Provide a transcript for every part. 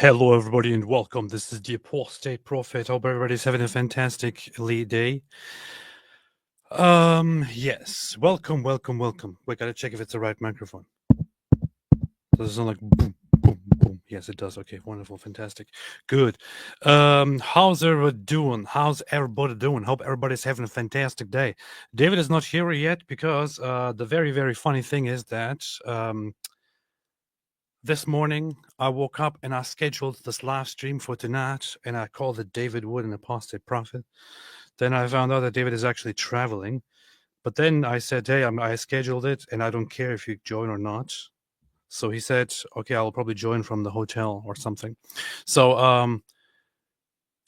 Hello, everybody, and welcome. This is the Apostate Prophet. Hope everybody's having a fantastic day. Yes. Welcome. We gotta check if it's the right microphone. Does it sound like boom, boom, boom? Yes, it does. Okay, wonderful, fantastic, good. How's everybody doing? Hope everybody's having a fantastic day. David is not here yet because the very, very funny thing is that this morning, I woke up and I scheduled this live stream for tonight, and I called it David Wood, an Apostate Prophet. Then I found out that David is actually traveling. But then I said, hey, I scheduled it, and I don't care if you join or not. So he said, okay, I'll probably join from the hotel or something. So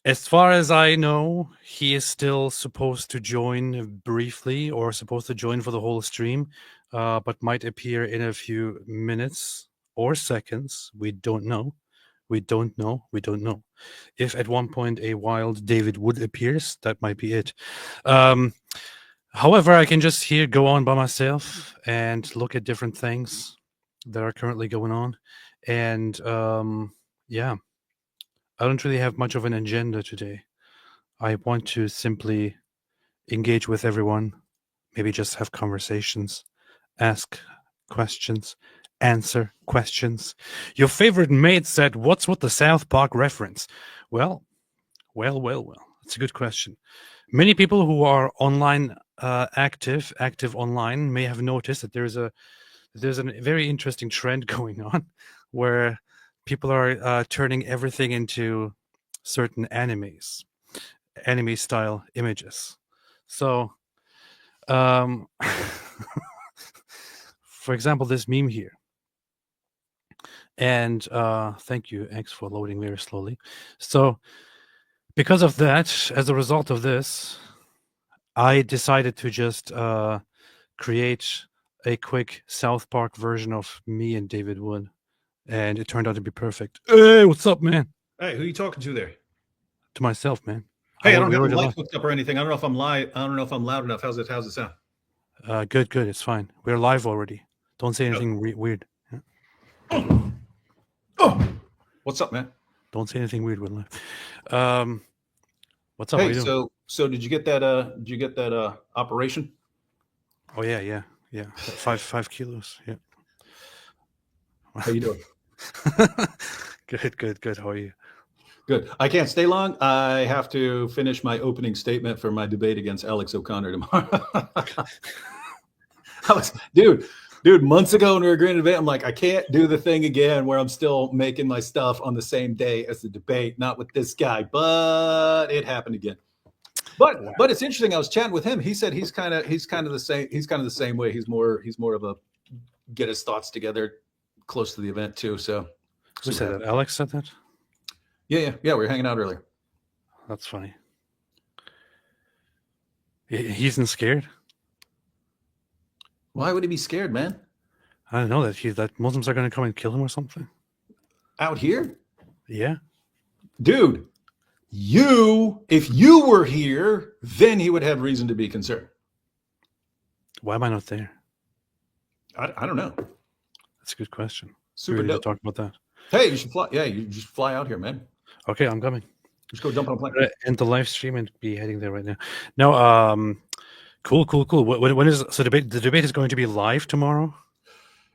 as far as I know, he is still supposed to join briefly or supposed to join for the whole stream, but might appear in a few minutes or seconds. We don't know. If at one point a wild David Wood appears, that might be it. However, I can just here go on by myself and look at different things that are currently going on. And yeah, I don't really have much of an agenda today. I want to simply engage with everyone, maybe just have conversations, ask questions, answer questions. Your favorite mate said, what's with the South Park reference? Well, it's a good question. Many people who are online active online may have noticed that there's a very interesting trend going on where people are turning everything into certain anime style images. So for example, this meme here. And thank you, X, for loading very slowly. So because of that, as a result of this, I decided to just create a quick South Park version of me and David Wood, and it turned out to be perfect. Hey, what's up, man? Hey, who are you talking to there? To myself, man. Hey, I don't have the light hooked up or anything. I don't know if I'm live. I don't know if I'm loud enough. How's it sound? Good. It's fine. We're live already. Don't say anything weird. Yeah. Oh, what's up, man? Don't say anything weird. We're live. What's up? Hey, so did you get that? Operation? Oh yeah. 5 kilos. Yeah. How you doing? Good. How are you? Good. I can't stay long. I have to finish my opening statement for my debate against Alex O'Connor tomorrow. Dude, months ago when we were agreeing to debate, I'm like, I can't do the thing again where I'm still making my stuff on the same day as the debate, not with this guy, but it happened again. But it's interesting. I was chatting with him. He said he's kind of the same. He's kind of the same way. He's more of a get his thoughts together close to the event too. So who said that? Alex said that? Yeah. We were hanging out earlier. That's funny. He isn't scared. Why would he be scared, man? I don't know that Muslims are going to come and kill him or something. Out here? Yeah. Dude, if you were here, then he would have reason to be concerned. Why am I not there? I don't know. That's a good question. Super dope. Talk about that. Hey, you should fly. Yeah, you just fly out here, man. Okay, I'm coming. Just go jump on a plane. End the live stream and be heading there right now. No, cool. When is the debate? The debate is going to be live tomorrow.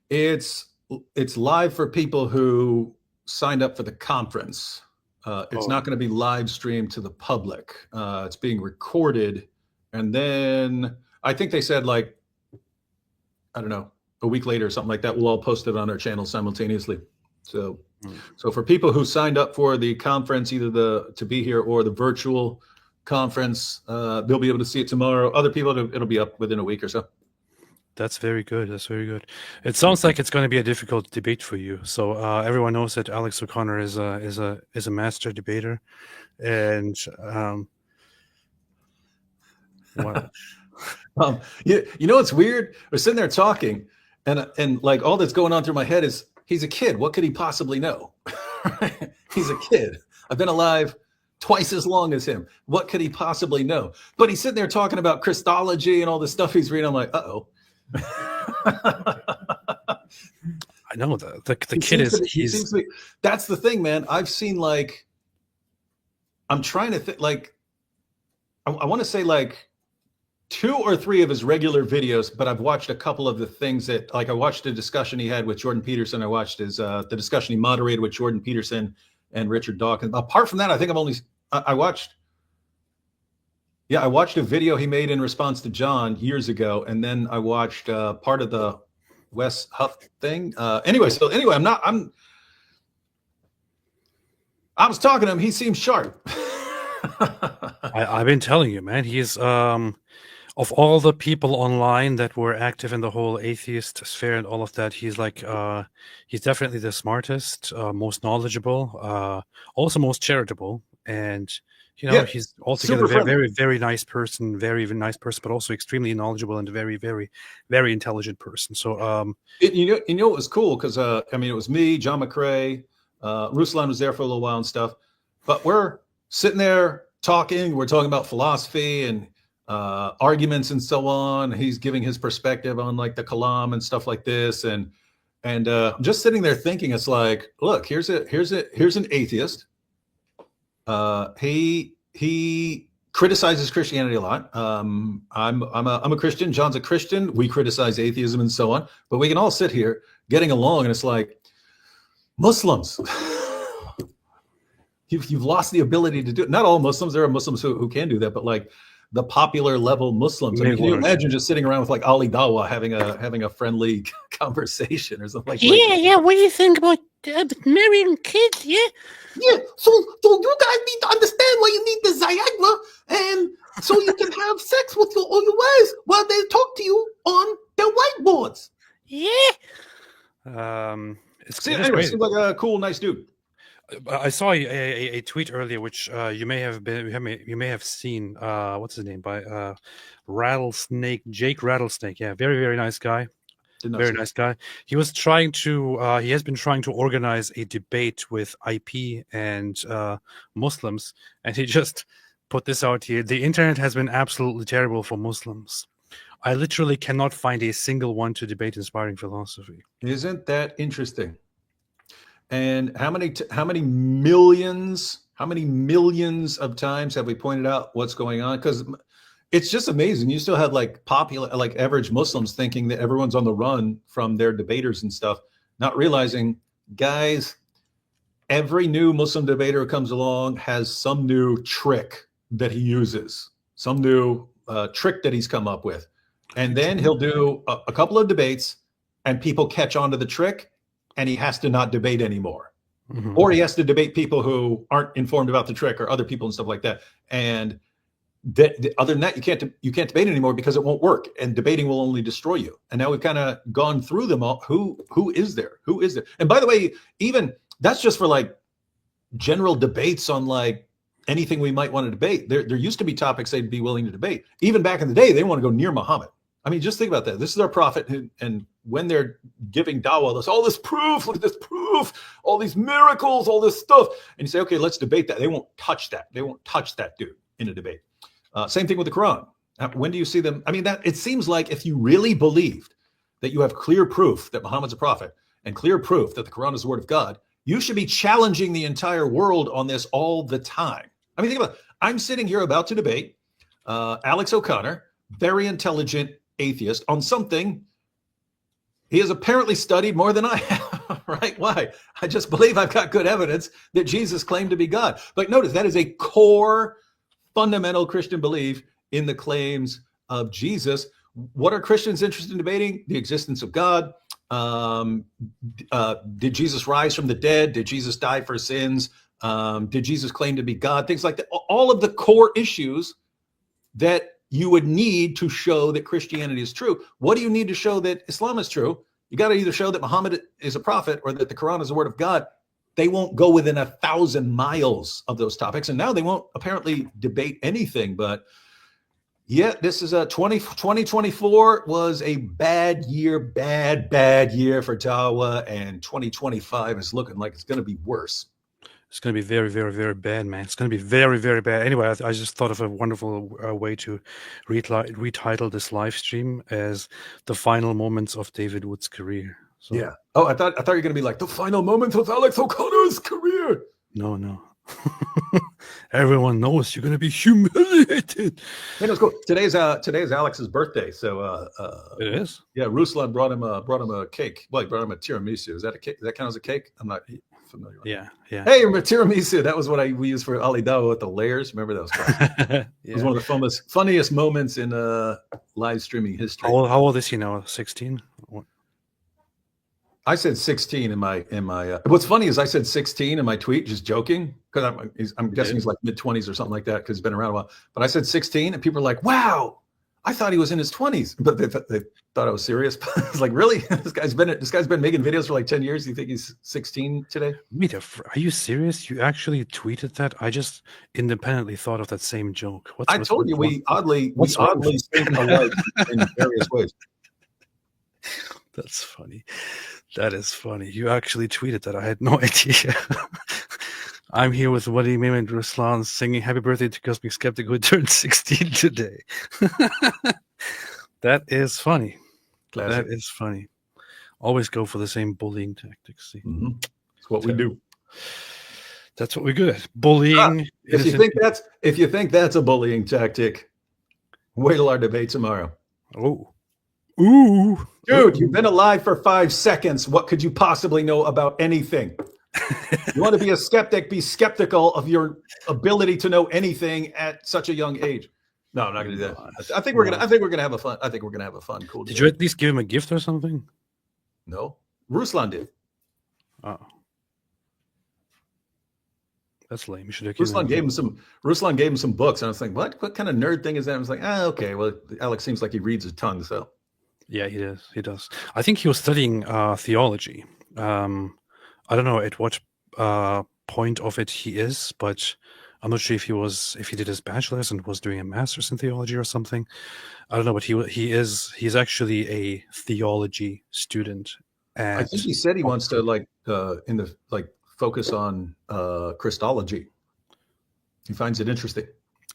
It's live for people who signed up for the conference. It's not going to be live streamed to the public. It's being recorded, and then I think they said I don't know, a week later or something like that, we'll all post it on our channel simultaneously. So for people who signed up for the conference, either to be here or the virtual conference, they'll be able to see it tomorrow. Other people, it'll be up within a week or so. That's very good. It sounds like it's going to be a difficult debate for you. So everyone knows that Alex O'Connor is a master debater, and what? You know what's weird? We're sitting there talking, and like all that's going on through my head is he's a kid. What could he possibly know? He's a kid. I've been alive twice as long as him. What could he possibly know? But he's sitting there talking about Christology and all the stuff he's reading. I'm like, uh-oh. I know the He kid seems to is be. He seems to be. That's the thing, man. I've seen like. I'm trying to think. Like, I want to say like 2 or 3 of his regular videos, but I've watched a couple of the things that, like, I watched a discussion he had with Jordan Peterson. I watched his the discussion he moderated with Jordan Peterson and Richard Dawkins. Apart from that, I think I watched. Yeah, I watched a video he made in response to John years ago, and then I watched part of the Wes Huff thing. Anyway, I was talking to him. He seems sharp. I've been telling you, man. He's of all the people online that were active in the whole atheist sphere and all of that, he's like he's definitely the smartest, most knowledgeable, also most charitable, and Yeah, he's altogether super very, friendly. very, very nice person, very nice person, but also extremely knowledgeable and a very, very, very intelligent person. So You know, it was cool because I mean, it was me, John McCrae, Ruslan was there for a little while and stuff, but we're sitting there talking. We're talking about philosophy and arguments and so on. He's giving his perspective on like the Kalam and stuff like this, and I'm just sitting there thinking, it's like, look, here's an atheist. He criticizes Christianity a lot. I'm a Christian. John's a Christian. We criticize atheism and so on. But we can all sit here getting along, and it's like Muslims. You've lost the ability to do it. Not all Muslims. There are Muslims who can do that, but like the popular level Muslims. I mean, can you imagine just sitting around with like Ali Dawa having a friendly conversation or something like that? yeah. What do you think about marrying kids? Yeah. Yeah, so you guys need to understand why you need the Viagra, and so you can have sex with all your wives while they talk to you on their whiteboards. Yeah. Anyway, seems like a cool, nice dude. I saw a tweet earlier, which you may have seen. What's his name? By Rattlesnake, Jake Rattlesnake. Yeah, very, very nice guy. Very nice guy. He was trying to. He has been trying to organize a debate with IP and Muslims, and he just put this out here. The internet has been absolutely terrible for Muslims. I literally cannot find a single one to debate inspiring philosophy. Isn't that interesting? And how many millions of times have we pointed out what's going on? Because it's just amazing. You still have like popular, like average Muslims thinking that everyone's on the run from their debaters and stuff, not realizing, guys, every new Muslim debater who comes along has some new trick that he uses, some new trick that he's come up with. And then he'll do a couple of debates and people catch on to the trick and he has to not debate anymore. Mm-hmm. Or he has to debate people who aren't informed about the trick or other people and stuff like that. And other than that, you can't debate anymore because it won't work, and debating will only destroy you. And now we've kind of gone through them all. Who is there? And by the way, even that's just for like general debates on like anything we might want to debate. There used to be topics they'd be willing to debate. Even back in the day, they want to go near Muhammad. I mean, just think about that. This is our prophet, and when they're giving dawah, there's all this proof, look at this proof, all these miracles, all this stuff. And you say, okay, let's debate that. They won't touch that. They won't touch that dude in a debate. Same thing with the Quran. When do you see them? I mean, that it seems like if you really believed that you have clear proof that Muhammad's a prophet and clear proof that the Quran is the word of God, you should be challenging the entire world on this all the time. I mean, think about it. I'm sitting here about to debate Alex O'Connor, very intelligent atheist, on something he has apparently studied more than I have, right? Why? I just believe I've got good evidence that Jesus claimed to be God. But notice that is a core fundamental Christian belief in the claims of Jesus. What are Christians interested in debating? The existence of God. Did Jesus rise from the dead? Did Jesus die for sins? Did Jesus claim to be God? Things like that. All of the core issues that you would need to show that Christianity is true. What do you need to show that Islam is true? You got to either show that Muhammad is a prophet or that the Quran is the word of God. They won't go within 1,000 miles of those topics. And now they won't apparently debate anything. But yeah, this is 2024 was a bad year for Dawa. And 2025 is looking like it's going to be worse. It's going to be very, very, very bad, man. It's going to be very, very bad. Anyway, I just thought of a wonderful way to retitle this live stream as The Final Moments of David Wood's Career. So Yeah. Oh, I thought you were gonna be like the final moments of Alex O'Connor's career. no. Everyone knows you're gonna be humiliated. Yeah, that's cool. Today's Alex's birthday, so It is. yeah, Ruslan brought him a cake. Well, he brought him a tiramisu. Is that a cake? Does that count as a cake? I'm not familiar with Yeah. Hey, a tiramisu. That was what we used for Ali Dao with the layers. Remember that was classic. Yeah. It was one of the funniest moments in live streaming history. How old is he now? 16? I said 16 in my. What's funny is I said 16 in my tweet, just joking, because I'm guessing he's like mid-20s or something like that because he's been around a while. But I said 16, and people are like, "Wow, I thought he was in his 20s," but they thought I was serious. I was like, "Really? This guy's been making videos for like 10 years. You think he's 16 today?" Wait, are you serious? You actually tweeted that? I just independently thought of that same joke. I told you we oddly think alike in various ways. That's funny. That is funny. You actually tweeted that. I had no idea. I'm here with Wadi Mim and Ruslan singing happy birthday to Cosmic Skeptic who turned 16 today. That is funny. Classic. That is funny. Always go for the same bullying tactics. See? Mm-hmm. That's what we do. That's what we're good at. Bullying. If you think that's a bullying tactic, wait till our debate tomorrow. Oh. Ooh. Dude, you've been alive for 5 seconds. What could you possibly know about anything? You want to be a skeptic, be skeptical of your ability to know anything at such a young age. No, I'm not going to do that. I think we're going to have a fun. I think we're going to have a fun, cool. Did you at least give him a gift or something? No, Ruslan did. Oh, that's lame. You should have. Ruslan gave him some books, and I was like, what kind of nerd thing is that? I was like, okay. Well, Alex seems like he reads a ton, so. Yeah, he does. He does. I think he was studying theology. I don't know at what point of it he is, but I'm not sure if he did his bachelor's and was doing a master's in theology or something. I don't know, but he's actually a theology student. I think he said he wants to focus on Christology. He finds it interesting.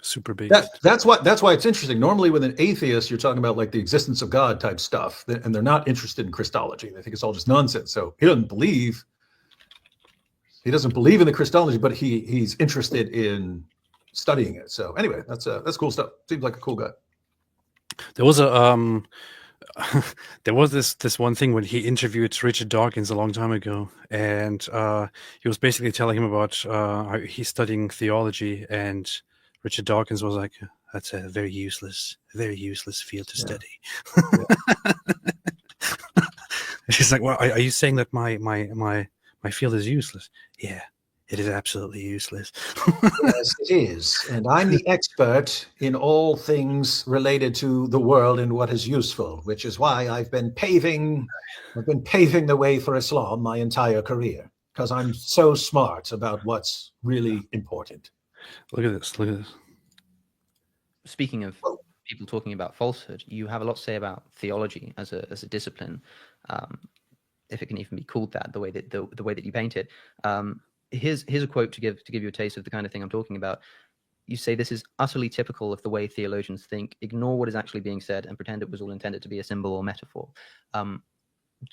Super big. That's why it's interesting. Normally, with an atheist, you're talking about like the existence of God type stuff, and they're not interested in Christology. They think it's all just nonsense. So he doesn't believe in the Christology, but he's interested in studying it. So anyway, that's cool stuff. Seems like a cool guy. There was this one thing when he interviewed Richard Dawkins a long time ago, and he was basically telling him about how he's studying theology, and Richard Dawkins was like, "That's a very useless field to study." Yeah. She's like, "Well, are you saying that my field is useless?" Yeah, it is absolutely useless. Yes, it is. And I'm the expert in all things related to the world and what is useful, which is why I've been paving the way for Islam my entire career, because I'm so smart about what's really important. Look at this. Speaking of people talking about falsehood, you have a lot to say about theology as a discipline, if it can even be called that, the way that you paint it. Here's a quote to give you a taste of the kind of thing I'm talking about. You say, "This is utterly typical of the way theologians think. Ignore what is actually being said and pretend it was all intended to be a symbol or metaphor." Do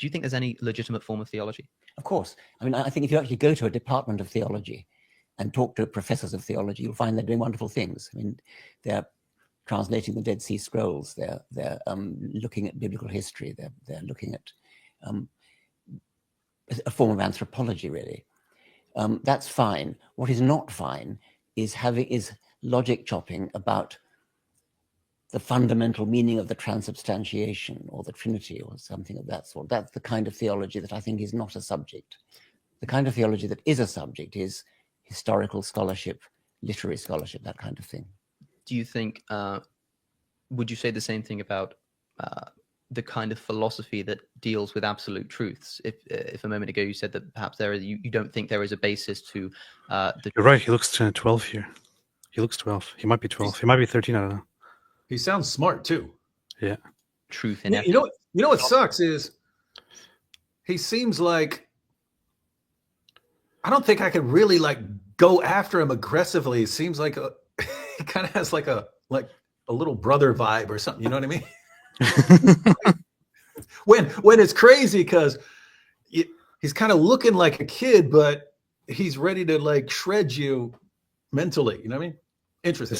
you think there's any legitimate form of theology? Of course. I mean, I think if you actually go to a department of theology and talk to professors of theology, you'll find they're doing wonderful things. I mean, they're translating the Dead Sea Scrolls. They're looking at biblical history. They're looking at a form of anthropology, really. That's fine. What is not fine is logic chopping about the fundamental meaning of the transubstantiation or the Trinity or something of that sort. That's the kind of theology that I think is not a subject. The kind of theology that is a subject is historical scholarship, literary scholarship, that kind of thing. Do you think, would you say the same thing about the kind of philosophy that deals with absolute truths? If a moment ago you said that perhaps you don't think there is a basis to... You're right, he looks 12 here. He looks 12. He might be 12. He might be 13, I don't know. He sounds smart too. Yeah. Truth in you know what sucks is he seems like, I don't think I could really like go after him aggressively. It seems like he kind of has like a little brother vibe or something. You know what I mean? when it's crazy because he's kind of looking like a kid, but he's ready to like shred you mentally. You know what I mean? Interesting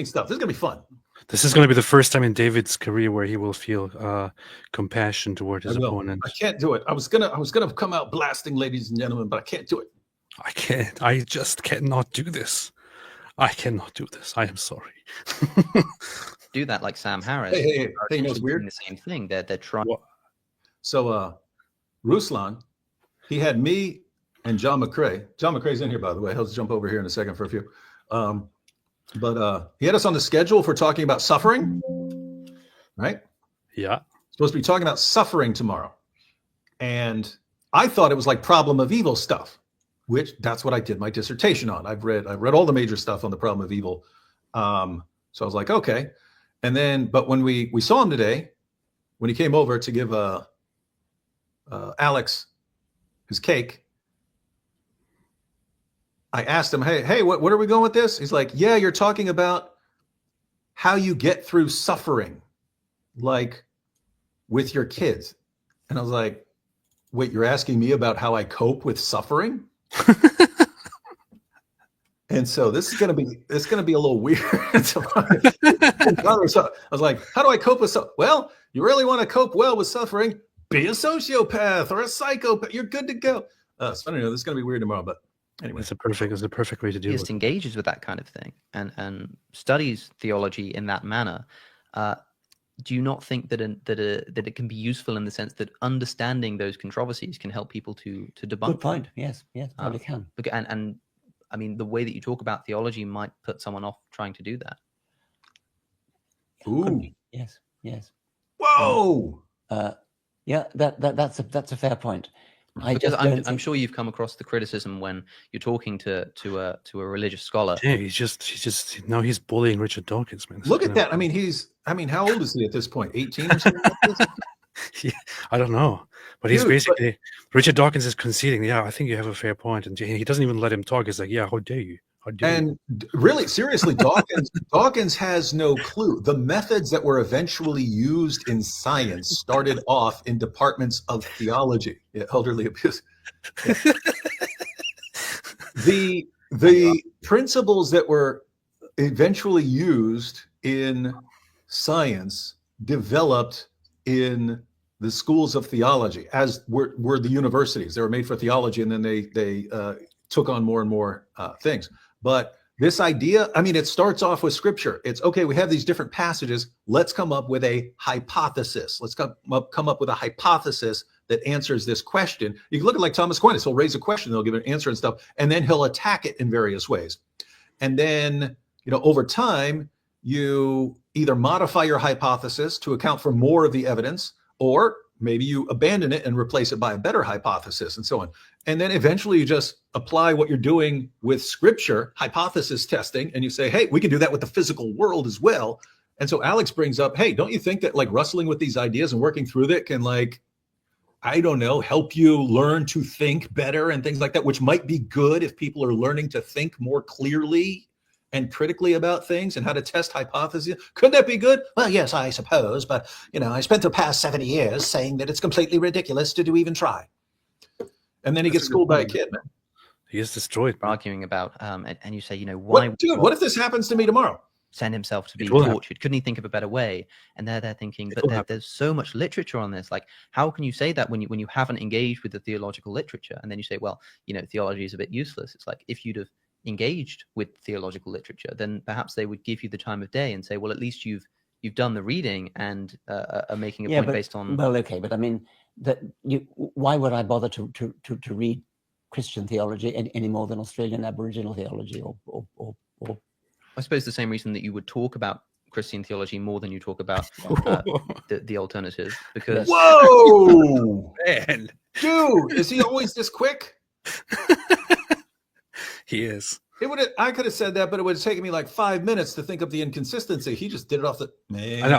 stuff. This is gonna be fun. This is going to be the first time in David's career where he will feel compassion toward his opponent. I can't do it. I was gonna come out blasting, ladies and gentlemen, but I can't do it. I can't. I just cannot do this. I cannot do this. I am sorry. Do that like Sam Harris. Hey, you know what's weird? The same thing. They're trying. So Ruslan, he had me and John McCrae. John McCrae's in here, by the way. He'll jump over here in a second for a few. But he had us on the schedule for talking about suffering, right? Yeah. Supposed to be talking about suffering tomorrow. And I thought it was like problem of evil stuff, which that's what I did my dissertation on. I've read all the major stuff on the problem of evil. So I was like, okay. And then, but when we saw him today, when he came over to give Alex his cake, I asked him, hey, what are we going with this? He's like, yeah, you're talking about how you get through suffering, like with your kids. And I was like, wait, you're asking me about how I cope with suffering? And so it's going to be a little weird. I was like, how do I cope with suffering? Well, you really want to cope well with suffering, be a sociopath or a psychopath. You're good to go. So I don't know. This is going to be weird tomorrow, but anyway. It's a perfect way to do it. Just engages with that kind of thing and studies theology in that manner. Do you not think that it can be useful in the sense that understanding those controversies can help people to debunk? Good point. Yes, probably can. And I mean, the way that you talk about theology might put someone off trying to do that. Ooh. Yes. Whoa. Yeah, that's a fair point. I'm sure you've come across the criticism when you're talking to a religious scholar. Yeah, he's now he's bullying Richard Dawkins, man. Look at that. How old is he at this point? 18 or something like this? Yeah, I don't know, but he's basically Richard Dawkins is conceding. Yeah, I think you have a fair point, and he doesn't even let him talk. He's like, yeah, how dare you? And really, seriously, Dawkins has no clue. The methods that were eventually used in science started off in departments of theology, elderly abuse. Yeah. The principles that were eventually used in science developed in the schools of theology, as were the universities. They were made for theology, and then they took on more and more things. But this idea, it starts off with scripture. It's okay, we have these different passages. Let's come up with a hypothesis. Let's come up with a hypothesis that answers this question. You can look at like Thomas Aquinas. He'll raise a question, they'll give an answer and stuff, and then he'll attack it in various ways. And then, over time, you either modify your hypothesis to account for more of the evidence, or maybe you abandon it and replace it by a better hypothesis, and so on. And then eventually you just apply what you're doing with scripture, hypothesis testing, and you say, hey, we can do that with the physical world as well. And so Alex brings up, hey, don't you think that like wrestling with these ideas and working through it can help you learn to think better and things like that, which might be good if people are learning to think more clearly and critically about things and how to test hypotheses. Could that be good? Well, yes, I suppose. But, I spent the past 70 years saying that it's completely ridiculous to even try. And then he gets schooled by a kid, man. He is destroyed. Arguing about, and you say, why? What if this happens to me tomorrow? Send himself to be tortured. Couldn't he think of a better way? And they're thinking, but there's so much literature on this. Like, how can you say that when you haven't engaged with the theological literature? And then you say, well, theology is a bit useless. It's like, if you'd have engaged with theological literature, then perhaps they would give you the time of day and say, well, at least you've done the reading and are making a point based on. Well, okay, but why would I bother to read Christian theology any more than Australian Aboriginal theology or I suppose the same reason that you would talk about Christian theology more than you talk about the alternative, because whoa, man, dude, is he always this quick? He is. I could have said that, but it would have taken me like 5 minutes to think of the inconsistency. He just did it off the man. I know,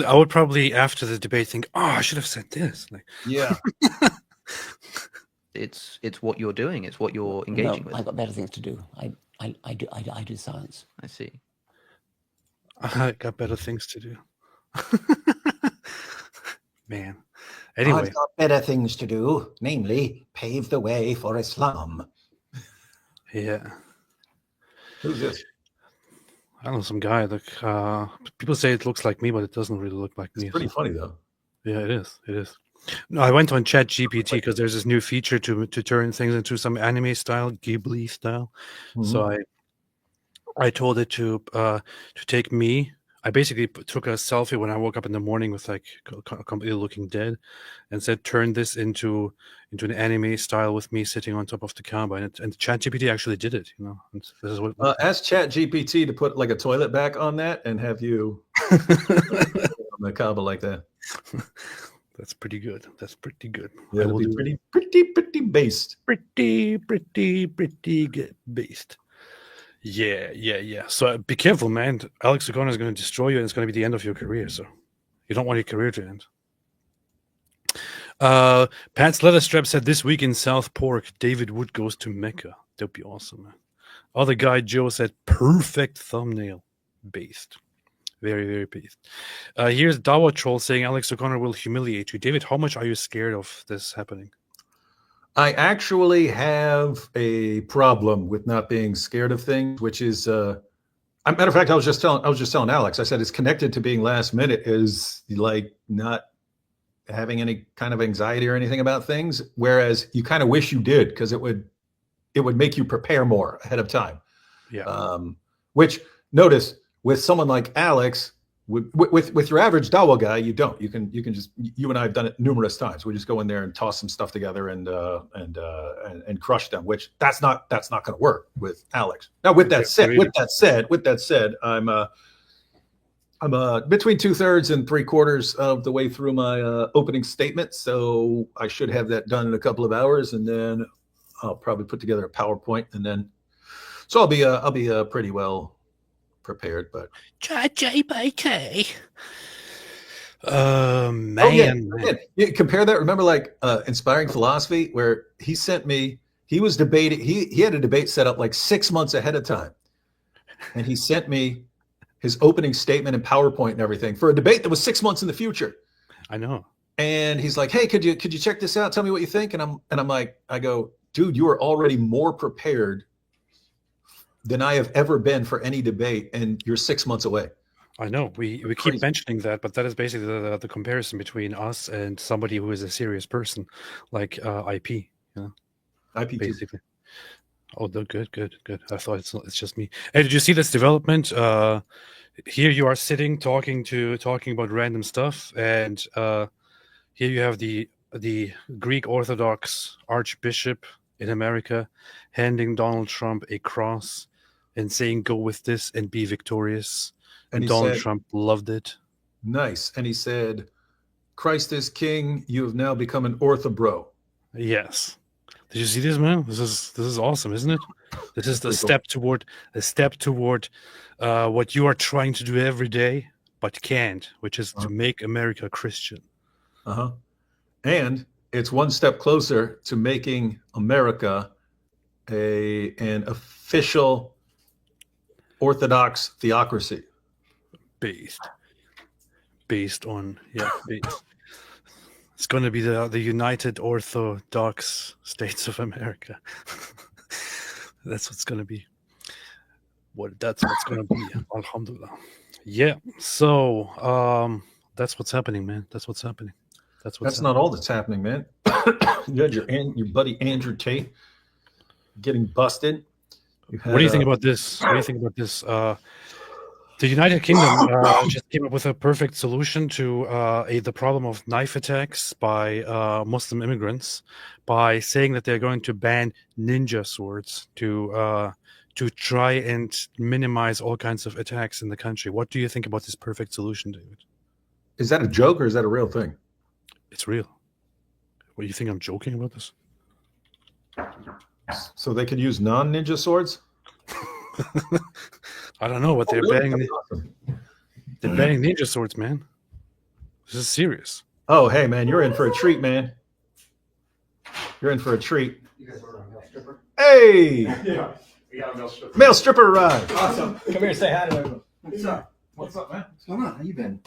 I would probably after the debate think, I should have said this. Like, yeah. It's what you're doing. It's what you're engaging with. I've got better things to do. I do science. I see. I got better things to do. Man, Anyway, I've got better things to do, namely pave the way for Islam. yeah. Who's this? I don't know, some guy. Like people say it looks like me, but it doesn't really look like me. It's pretty so- funny though. Yeah, it is. It is. No, I went on ChatGPT because there's this new feature to turn things into some anime style, Ghibli style. So I told it to take me. I basically took a selfie when I woke up in the morning with like completely looking dead, and said turn this into an anime style with me sitting on top of the Kaaba, and ChatGPT actually did it. You know, and this is what. Ask ChatGPT to put like a toilet back on that and have you on the Kaaba like that. That's pretty good. That's pretty good. Yeah, I it'll will be do pretty based. pretty good based. Yeah. So be careful, man. Alex O'Connor is going to destroy you, and it's going to be the end of your career. So you don't want your career to end. Pat's Leatherstrap said this week in South Pork, David Wood goes to Mecca. That'd be awesome, man. Other guy Joe said perfect thumbnail, based. Very based. Here's Dawa Troll saying Alex O'Connor will humiliate you. David, how much are you scared of this happening? I actually have a problem with not being scared of things, which is, matter of fact, I was just telling Alex. I said it's connected to being last minute. Is like not having any kind of anxiety or anything about things, whereas you kind of wish you did because it would make you prepare more ahead of time. Yeah. Which notice with someone like Alex. With your average Dawa guy, you don't. You can just. You and I have done it numerous times. We just go in there and toss some stuff together and crush them. Which that's not going to work with Alex. Now, with that said, I'm between 2/3 and 3/4 of the way through my opening statement, so I should have that done in a couple of hours, and then I'll probably put together a PowerPoint, and then so I'll be pretty well prepared. But ChatGPT. Man. Oh, yeah. You compare that. Remember, like Inspiring Philosophy, where he sent me. He was debating. He had a debate set up like 6 months ahead of time, and he sent me his opening statement and PowerPoint and everything for a debate that was 6 months in the future. I know. And he's like, "Hey, could you check this out? Tell me what you think." And I'm like, I go, "Dude, you are already more prepared than I have ever been for any debate, and you're 6 months away." I know. We keep mentioning that, but that is basically the comparison between us and somebody who is a serious person, like IP. You know, IP basically. Oh, good. I thought it's just me. Hey, did you see this development? Here you are sitting talking about random stuff, and here you have the Greek Orthodox Archbishop in America handing Donald Trump a cross and saying, "Go with this and be victorious." And Donald Trump loved it. Nice. And he said, "Christ is king. You have now become an orthobro." Yes. Did you see this, man? This is awesome, isn't it? This is a step toward what you are trying to do every day, but can't, which is to make America Christian. And it's one step closer to making America an official Orthodox theocracy. Based on it's going to be the United Orthodox States of America. That's what's going to be. That's what's going to be. Alhamdulillah. Yeah. So that's what's happening, man. That's what's happening. That's not all that's happening, man. You had your buddy Andrew Tate getting busted. What do you think about this? The United Kingdom just came up with a perfect solution to the problem of knife attacks by Muslim immigrants by saying that they're going to ban ninja swords to try and minimize all kinds of attacks in the country. What do you think about this perfect solution, David? Is that a joke or is that a real thing? It's real. What, do you think I'm joking about this? So they could use non-ninja swords? I don't know, but they're banning. Awesome. They're banning ninja swords, man. This is serious. Oh, hey, man, you're in for a treat, man. You're in for a treat. You guys order a male stripper? Hey! Yeah, we got a male stripper. Male stripper arrived. Awesome. Come here, say hi to everyone. What's up? What's up, man? What's going on? How you been?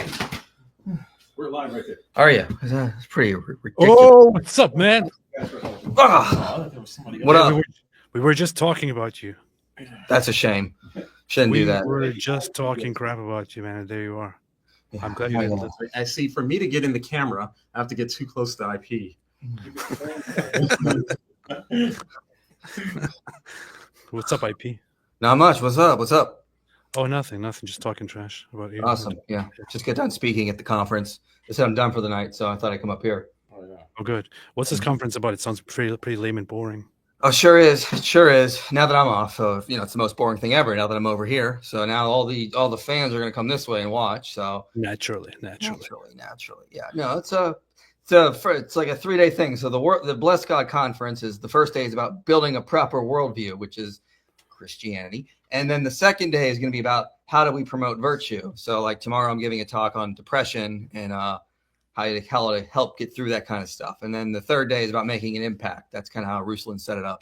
We're live right there. Are you? It's pretty ridiculous. Oh, what's up, man? Ah, what up? We were just talking about you. That's a shame. Shouldn't We do that. were just talking crap about you, man, and there you are. I'm glad you I didn't know. listen. I see. For me to get in the camera, I have to get too close to IP. What's up, IP? Not much. What's up? What's up? Oh, nothing. Just talking trash about you. Awesome. Yeah. Just get done speaking at the conference. I said I'm done for the night, so I thought I'd come up here. Oh, good. What's this conference about? It sounds pretty lame and boring. Oh, sure is. It sure is. Now that I'm off, so it's the most boring thing ever. Now that I'm over here, so now all the fans are going to come this way and watch. So Naturally. yeah. No, it's like a 3-day thing. So the Blessed God Conference is the first day is about building a proper worldview, which is Christianity, and then the second day is going to be about how do we promote virtue. So like tomorrow, I'm giving a talk on depression and how to help get through that kind of stuff. And then the third day is about making an impact. That's kind of how Ruslan set it up.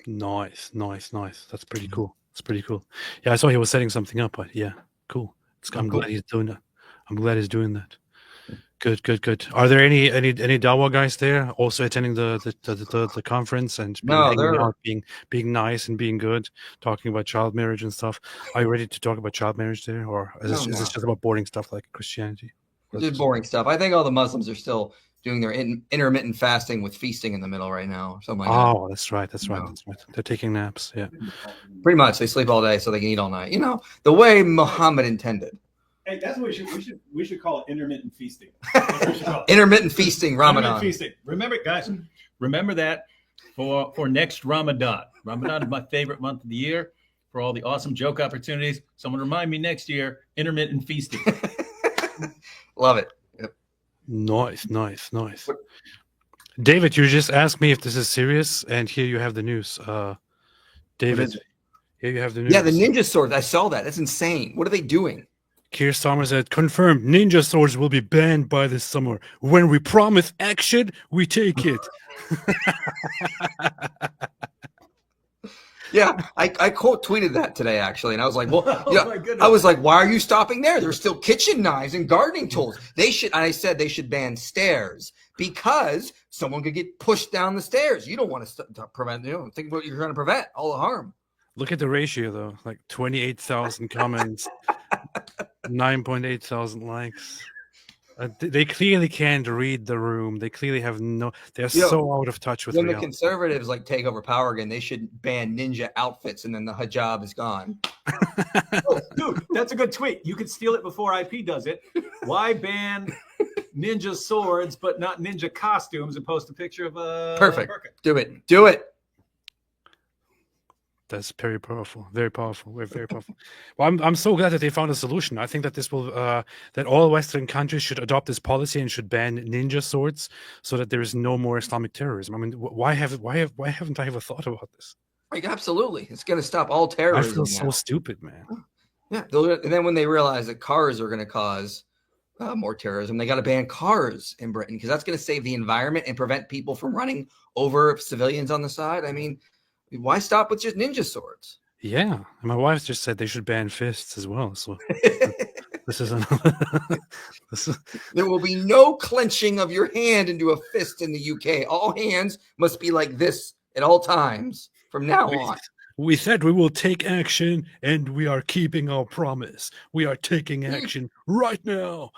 Nice. That's pretty cool. It's pretty cool. Yeah, I saw he was setting something up, but yeah, cool. I'm glad he's doing that. I'm glad he's doing that. Good. Are there any Dawa guys there also attending the conference and being nice and being good, talking about child marriage and stuff? Are you ready to talk about child marriage there, or is this just about boring stuff like Christianity? Just boring stuff. I think all the Muslims are still doing their intermittent fasting with feasting in the middle right now, or something like that. Oh, that's right. They're taking naps. Yeah, pretty much. They sleep all day so they can eat all night. The way Muhammad intended. Hey, that's what we should call it intermittent feasting. Intermittent feasting, Ramadan. Intermittent feasting. Remember, guys, remember that for next Ramadan. Ramadan is my favorite month of the year for all the awesome joke opportunities. Someone remind me next year, intermittent feasting. Love it. Yep. Nice. David, you just asked me if this is serious, and here you have the news. David, here you have the news. Yeah, the ninja sword. I saw that. That's insane. What are they doing? Keir Starmer said, confirmed, ninja swords will be banned by this summer. When we promise action, we take it. Yeah, I quote tweeted that today, actually. And I was like, well, I was like, why are you stopping there? There's still kitchen knives and gardening tools. I said they should ban stairs because someone could get pushed down the stairs. You don't want to prevent, think about what you're trying to prevent, all the harm. Look at the ratio, though. Like 28,000 comments, 9.8 thousand likes. They clearly can't read the room. They clearly have they're so out of touch with reality. When the conservatives take over power again, they should ban ninja outfits and then the hijab is gone. Oh, dude, that's a good tweet. You could steal it before IP does it. Why ban ninja swords but not ninja costumes and post a picture of a perfect. Burka? Do it. That's very powerful. Very powerful. Very powerful. Well, I'm so glad that they found a solution. I think that this will that all Western countries should adopt this policy and should ban ninja swords so that there is no more Islamic terrorism. I mean, why haven't I ever thought about this? Absolutely, it's going to stop all terrorism. I feel so stupid, man. Yeah, and then when they realize that cars are going to cause more terrorism, they got to ban cars in Britain because that's going to save the environment and prevent people from running over civilians on the side. I mean, why stop with just ninja swords? Yeah, and my wife just said they should ban fists as well. So this is there will be no clenching of your hand into a fist in the UK. All hands must be like this at all times from now on. We said we will take action, and we are keeping our promise. We are taking action right now.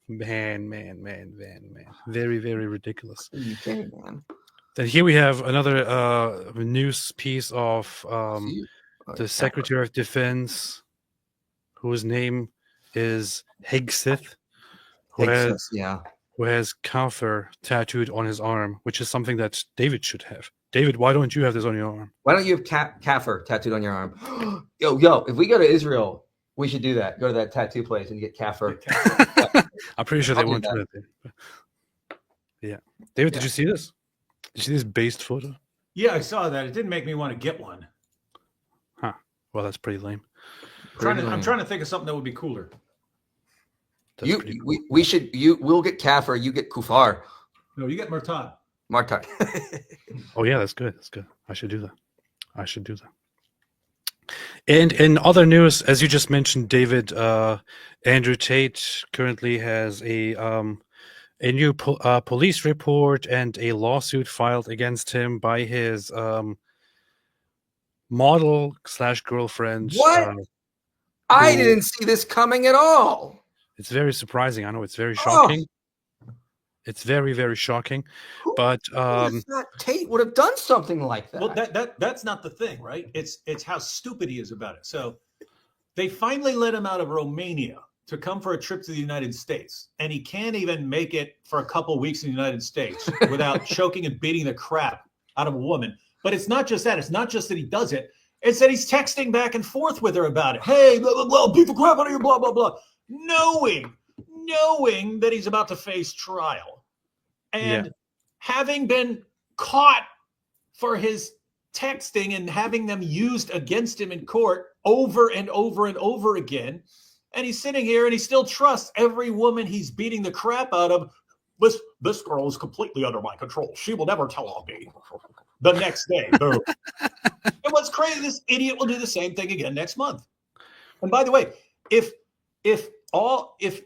Man. Very, very ridiculous. Okay, man. Then here we have another news piece of the Secretary of Defense, whose name is Hegseth, who has Kafir tattooed on his arm, which is something that David should have. David, why don't you have this on your arm? Why don't you have Kafir tattooed on your arm? Yo, if we go to Israel, we should do that. Go to that tattoo place and get Kafir. I'm pretty sure they won't do that. Yeah. David, did you see this? Did you see this based photo? Yeah, I saw that. It didn't make me want to get one. Huh. Well, that's pretty lame. I'm trying to think of something that would be cooler. Cool. We'll get Kafir, you get Kufar. No, you get Murtad. Martad. Oh yeah, that's good. I should do that. And in other news, as you just mentioned, David, Andrew Tate currently has a new police report and a lawsuit filed against him by his model / girlfriend. What? I didn't see this coming at all. It's very surprising. I know it's very Oh. shocking. It's very, very shocking. But Who would've thought Tate would have done something like that? Well, that's not the thing, right? It's how stupid he is about it. So they finally let him out of Romania to come for a trip to the United States, and he can't even make it for a couple weeks in the United States without choking and beating the crap out of a woman. But it's not just that. It's not just that he does it. It's that he's texting back and forth with her about it. Hey, blah, blah, blah, beat the crap out of you, blah, blah, blah. Knowing that he's about to face trial. And having been caught for his texting and having them used against him in court over and over and over again. And he's sitting here and he still trusts every woman he's beating the crap out of. This girl is completely under my control. She will never tell on me. The next day, boom. And what's crazy, this idiot will do the same thing again next month. And by the way, if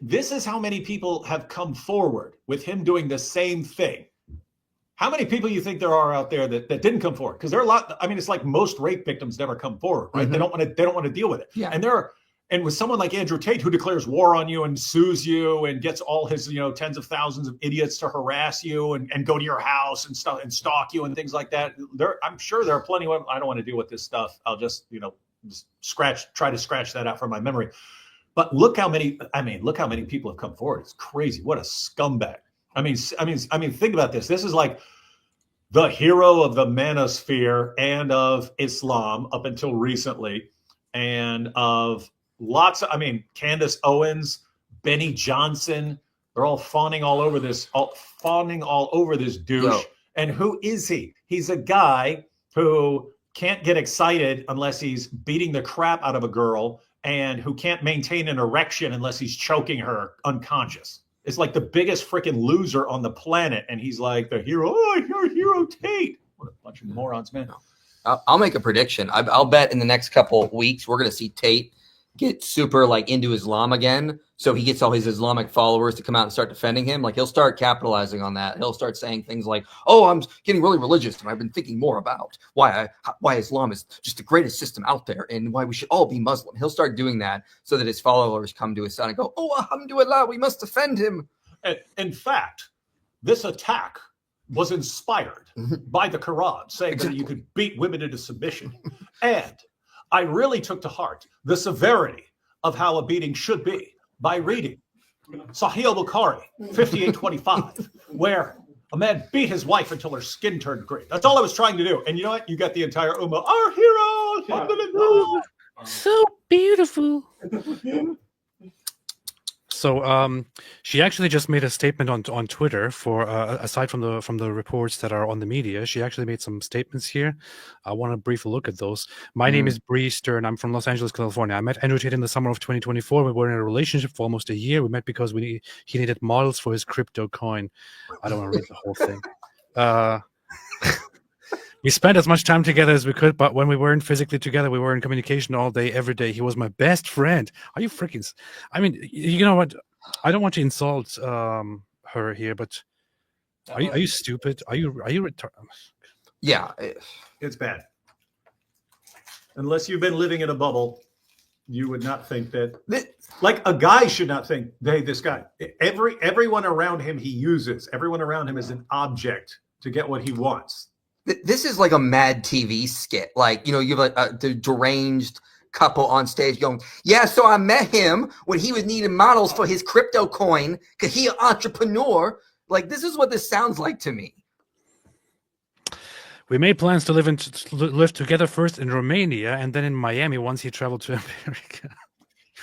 this is how many people have come forward with him doing the same thing, how many people you think there are out there that didn't come forward? Because there are a lot. I mean, it's like most rape victims never come forward, right? Mm-hmm. They don't want to deal with it. Yeah. And with someone like Andrew Tate, who declares war on you and sues you and gets all his, tens of thousands of idiots to harass you and go to your house and stuff and stalk you and things like that. I'm sure there are plenty of, I don't want to deal with this stuff. I'll just, try to scratch that out from my memory. But look how many people have come forward. It's crazy. What a scumbag. I mean, think about this. This is like the hero of the manosphere and of Islam up until recently, and of lots of, Candace Owens, Benny Johnson, they're all fawning all over this douche. Yo. And who is he? He's a guy who can't get excited unless he's beating the crap out of a girl, and who can't maintain an erection unless he's choking her unconscious. It's like the biggest freaking loser on the planet. And he's like the hero. Oh, you're hero Tate. What a bunch of morons, man. I'll make a prediction. I'll bet in the next couple of weeks we're going to see Tate get super into Islam again. So he gets all his Islamic followers to come out and start defending him. Like, he'll start capitalizing on that. He'll start saying things like, "Oh, I'm getting really religious, and I've been thinking more about why Islam is just the greatest system out there, and why we should all be Muslim." He'll start doing that so that his followers come to his side and go, "Oh, alhamdulillah, we must defend him." In fact, this attack was inspired by the Quran, saying that you could beat women into submission. And I really took to heart the severity of how a beating should be by reading Sahih al-Bukhari 5825, where a man beat his wife until her skin turned green. That's all I was trying to do. And you know what? You got the entire Ummah, our hero, alhamdulillah. So beautiful. So she actually just made a statement on Twitter for aside from the reports that are on the media. She actually made some statements here. I want to briefly look at those. My name is Bree Stern. I'm from Los Angeles, California. I met Andrew Tate in the summer of 2024. We were in a relationship for almost a year. We met because he needed models for his crypto coin. I don't want to read the whole thing. We spent as much time together as we could, but when we weren't physically together, we were in communication all day, every day. He was my best friend. Are you freaking... I mean, you know what? I don't want to insult her here, but are you stupid? Are you retarded? Yeah. It's bad. Unless you've been living in a bubble, you would not think that... Like, a guy should not think, hey, this guy... Everyone around him he uses. Everyone around him is an object to get what he wants. This is like a Mad TV skit. Like, you have the deranged couple on stage going, "Yeah, so I met him when he was needing models for his crypto coin because he an entrepreneur." Like, this is what this sounds like to me. We made plans to live together first in Romania and then in Miami once he traveled to America.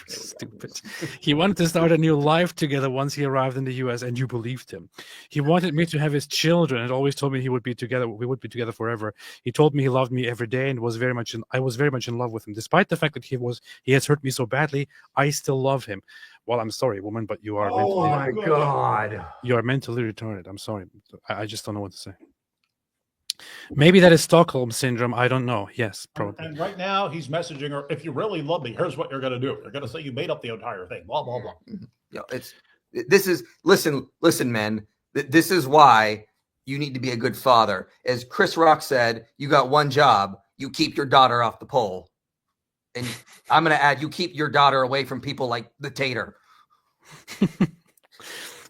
Stupid. He wanted to start a new life together once he arrived in the US, and you believed him. He wanted me to have his children and always told me we would be together forever. He told me he loved me every day and I was very much in love with him. Despite the fact that he has hurt me so badly, I still love him. Well, I'm sorry, woman, but you are God. You are mentally retarded. I'm sorry. I just don't know what to say. Maybe that is Stockholm syndrome. I don't know. Yes, probably. And right now he's messaging her, if you really love me, here's what you're going to do. You're going to say you made up the entire thing, blah, blah, blah. Listen, men, this is why you need to be a good father. As Chris Rock said, you got one job. You keep your daughter off the pole. And I'm going to add, you keep your daughter away from people like the Tater.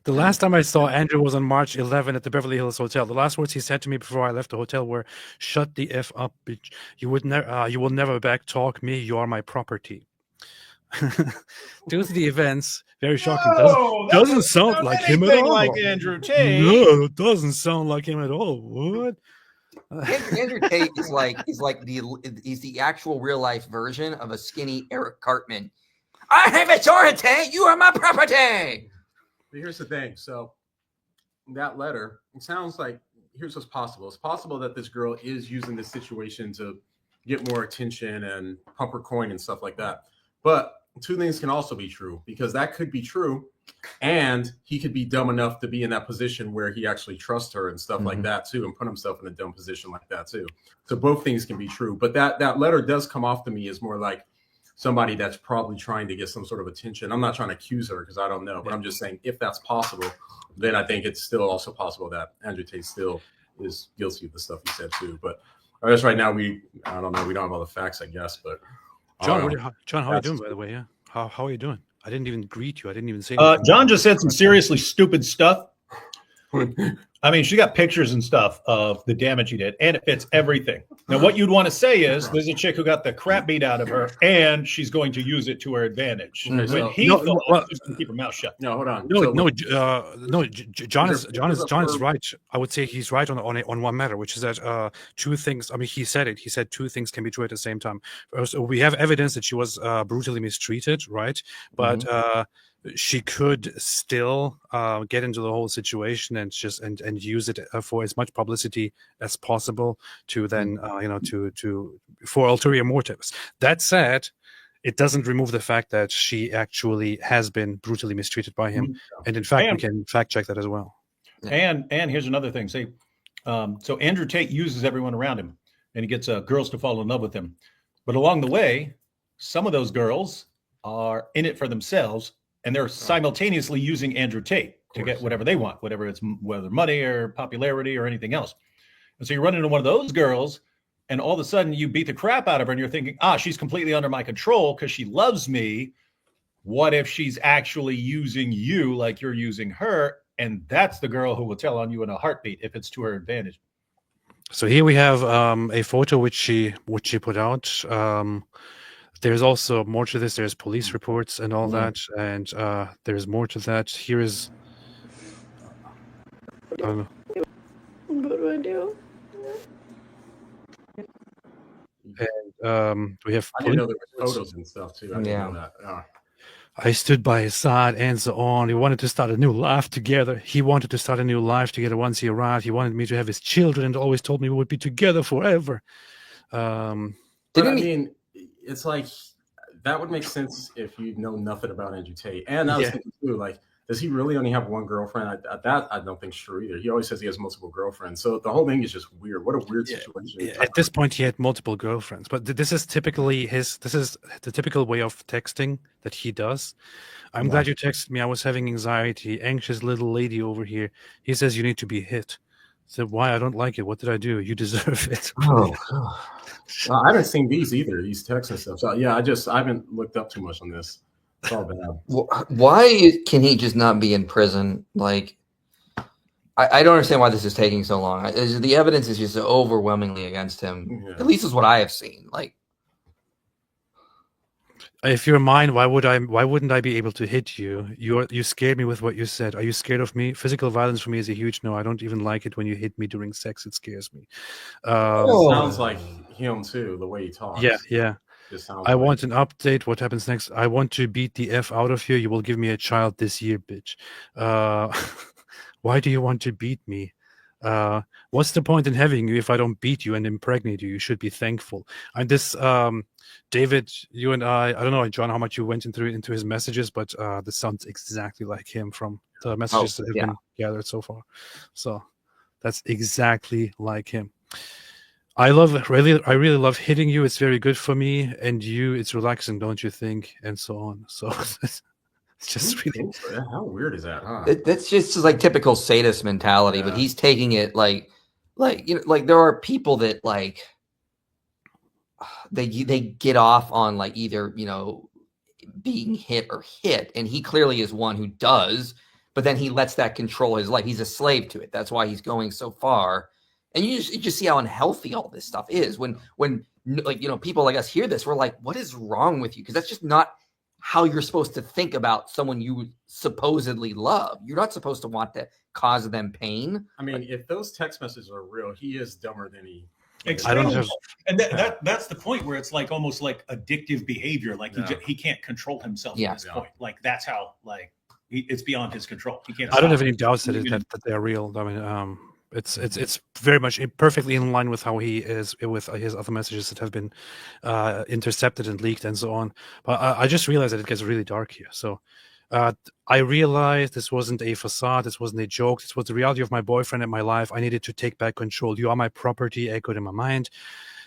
The last time I saw Andrew was on March 11 at the Beverly Hills Hotel. The last words he said to me before I left the hotel were, "Shut the F up, bitch. You will never back talk me. You are my property." Due to the events, very shocking. Doesn't sound like him at all. Like Andrew Tate. No, it doesn't sound like him at all. What? Andrew Tate is he's the actual real life version of a skinny Eric Cartman. I have authority. You are my property. But here's the thing. So that letter, it sounds like, here's what's possible. It's possible that this girl is using this situation to get more attention and pump her coin and stuff like that. But two things can also be true, because that could be true. And he could be dumb enough to be in that position where he actually trusts her and stuff like that too, and put himself in a dumb position like that too. So both things can be true. But that letter does come off to me as more like somebody that's probably trying to get some sort of attention. I'm not trying to accuse her because I don't know, but I'm just saying if that's possible, then I think it's still also possible that Andrew Tate still is guilty of the stuff he said too. But I guess right now I don't know. We don't have all the facts, I guess. But John, how are you doing, by the way? Yeah, how are you doing? I didn't even greet you. I didn't even say anything. John just said some seriously stupid stuff. I mean, she got pictures and stuff of the damage he did, and it fits everything. Now, what you'd want to say is there's a chick who got the crap beat out of her, and she's going to use it to her advantage. When he thought she's going to keep her mouth shut. No, hold on. John is right. I would say he's right on one matter, which is that two things. I mean, he said it. He said two things can be true at the same time. So we have evidence that she was brutally mistreated, right? But she could still get into the whole situation and use it for as much publicity as possible to then for ulterior motives. That said, it doesn't remove the fact that she actually has been brutally mistreated by him, and in fact, we can fact check that as well. And here's another thing. So Andrew Tate uses everyone around him, and he gets girls to fall in love with him. But along the way, some of those girls are in it for themselves. And they're simultaneously using Andrew Tate to get whatever they want, whether money or popularity or anything else. And so you run into one of those girls, and all of a sudden you beat the crap out of her, and you're thinking, she's completely under my control because she loves me. What if she's actually using you like you're using her? And that's the girl who will tell on you in a heartbeat if it's to her advantage. So here we have a photo which she put out. There's also more to this. There's police reports and all that, and there's more to that. Here is. What do I do? And we have. I didn't know there were photos and stuff too. I didn't know that. I stood by his side and so on. He wanted to start a new life together. He wanted to start a new life together once he arrived. He wanted me to have his children and always told me we would be together forever. It's like that would make sense if you know nothing about Andrew Tate. And I was thinking too, like, does he really only have one girlfriend? That I don't think is true either. He always says he has multiple girlfriends. So the whole thing is just weird. What a weird situation. Yeah, at this point, he had multiple girlfriends. But this is typically this is the typical way of texting that he does. I'm glad you texted me. I was having anxiety, anxious little lady over here. He says you need to be hit. I said, why? I don't like it. What did I do? You deserve it. Oh, God. I haven't seen these either, these texts and stuff. So yeah, I haven't looked up too much on this. It's all bad. Why can he just not be in prison? Like, I don't understand why this is taking so long. The evidence is just overwhelmingly against him. Yeah. At least is what I have seen. Like, if you're mine, why wouldn't I be able to hit you? You scared me with what you said. Are you scared of me? Physical violence for me is a huge no. I don't even like it when you hit me during sex. It scares me. Sounds like him too, the way he talks. Yeah. I want an update. What happens next? I want to beat the F out of you. You will give me a child this year, bitch. Why do you want to beat me? What's the point in having you if I don't beat you and impregnate you? You should be thankful. And this, David, you and I don't know, John, how much you went into his messages, but this sounds exactly like him from the messages that have been gathered so far. So that's exactly like him. I really love hitting you. It's very good for me, and you, it's relaxing, don't you think? And so on. So it's just really. How weird is that, huh? That's just like typical sadist mentality, but he's taking it like there are people that like they get off on like either being hit or hit, and he clearly is one who does, but then he lets that control his life. He's a slave to it. That's why he's going so far. And you just see how unhealthy all this stuff is. When people like us hear this, we're like, what is wrong with you? Because that's just not how you're supposed to think about someone you supposedly love. You're not supposed to want to cause them pain. I mean, if those text messages are real, he is dumber than he. I don't have. And that's the point where it's like almost like addictive behavior. Like he can't control himself at this point. Like that's how it's beyond his control. He can't. I don't have any doubts that they're real. I mean, it's very much perfectly in line with how he is with his other messages that have been intercepted and leaked and so on. But I just realized that it gets really dark here. So I realized this wasn't a facade. This wasn't a joke. This was the reality of my boyfriend and my life. I needed to take back control. You are my property, echoed in my mind.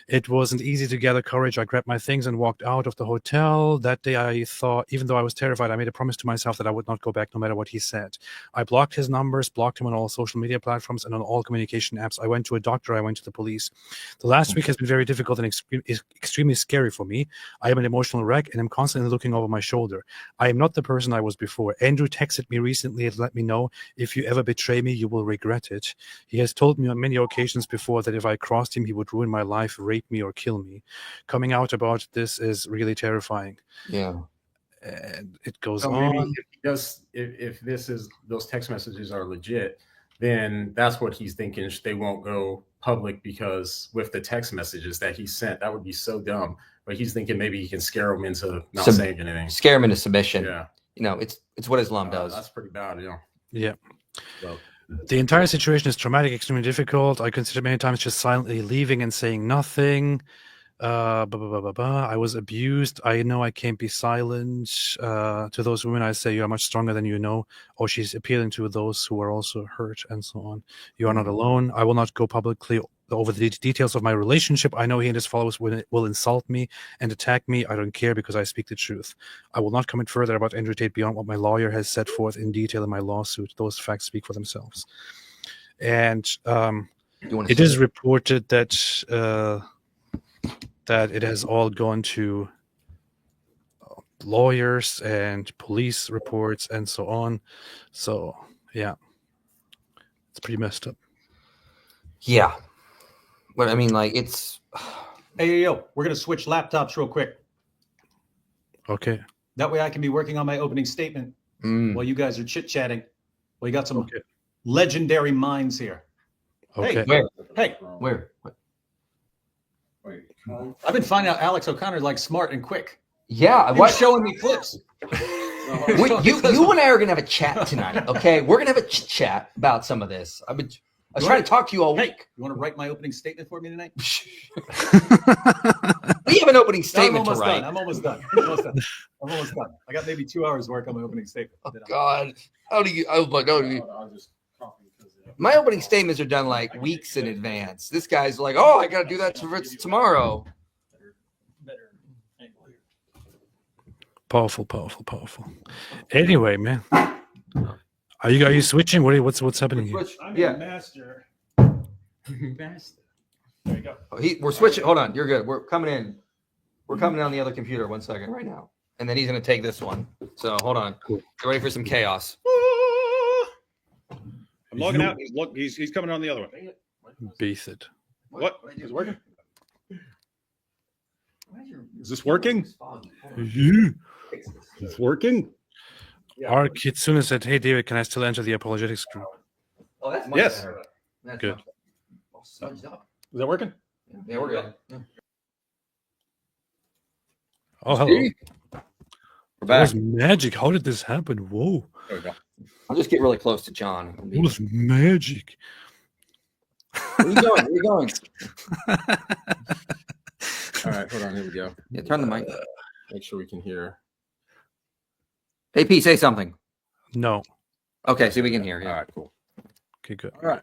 It wasn't easy to gather courage. I grabbed my things and walked out of the hotel. That day I thought, even though I was terrified, I made a promise to myself that I would not go back no matter what he said. I blocked his numbers, blocked him on all social media platforms and on all communication apps. I went to a doctor. I went to the police. The last week has been very difficult and extremely scary for me. I am an emotional wreck and I'm constantly looking over my shoulder. I am not the person I was before. Andrew texted me recently and let me know, if you ever betray me, you will regret it. He has told me on many occasions before that if I crossed him, he would ruin my life, rape me or kill me. Coming out about this is really terrifying. Yeah. And it goes So on. maybe if those text messages are legit, then that's what he's thinking. They won't go public because with the text messages that he sent, that would be so dumb. But he's thinking maybe he can scare him into not saying anything. Scare him into submission. Yeah. It's what Islam does. That's pretty bad. Yeah. So, the entire situation is traumatic, extremely difficult. I considered many times just silently leaving and saying nothing. I was abused. I know I can't be silent. To those women, I say, you are much stronger than you know. Or she's appealing to those who are also hurt and so on. You are not alone. I will not go publicly over the details of my relationship. I know he and his followers will insult me and attack me. I don't care because I speak the truth. I will not comment further about Andrew Tate beyond what my lawyer has set forth in detail in my lawsuit. Those facts speak for themselves. And it is reported that that it has all gone to lawyers and police reports and so on. So, yeah, it's pretty messed up. Yeah. But I mean, like, it's... Hey, yo, we're going to switch laptops real quick. Okay. That way I can be working on my opening statement while you guys are chit-chatting. Well, you got some legendary minds here. Okay. Hey, Where? Hey. Where? I've been finding out Alex O'Connor's like smart and quick. Yeah. He was showing me clips. You and I are going to have a chat tonight, okay? We're going to have a chat about some of this. I was trying to talk to you all week. You want to write my opening statement for me tonight? We have an opening statement to write. I'm almost done. I got maybe 2 hours work on my opening statement. Oh, God. How do you... Oh, my God. My opening statements are done like weeks in advance. This guy's like, oh, I got to do that tomorrow. Powerful. Anyway, man. Are you switching? What's happening here? Yeah. Master. There you go. We're switching. Hold on. You're good. We're coming in. We're coming on the other computer 1 second right now. And then he's going to take this one. So hold on. Get ready for some chaos. I'm logging out. He's coming on the other one. Beat it. What? Is it working? Is this working? Yeah. It's working? Our Kitsune said, hey, David, can I still enter the apologetics group? Oh, that's Yes. better. That's Good. Is that working? Yeah, we're good. Yeah. Oh, hello. We're That back. was magic. How did this happen? Whoa. There we go. I'll just get really close to John. That was magic. Where are you going? Where are you going? all right, hold on. Here we go. Yeah, turn the mic. Make sure we can hear. Hey, Pete, say something. No. Okay, see, we can hear. Yeah. All right, cool. Okay, good. All right.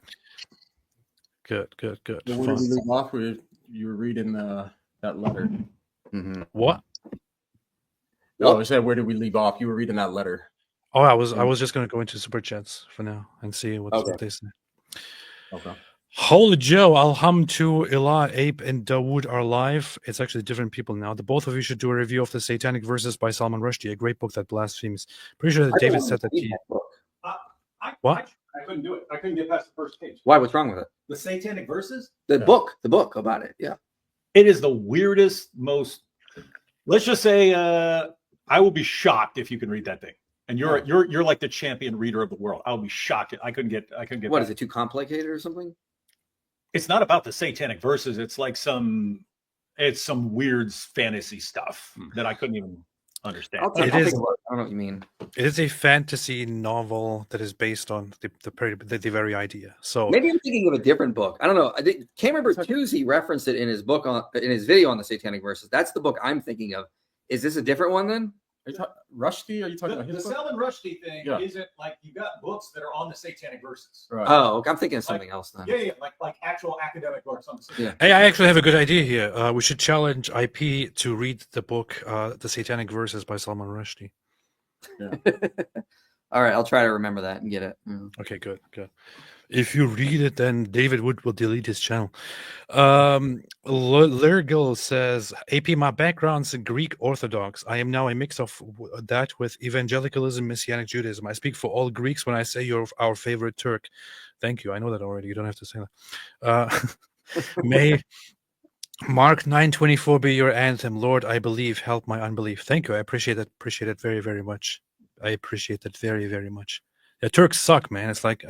Good. Where did we Fun. leave off? You were reading that letter. Mm-hmm. What? Oh, I said, where did we leave off? You were reading that letter. Oh, I was just going to go into super chats for now and see what they say. Okay. Holy Joe, Alhamdu Ilah, Ape, and Dawood are live. It's actually different people now. The both of you should do a review of the Satanic Verses by Salman Rushdie, a great book that blasphemes. Pretty sure that David said that he. What? I couldn't do it. I couldn't get past the first page. Why? What's wrong with it? The Satanic Verses? The book about it. Yeah. It is the weirdest, most. Let's just say, I will be shocked if you can read that thing. And you're like the champion reader of the world. I'll be shocked. I couldn't get. What is it? Too complicated or something? It's not about the Satanic Verses. It's like some weird fantasy stuff that I couldn't even understand. I don't know what you mean. It is a fantasy novel that is based on the very idea. So maybe I'm thinking of a different book. I don't know. Can't remember. Tuesday referenced it in his book in his video on the Satanic Verses. That's the book I'm thinking of. Is this a different one then? Rushdie? Are you talking about the his book? Salman Rushdie thing isn't like you got books that are on the Satanic Verses. Right. Oh, okay. I'm thinking of something else then. Yeah, like actual academic books on the Satanic. Hey, I actually have a good idea here. We should challenge IP to read the book, The Satanic Verses by Salman Rushdie. Yeah. All right, I'll try to remember that and get it. Okay, good. If you read it, then David Wood will delete his channel. Lurgil says, AP, my background's in Greek Orthodox. I am now a mix of that with evangelicalism, Messianic Judaism. I speak for all Greeks when I say you're our favorite Turk. Thank you. I know that already. You don't have to say that. May Mark 9:24 be your anthem. Lord, I believe. Help my unbelief. Thank you. I appreciate that. Appreciate it very, very much. I appreciate that very, very much. Yeah, Turks suck, man. It's like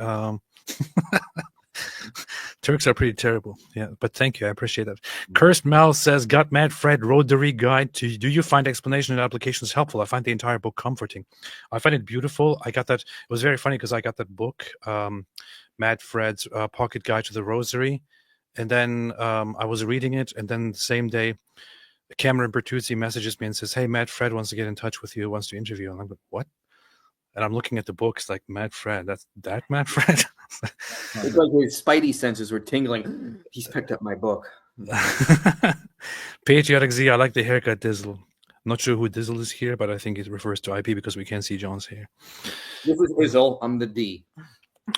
Turks are pretty terrible. Yeah, but thank you. I appreciate that. Cursed Mel says, got mad Fred wrote the re-guide to do you find explanation and applications helpful? I find the entire book comforting. I find it beautiful. I got that. It was very funny because I got that book, Mad Fred's Pocket Guide to the Rosary. And then I was reading it. And then the same day, Cameron Bertuzzi messages me and says, hey, Mad Fred wants to get in touch with you, wants to interview. And I'm like, what? And I'm looking at the books like Mad Fred. That's that Mad Fred. It's like his spidey senses were tingling. He's picked up my book. Patriotic Z, I like the haircut, Dizzle. Not sure who Dizzle is here, but I think it refers to IP because we can't see John's hair. This is Izzle. I'm the D.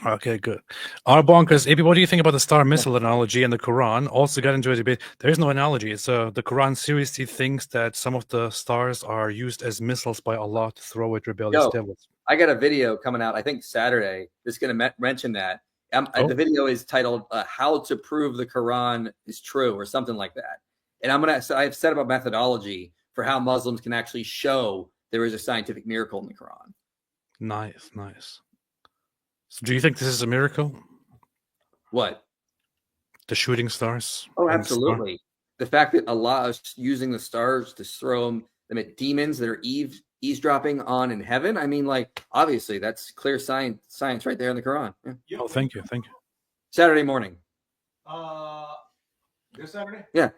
Okay, good. Our bonkers, AP, what do you think about the star missile analogy in the Quran? Also got into a debate. There is no analogy. It's the Quran seriously thinks that some of the stars are used as missiles by Allah to throw at rebellious devils. I got a video coming out, I think Saturday, that's going to mention that. The video is titled How to Prove the Quran is True or something like that. And I've set up a methodology for how Muslims can actually show there is a scientific miracle in the Quran. Nice. So do you think this is a miracle? What? The shooting stars? Oh, absolutely. The fact that Allah is using the stars to throw them at demons that are eavesdropping on in heaven. I mean, like, obviously, that's clear science right there in the Quran. Yeah. Oh, thank you. Saturday morning. This Saturday? Yeah.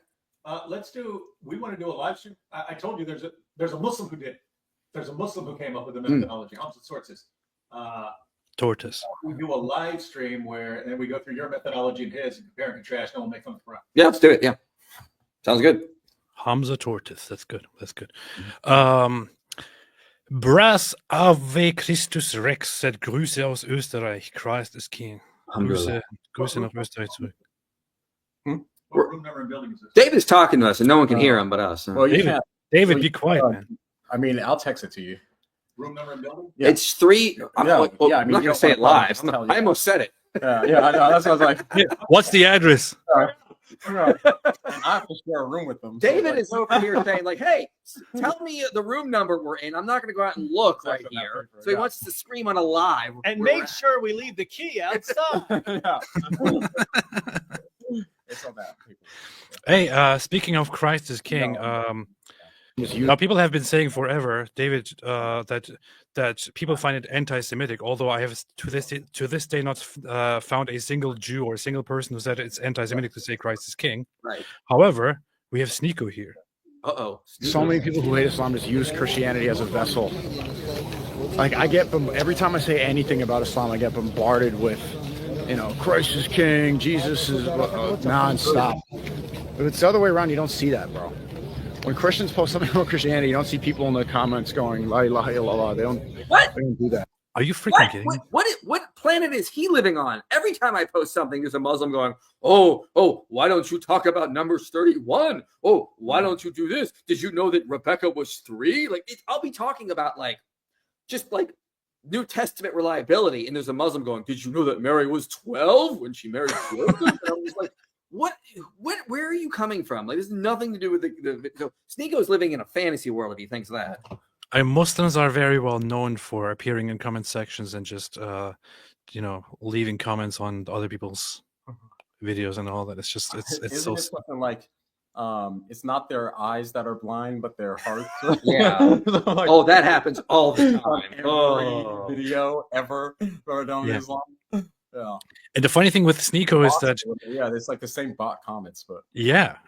We want to do a live stream. I told you there's a Muslim who did it. There's a Muslim who came up with the methodology. Sources. Tortoise. We do a live stream and then we go through your methodology and his and compare and contrast, and we'll make fun of the Quran. Yeah, let's do it. Yeah. Sounds good. Hamza Tortoise. That's good. Brass Ave Christus Rex said Grüße aus Österreich. Christ is King. Grüße nach Österreich zurück. What room number and building is this? David's talking to us, and no one can hear him but us. Well, David, be quiet, man. I mean, I'll text it to you. Room number and building? Yeah. It's 3. I'm not going to say it live. I almost said it. Yeah, I know. That's what I was like. What's the address? I have to share a room with them. David is over here saying, like, hey, tell me the room number we're in. I'm not going to go out and look right here. So he wants to scream on a live. And make sure we leave the key outside. It's all bad. Hey, speaking of Christ is King, now people have been saying forever, David, that people find it anti-Semitic. Although I have to this day not found a single Jew or a single person who said it's anti-Semitic to say Christ is King. Right. However, we have Sneeko here. So many people who hate Islam just use Christianity as a vessel. Like every time I say anything about Islam, I get bombarded with Christ is king, Jesus is nonstop. If it's the other way around, you don't see that, bro. When Christians post something about Christianity, you don't see people in the comments going la ilaha illallah. They don't do that. Are you freaking kidding me? What planet is he living on? Every time I post something, there's a Muslim going, oh, why don't you talk about Numbers 31? Oh, why don't you do this? Did you know that Rebecca was 3? Like, I'll be talking about just New Testament reliability, and there's a Muslim going, did you know that Mary was 12 when she married Joseph? And I was like, where are you coming from? Like, there's nothing to do with so Sneako's living in a fantasy world if he thinks that. Muslims are very well known for appearing in comment sections and just, leaving comments on other people's videos and all that. It's just, it's Isn't so. it something like, it's not their eyes that are blind, but their hearts. Yeah. That happens all the time. Every video ever on Islam. Yeah. And the funny thing with Sneeko is that it's like the same bot comments, but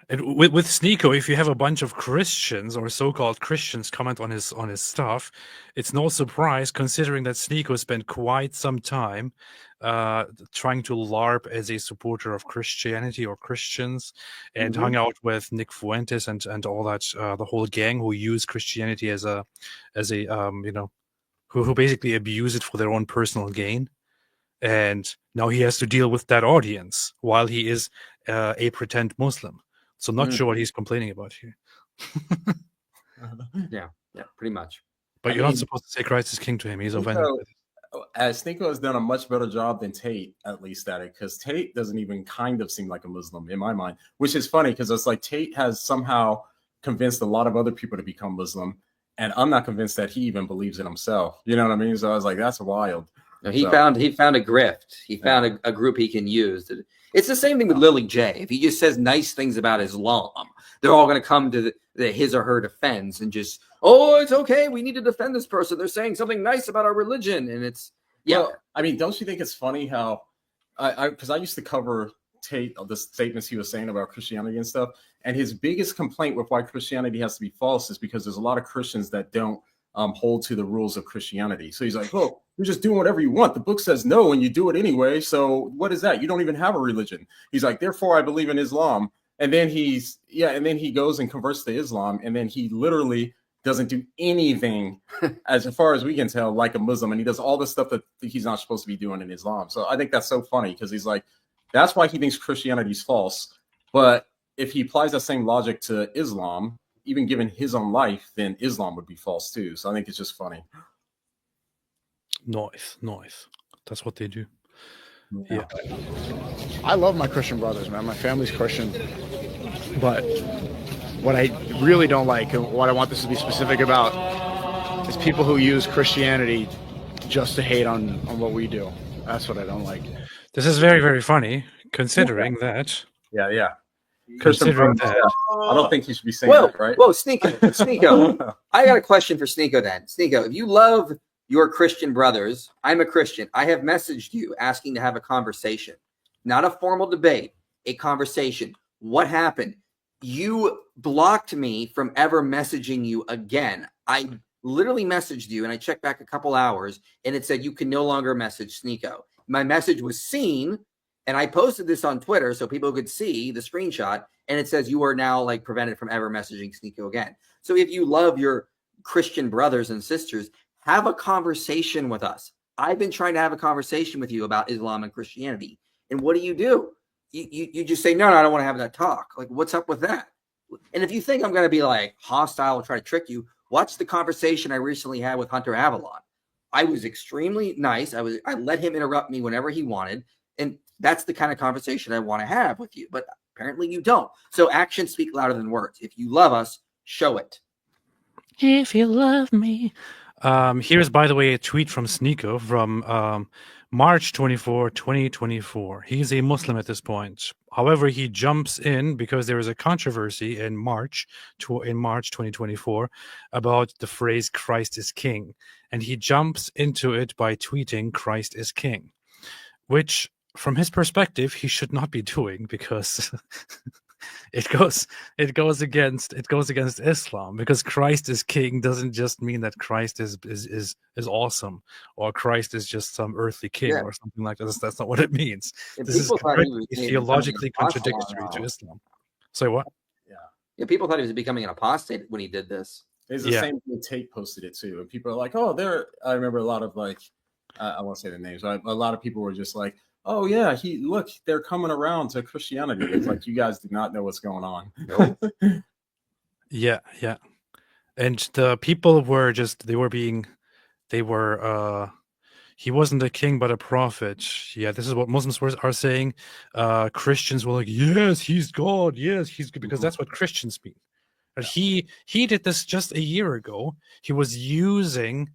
and with Sneeko, if you have a bunch of Christians or so-called Christians comment on his stuff, it's no surprise considering that Sneeko spent quite some time trying to LARP as a supporter of Christianity or Christians, and hung out with Nick Fuentes and all that the whole gang who use Christianity as a who basically abuse it for their own personal gain. And now he has to deal with that audience while he is a pretend Muslim. So not sure what he's complaining about here. Yeah, pretty much. But you're not supposed to say Christ is king to him. He's offended. Sneeko has done a much better job than Tate, at least at it, because Tate doesn't even kind of seem like a Muslim in my mind, which is funny because it's like Tate has somehow convinced a lot of other people to become Muslim, and I'm not convinced that he even believes it himself. You know what I mean? So I was like, that's wild. No, he found a grift. He found a group he can use. It's the same thing with Lily J. If he just says nice things about Islam, they're all going to come to his or her defense and just, it's okay. We need to defend this person. They're saying something nice about our religion, and it's Well, I mean, don't you think it's funny how because I used to cover Tate the statements he was saying about Christianity and stuff, and his biggest complaint with why Christianity has to be false is because there's a lot of Christians that don't hold to the rules of Christianity. So he's like, you're just doing whatever you want. The book says no, and you do it anyway. So what is that? You don't even have a religion. He's like, therefore, I believe in Islam. And then he goes and converts to Islam, and then he literally doesn't do anything, as far as we can tell, like a Muslim, and he does all the stuff that he's not supposed to be doing in Islam. So I think that's so funny because he's like, that's why he thinks Christianity is false. But if he applies that same logic to Islam, even given his own life, then Islam would be false too. So I think it's just funny. Nice. That's what they do. Yeah. I love my Christian brothers, man. My family's Christian. But what I really don't like, and what I want this to be specific about, is people who use Christianity just to hate on what we do. That's what I don't like. This is very, very funny, considering that. Yeah. Considering that. I don't think he should be saying that, right? Whoa, Sneeko. I got a question for Sneeko then. Sneeko, if you love your Christian brothers, I'm a Christian. I have messaged you asking to have a conversation. Not a formal debate, a conversation. What happened? You blocked me from ever messaging you again. I literally messaged you, and I checked back a couple hours, and it said you can no longer message Sneeko. My message was seen, and I posted this on Twitter so people could see the screenshot, and it says you are now prevented from ever messaging Sneeko again. So if you love your Christian brothers and sisters, have a conversation with us. I've been trying to have a conversation with you about Islam and Christianity. And what do? You just say, no, I don't want to have that talk. What's up with that? And if you think I'm going to be hostile and try to trick you, watch the conversation I recently had with Hunter Avalon. I was extremely nice. I let him interrupt me whenever he wanted. And that's the kind of conversation I want to have with you. But apparently you don't. So actions speak louder than words. If you love us, show it. If you love me. Here's, by the way, a tweet from Sneeko from March 24, 2024. He's a Muslim at this point. However, he jumps in because there is a controversy in March 2024 about the phrase Christ is king. And he jumps into it by tweeting Christ is king, which from his perspective, he should not be doing because it goes against Islam, because Christ is king doesn't just mean that Christ is awesome, or Christ is just some earthly king Yeah. or something like that. That's not what it means. And This is people thought he directly was becoming theologically an apostle contradictory to now. Islam. So what? Yeah, people thought he was becoming an apostate when he did this. It's the Yeah. same thing. Tate posted it too, and people are like, "Oh, there." I remember a lot of like, I won't say the names, but a lot of people were just like, "Oh yeah, they're coming around to Christianity." It's like, you guys do not know what's going on. Nope. Yeah, and the people were he wasn't a king but a prophet. Yeah, this is what Muslims are saying. Christians were like, yes, he's God. Yes, he's good, because that's what Christians mean. And he did this just a year ago. He was using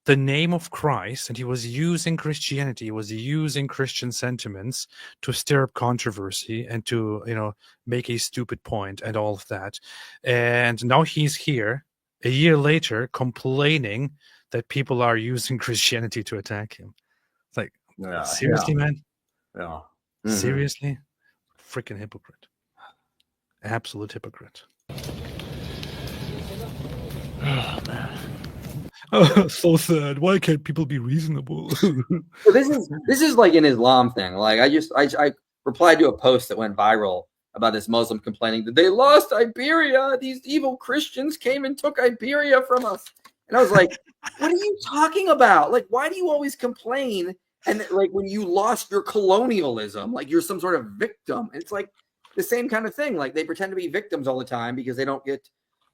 the name of Christ, and he was using Christianity, he was using Christian sentiments to stir up controversy and to, make a stupid point and all of that. And now he's here a year later complaining that people are using Christianity to attack him. It's like, seriously, man? Yeah. Seriously? Freaking hypocrite. Absolute hypocrite. Oh, man. Oh, so sad. Why can't people be reasonable? So this is like an Islam thing. Like I replied to a post that went viral about this Muslim complaining that they lost Iberia. These evil Christians came and took Iberia from us. And I was like, what are you talking about? Like, why do you always complain? And like when you lost your colonialism, like you're some sort of victim. And it's like the same kind of thing. Like they pretend to be victims all the time because they don't get.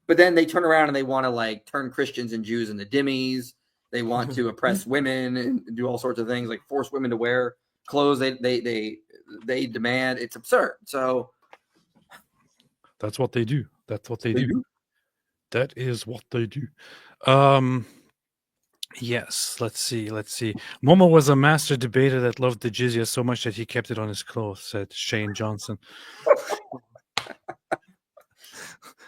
But then they turn around and they want to like turn Christians and Jews into dhimmis. They want to oppress women and do all sorts of things, like force women to wear clothes they demand. It's absurd. So that's what they do. That's what they do. That is what they do. Yes, let's see. Momo was a master debater that loved the jizya so much that he kept it on his clothes, said Shane Johnson.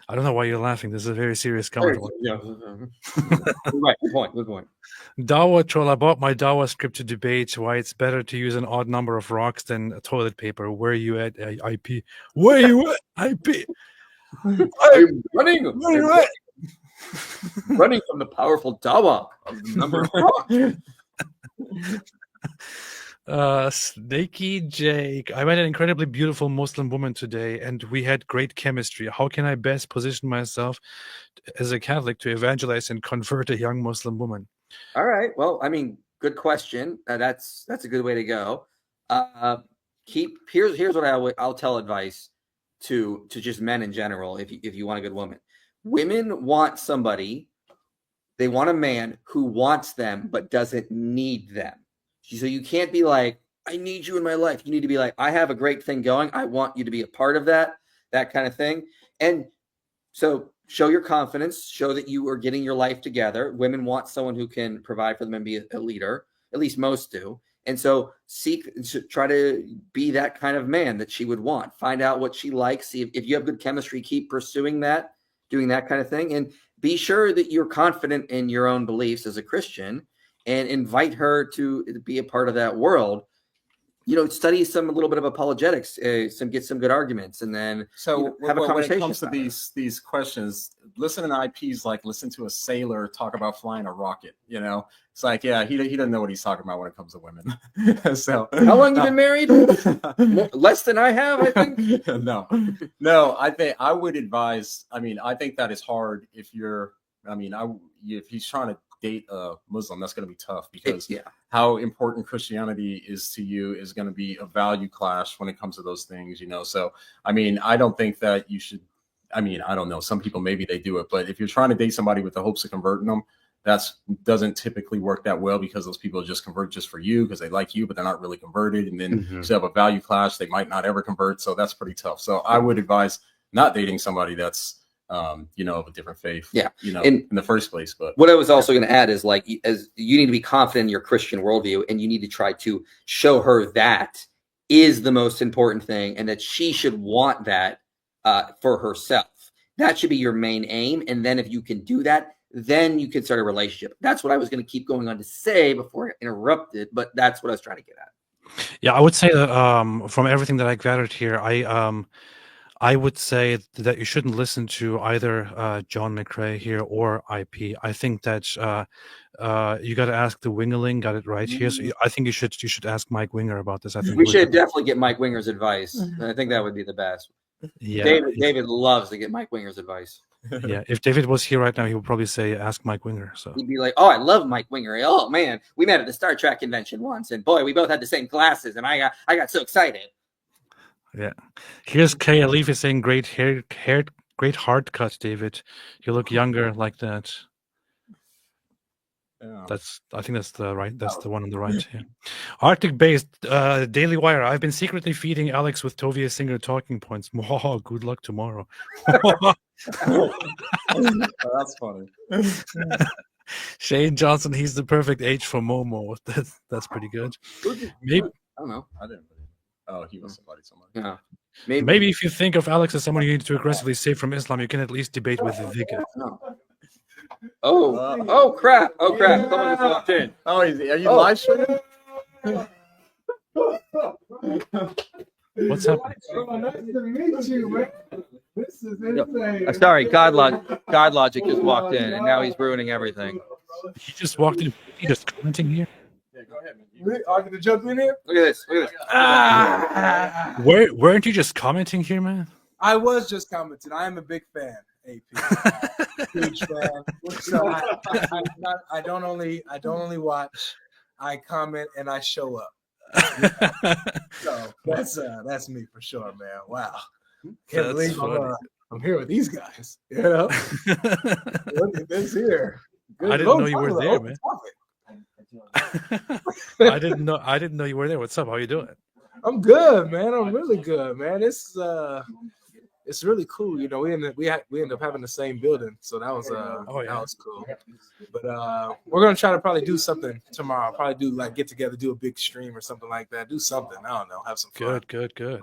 I don't know why you're laughing. This is a very serious comment. Yeah. Right. Good point. Dawa troll. I bought my Dawa script to debate why it's better to use an odd number of rocks than toilet paper. Where are you at, IP? Where are you at, IP? I'm running. Where are you at? Running from the powerful Dawa of the number of rocks. Snaky Jake. I met an incredibly beautiful Muslim woman today, and we had great chemistry. How can I best position myself as a Catholic to evangelize and convert a young Muslim woman? All right. Well, I mean, good question. That's a good way to go. Here's what I'll tell advice to just men in general. If you want a good woman, women want somebody. They want a man who wants them but doesn't need them. So you can't be like, I need you in my life. You need to be like, I have a great thing going. I want you to be a part of that kind of thing. And so show your confidence, show that you are getting your life together. Women want someone who can provide for them and be a leader. At least most do. And so try to be that kind of man that she would want. Find out what she likes. See if you have good chemistry, keep pursuing that, doing that kind of thing. And be sure that you're confident in your own beliefs as a Christian, and invite her to be a part of that world. Study a little bit of apologetics, get some good arguments, and then have a conversation. When it comes to these questions, listen to IPs like listen to a sailor talk about flying a rocket. It's like, yeah, he doesn't know what he's talking about when it comes to women. So how long you been married? Less than I have, I think. No. I think I would advise. I mean, I think that is hard if he's trying to date a Muslim, that's going to be tough because how important Christianity is to you is going to be a value clash when it comes to those things, So, I mean, I don't think that you should. I mean, I don't know. Some people, maybe they do it, but if you're trying to date somebody with the hopes of converting them, that doesn't typically work that well because those people just convert just for you because they like you, but they're not really converted. And then you have a value clash. They might not ever convert. So that's pretty tough. So I would advise not dating somebody that's of a different faith, in the first place. But what I was also going to add is as you need to be confident in your Christian worldview, and you need to try to show her that is the most important thing, and that she should want that for herself. That should be your main aim. And then if you can do that, then you can start a relationship. That's what I was going to keep going on to say before I interrupted, but that's what I was trying to get at. Yeah, I would say that from everything that I gathered here, I would say that you shouldn't listen to either John McCrae here or IP. I think that you got to ask the Wingerling. Got it right here. So I think you should ask Mike Winger about this. I think We should definitely get Mike Winger's advice. I think that would be the best. Yeah, David loves to get Mike Winger's advice. yeah. If David was here right now, he would probably say, "Ask Mike Winger." So He'd be like, "Oh, I love Mike Winger. Oh man, we met at the Star Trek convention once, and boy, we both had the same glasses, and I got so excited." yeah. Here's Kay Alif is saying, "Great hair, great hard cut, David. You look younger like that." Yeah. I think that's the right. That's the one on the right here. Arctic based Daily Wire. I've been secretly feeding Alex with Tovia Singer talking points. Mwahaha, good luck tomorrow. That's funny. Shane Johnson. He's the perfect age for Momo. That's pretty good. Maybe I don't know. I didn't believe it. Oh, he was somebody. Yeah. maybe if you think of Alex as someone you need to aggressively save from Islam, you can at least debate with Vika. Oh crap! Oh crap! Someone just walked in. Oh, are you live streaming? What's happening? Nice to meet you, man. This is insane. Sorry, God Logic just walked in, and now he's ruining everything. He just walked in. He just commenting here. Yeah, go ahead, man. Are you gonna jump in here? Look at this. Look at this. Weren't you just commenting here, man? I was just commenting. I am a big fan, AP. Huge fan. So I don't only watch. I comment and I show up. So that's me for sure, man. Wow. Can't believe I'm here with these guys. You know? Look at this here. I didn't know you were there, man. I didn't know you were there. What's up? How you doing? I'm good, man. I'm really good, man. It's really cool. You know, we end up having the same building, so that was that was cool. But we're gonna try to probably do something tomorrow. Probably do like get together, do a big stream or something like that. Do something. I don't know. Have some fun. Good. Did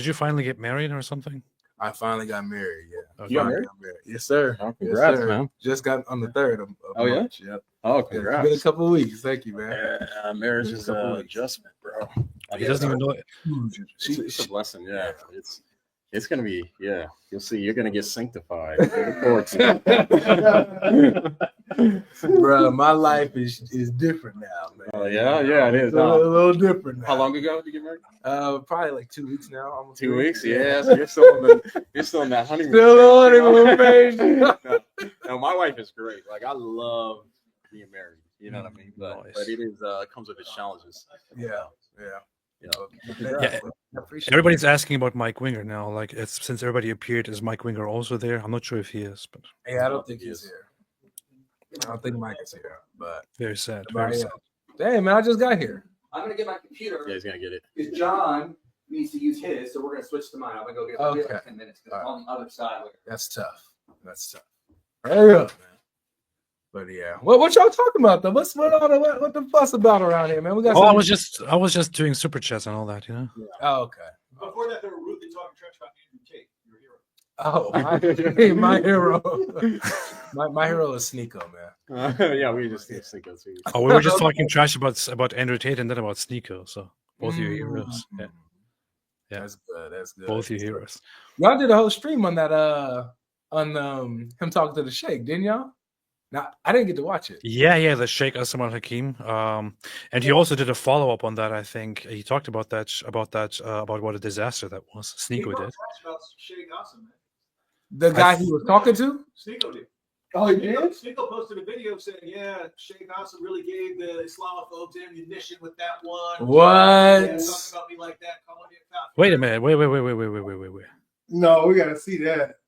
you finally get married or something? I finally got married. Yeah. Okay. You got married? Yes, sir. Oh, congrats, yes, sir. man. Just got on the 3rd of March. Yep. Oh, It's congrats. been a couple of weeks. Thank you, man. Marriage is an adjustment, bro. He doesn't even know it. It's a blessing. Yeah, it's gonna be. Yeah, you'll see. You're gonna get sanctified. Look forward to it. Bro, my life is different now, man. Oh yeah, it is. It's a little different now. How long ago did you get married? Probably like 2 weeks now. Almost 2 weeks. Yeah, so you're still in that honeymoon. Still on honeymoon phase. No, my wife is great. Like I love being married. You know what I mean? But it is comes with its challenges. Yeah. Yeah. Everybody's asking about Mike Winger now. Like it's since everybody appeared, is Mike Winger also there? I'm not sure if he is, but Yeah, I don't think he's here. I don't think Mike is here, but very sad. but Very yeah. sad. Dang, man, I just got here. I'm gonna get my computer. Yeah, he's gonna get it. Because John needs to use his, so we're gonna switch to mine. I'm gonna go get it. Okay. Like 10 minutes because I'm on the other side. That's tough. Hurry up, man. But yeah, what y'all talking about though? What the fuss about around here, man? We got. Oh, I was just doing super chats and all that, you know. Oh, okay. Before that, they were rudely talking trash about Andrew Tate, your hero. Oh, my hero. my hero is Sneeko, man. Yeah, we just need Sneeko too. Oh, we were just talking trash about Andrew Tate and then about Sneeko. So both your heroes. Yeah. That's good. That's good. Both your heroes. Y'all did a whole stream on that on him talking to the Sheikh, didn't y'all? Now I didn't get to watch it. Yeah, the Sheikh Asaman Hakim. And he also did a follow up on that. I think he talked about about what a disaster that was. Sneeko did. About Sheikh Asaman. The guy he was talking to? Sneeko did. Oh, he did? Sneeko posted a video saying, "Yeah, Sheikh Asaman really gave the Islamophobes ammunition with that one." What? Yeah, talking about me like that. Calling me a cop. Wait a minute. Wait. No, we gotta see that.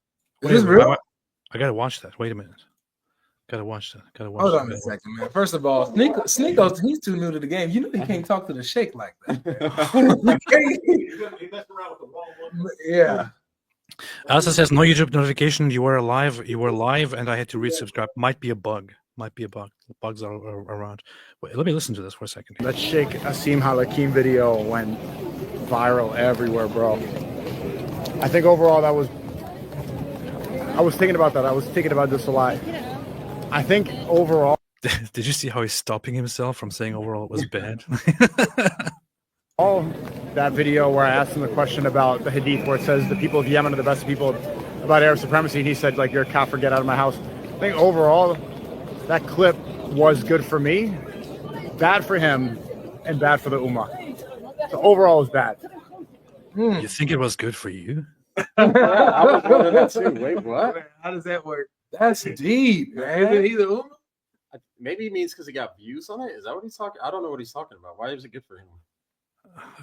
Is Wait, this real? I gotta watch that. Wait a minute. Gotta watch that. Hold on a second, man. First of all, Sneeko, he's too new to the game. You know he can't talk to the Sheikh like that. He messed around with the wrong one. Yeah. Elsa says no YouTube notification. You were live, and I had to resubscribe. Might be a bug. Bugs are around. Wait, let me listen to this for a second. That Sheikh Asim Halakim video went viral everywhere, bro. I think overall I was thinking about that. I was thinking about this a lot. I think overall. Did you see how he's stopping himself from saying overall it was bad? that video where I asked him the question about the Hadith, where it says the people of Yemen are the best people, about Arab supremacy, and he said, like, you're a kafir, get out of my house. I think overall, that clip was good for me, bad for him, and bad for the Ummah. So overall, it was bad. You think it was good for you? I was wondering that too. Wait, what? How does that work? That's deep, man. Either Uma? Maybe he means because he got views on it. Is that what he's talking? I don't know what he's talking about. Why is it good for him?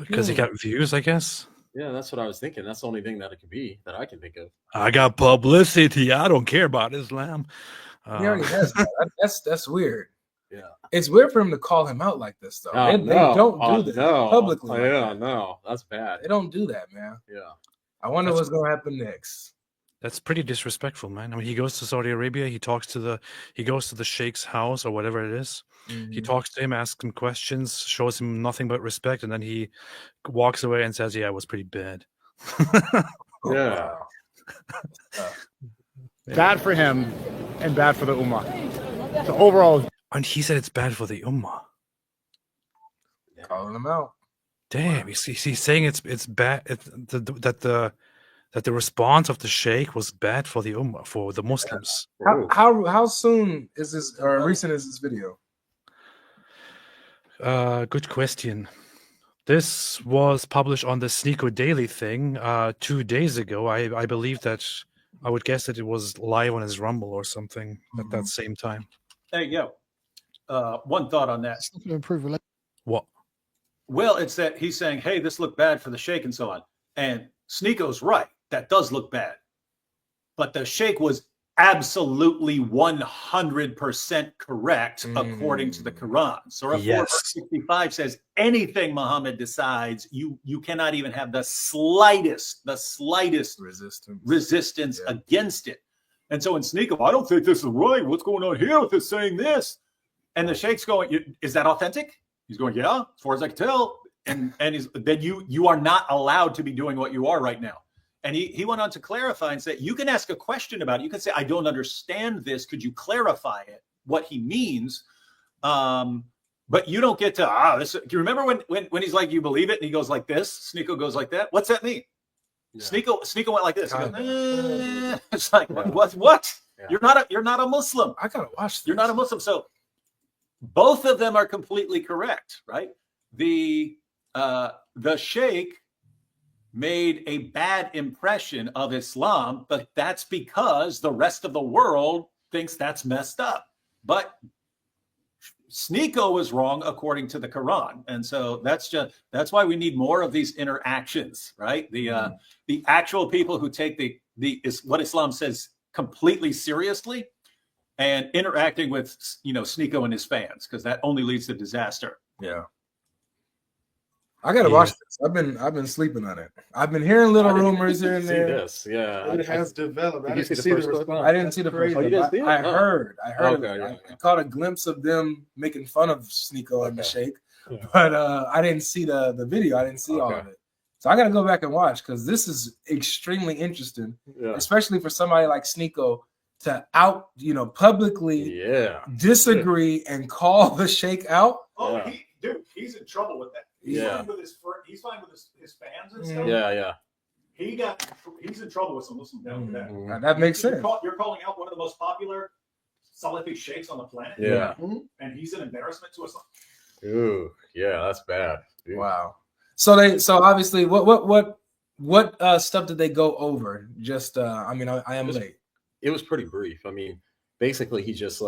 Because he got views, I guess. Yeah, that's what I was thinking. That's the only thing that it could be that I can think of. I got publicity. I don't care about Islam. He already has that. That's weird. Yeah, it's weird for him to call him out like this, though. They don't do this publicly. No, that's bad. They don't do that, man. Yeah, I wonder what's gonna happen next. That's pretty disrespectful, man. I mean, he goes to Saudi Arabia. He goes to the sheikh's house or whatever it is. Mm-hmm. He talks to him, asks him questions, shows him nothing but respect, and then he walks away and says, "Yeah, it was pretty bad." Yeah. Bad for him and bad for the Ummah. So overall, and he said it's bad for the Ummah. Calling him out. Damn, he's saying it's bad. That the response of the sheikh was bad for the Ummah, for the Muslims. How soon is this, or recent is this video? Good question. This was published on the Sneeko Daily thing 2 days ago. I believe that I would guess that it was live on his Rumble or something at that same time. Hey, yo. One thought on that. What? Well, it's that he's saying, hey, this looked bad for the sheikh and so on. And Sneeko's right. That does look bad. But the sheikh was absolutely 100% correct according to the Quran. Surah 4 verse 65 says anything Muhammad decides, you cannot even have the slightest resistance against it. And so in Sneeko, I don't think this is right. What's going on here with this saying this? And the sheikh's going, is that authentic? He's going, yeah, as far as I can tell. And then you are not allowed to be doing what you are right now. And he went on to clarify and say, you can ask a question about it. You can say, I don't understand this. Could you clarify it, what he means? But you don't get to, this. Do you remember when he's like, you believe it? And he goes like this. Sneeko goes like that. What's that mean? Yeah. Sneeko went like this. He goes, it's like, what? Yeah. You're not a Muslim. I gotta watch this. You're not a Muslim. So both of them are completely correct, right? The sheikh made a bad impression of Islam, but that's because the rest of the world thinks that's messed up. But Sneeko was wrong according to the Quran. And so that's why we need more of these interactions, right? The actual people who take what Islam says completely seriously and interacting with, Sneeko and his fans, because that only leads to disaster. Yeah. I gotta watch this. I've been sleeping on it. I've been hearing little rumors here and there. This, yeah, it has developed. I didn't see the first one. I didn't see the first one. I heard. Okay, I caught a glimpse of them making fun of Sneeko and the Sheikh, but I didn't see the video. I didn't see all of it. So I gotta go back and watch because this is extremely interesting, especially for somebody like Sneeko to publicly disagree and call the Sheikh out. Oh, he's in trouble with that. He's fine with his fans and stuff. Yeah. He's in trouble with some Muslim down with that. That makes sense. You're calling out one of the most popular Salafi sheikhs on the planet. Yeah. And he's an embarrassment to Islam. Ooh, yeah, that's bad. Dude. Wow. So obviously what stuff did they go over? Just I am late. It was pretty brief. I mean, basically he just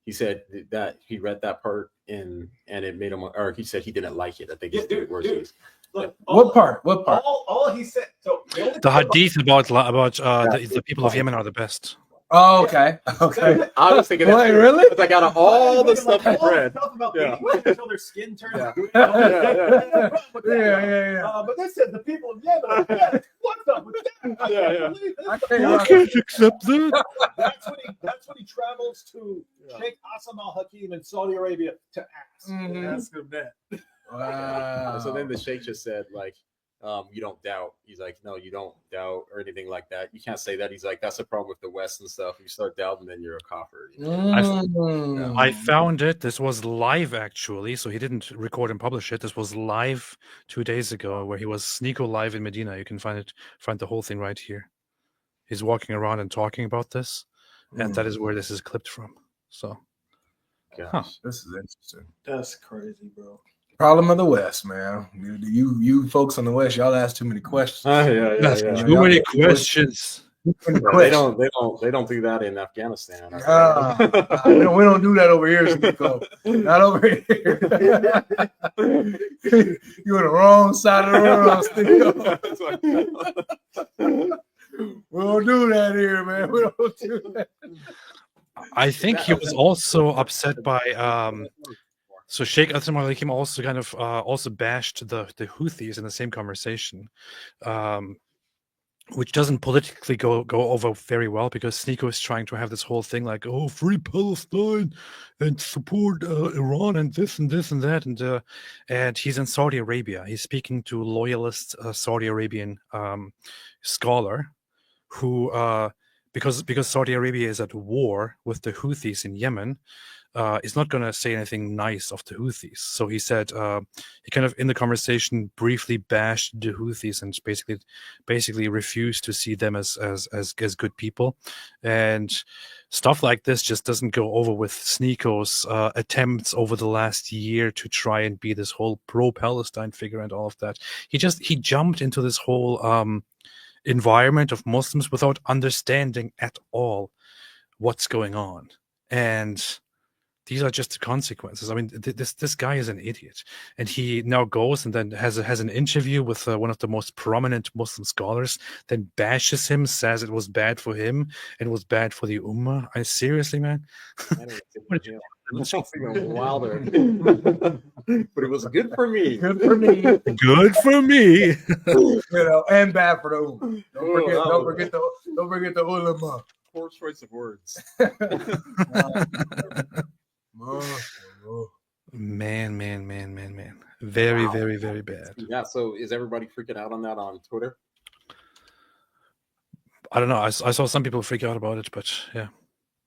he said that he read that part and it made him, or he said he didn't like it. I think it's the worst. Look, what part? All he said. So the hadith about the people of Yemen are the best. Oh, okay. I was thinking, wait, really? It's like out of all the stuff I've read, until their skin turns. Yeah. But they said the people of Yemen are dead. What's up with that? I can't accept that. That's when he travels to Sheikh Hassan al-Hakim in Saudi Arabia to ask him that. Wow. So then the Sheikh just said you don't doubt. He's like, no, you don't doubt or anything like that. You can't say that. He's like, that's the problem with the West and stuff. You start doubting, then you're a kafir. You know? I found it. This was live, actually. So he didn't record and publish it. This was live 2 days ago, where he was Sneeko live in Medina. You can find the whole thing right here. He's walking around and talking about this, and that is where this is clipped from. So, This is interesting. That's crazy, bro. Problem of the West, man. You folks on the West, y'all ask too many questions. Too many questions. They don't do that in Afghanistan. We don't do that over here, Sneeko. Not over here. You're on the wrong side of the world, Sneeko. We don't do that here, man. We don't do that. I think he was also upset by so Sheikh Atham al-Hakim also kind of also bashed the Houthis in the same conversation, which doesn't politically go over very well, because Sneeko is trying to have this whole thing like, oh, free Palestine and support Iran and this and this and that, and he's in Saudi Arabia. He's speaking to loyalist Saudi Arabian scholar who because Saudi Arabia is at war with the Houthis in Yemen, is not going to say anything nice of the Houthis. So he said he kind of in the conversation briefly bashed the Houthis and basically refused to see them as good people, and stuff like this just doesn't go over with Sneeko's attempts over the last year to try and be this whole pro-Palestine figure and all of that. He jumped into this whole environment of Muslims without understanding at all what's going on, and these are just the consequences. I mean, this guy is an idiot, and he now goes and then has an interview with one of the most prominent Muslim scholars, then bashes him, says it was bad for him and it was bad for the Ummah. Seriously, man. Wilder. But it was good for me. Good for me. Good for me. And bad for the Ummah. Don't forget the ulama. Poor choice of words. Man. Very, very, very bad. Yeah, so is everybody freaking out on that on Twitter? I don't know. I saw some people freak out about it, but yeah.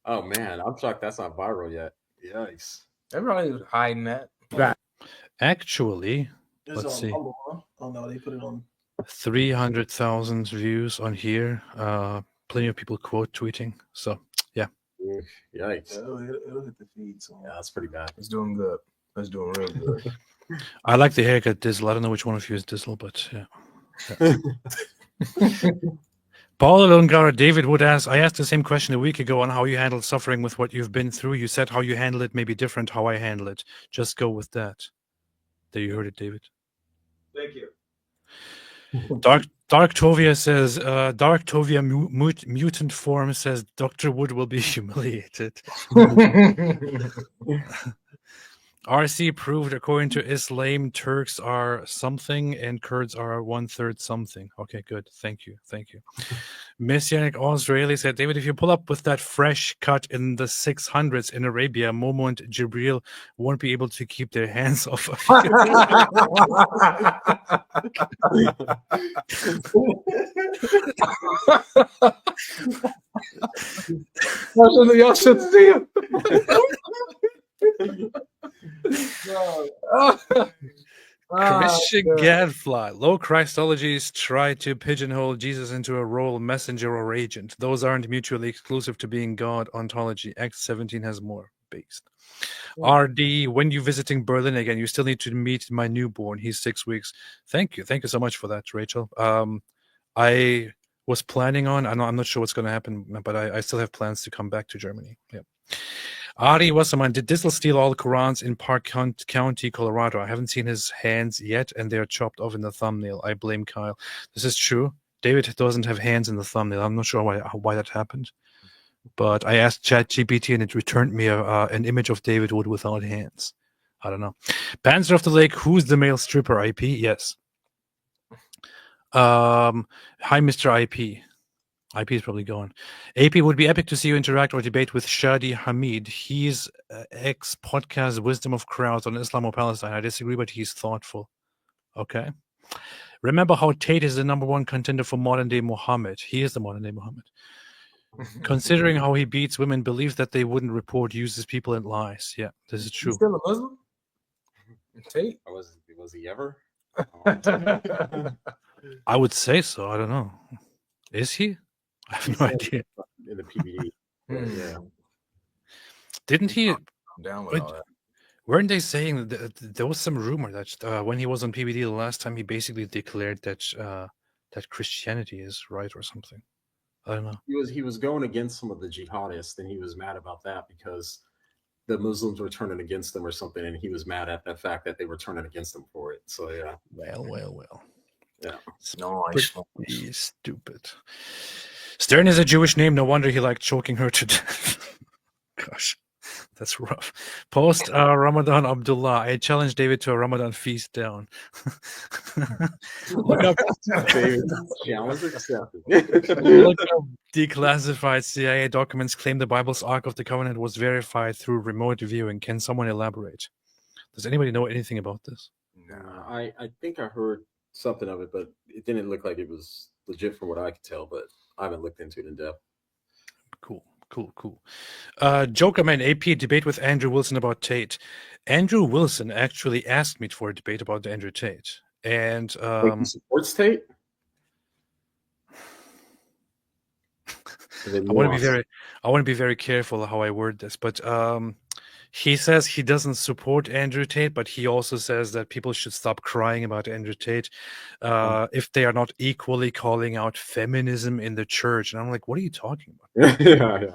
Oh, man. I'm shocked that's not viral yet. Yikes. Everybody was hiding that. Actually, let's see. Oh, no, they put it on. 300,000 views on here. Plenty of people quote tweeting. So, yeah. Yikes. It'll hit the feed. So. Yeah, that's pretty bad. It's doing good. It's doing real good. I like the haircut, Dizzle. I don't know which one of you is Dizzle, but yeah. Paul Lungara, David Wood asks, I asked the same question a week ago on how you handle suffering with what you've been through. You said how you handle it may be different how I handle it. Just go with that. There, you heard it, David. Thank you. Dark Tovia says, Dark Tovia mutant form says Dr. Wood will be humiliated. RC proved according to Islam, Turks are something and Kurds are 1/3 something. Okay, good. Thank you. Messianic Australia said, David, if you pull up with that fresh cut in the 600s in Arabia, Momo and Jibril won't be able to keep their hands off of you. Y'all should see him. Christian Gadfly. Low Christologies try to pigeonhole Jesus into a role, messenger or agent. Those aren't mutually exclusive to being God ontology. Acts 17 has more based. RD, when you visiting Berlin again, you still need to meet my newborn. He's 6 weeks. Thank you so much for that, Rachel. I was planning on, I'm not sure what's going to happen, but I still have plans to come back to Germany. Yeah. Ari Wasserman, did Dizzle steal all the Qurans in Park County, Colorado? I haven't seen his hands yet, and they are chopped off in the thumbnail. I blame Kyle. This is true. David doesn't have hands in the thumbnail. I'm not sure why that happened. But I asked ChatGPT, and it returned me an image of David Wood without hands. I don't know. Panzer of the Lake, who's the male stripper? IP? Yes. Hi, Mr. IP. IP is probably gone. AP, would be epic to see you interact or debate with Shadi Hamid. He's ex-podcast Wisdom of Crowds on Islam or Palestine. I disagree, but he's thoughtful. Okay. Remember how Tate is the #1 contender for modern day Muhammad. He is the modern day Muhammad. Considering how he beats women, believes that they wouldn't report, uses people, and lies. Yeah, this is He's true. still a Muslim? Tate? Or was he ever? I would say so. I don't know. Is he? I have no idea. In the PBD. Yeah. Didn't he? I'm down with all that. Weren't they saying that there was some rumor that when he was on PBD the last time, he basically declared that that Christianity is right or something? I don't know. He was going against some of the jihadists, and he was mad about that because the Muslims were turning against them or something, and he was mad at the fact that they were turning against him for it. So yeah. Well. Yeah. Nice. Pretty stupid. Stern is a Jewish name. No wonder he liked choking her to death. Gosh, that's rough. Post Ramadan Abdullah. I challenge David to a Ramadan feast down. Look up declassified CIA documents claim the Bible's Ark of the Covenant was verified through remote viewing. Can someone elaborate? Does anybody know anything about this? I think I heard something of it, but it didn't look like it was legit from what I could tell, but I haven't looked into it in depth. Cool. Jokerman AP debate with Andrew Wilson about Tate. Andrew Wilson actually asked me for a debate about Andrew Tate. And Wait, he supports Tate? I want to be very careful how I word this, but he says he doesn't support Andrew Tate, but he also says that people should stop crying about Andrew Tate if they are not equally calling out feminism in the church. And I'm like, what are you talking about? Yeah.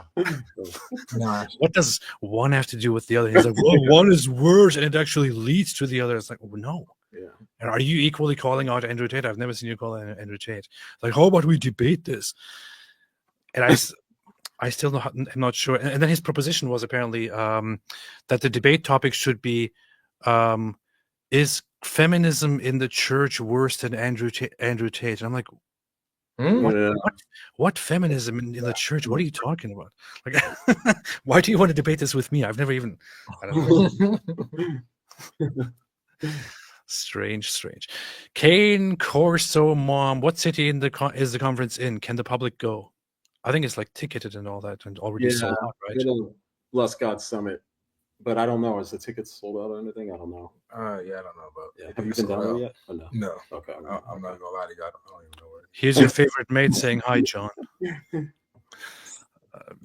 What does one have to do with the other? He's like, well, one is worse and it actually leads to the other. It's like, well, no. Yeah. And are you equally calling out Andrew Tate? I've never seen you call out Andrew Tate. Like, how about we debate this? And I still am not sure. And then his proposition was apparently that the debate topic should be, is feminism in the church worse than Andrew Tate? And I'm like, what feminism in the church? What are you talking about? Like, why do you want to debate this with me? I've never even. I don't know. Strange. Kane Corso Mom. What city is the conference in? Can the public go? I think it's like ticketed and all that and already sold out, right? Bless God Summit. But I don't know. Is the tickets sold out or anything? I don't know. Yeah, I don't know about. Yeah. Have you been down there yet? Or no. No. Okay. I'm not gonna lie to you. I don't even know where. Here's your favorite mate saying hi, John.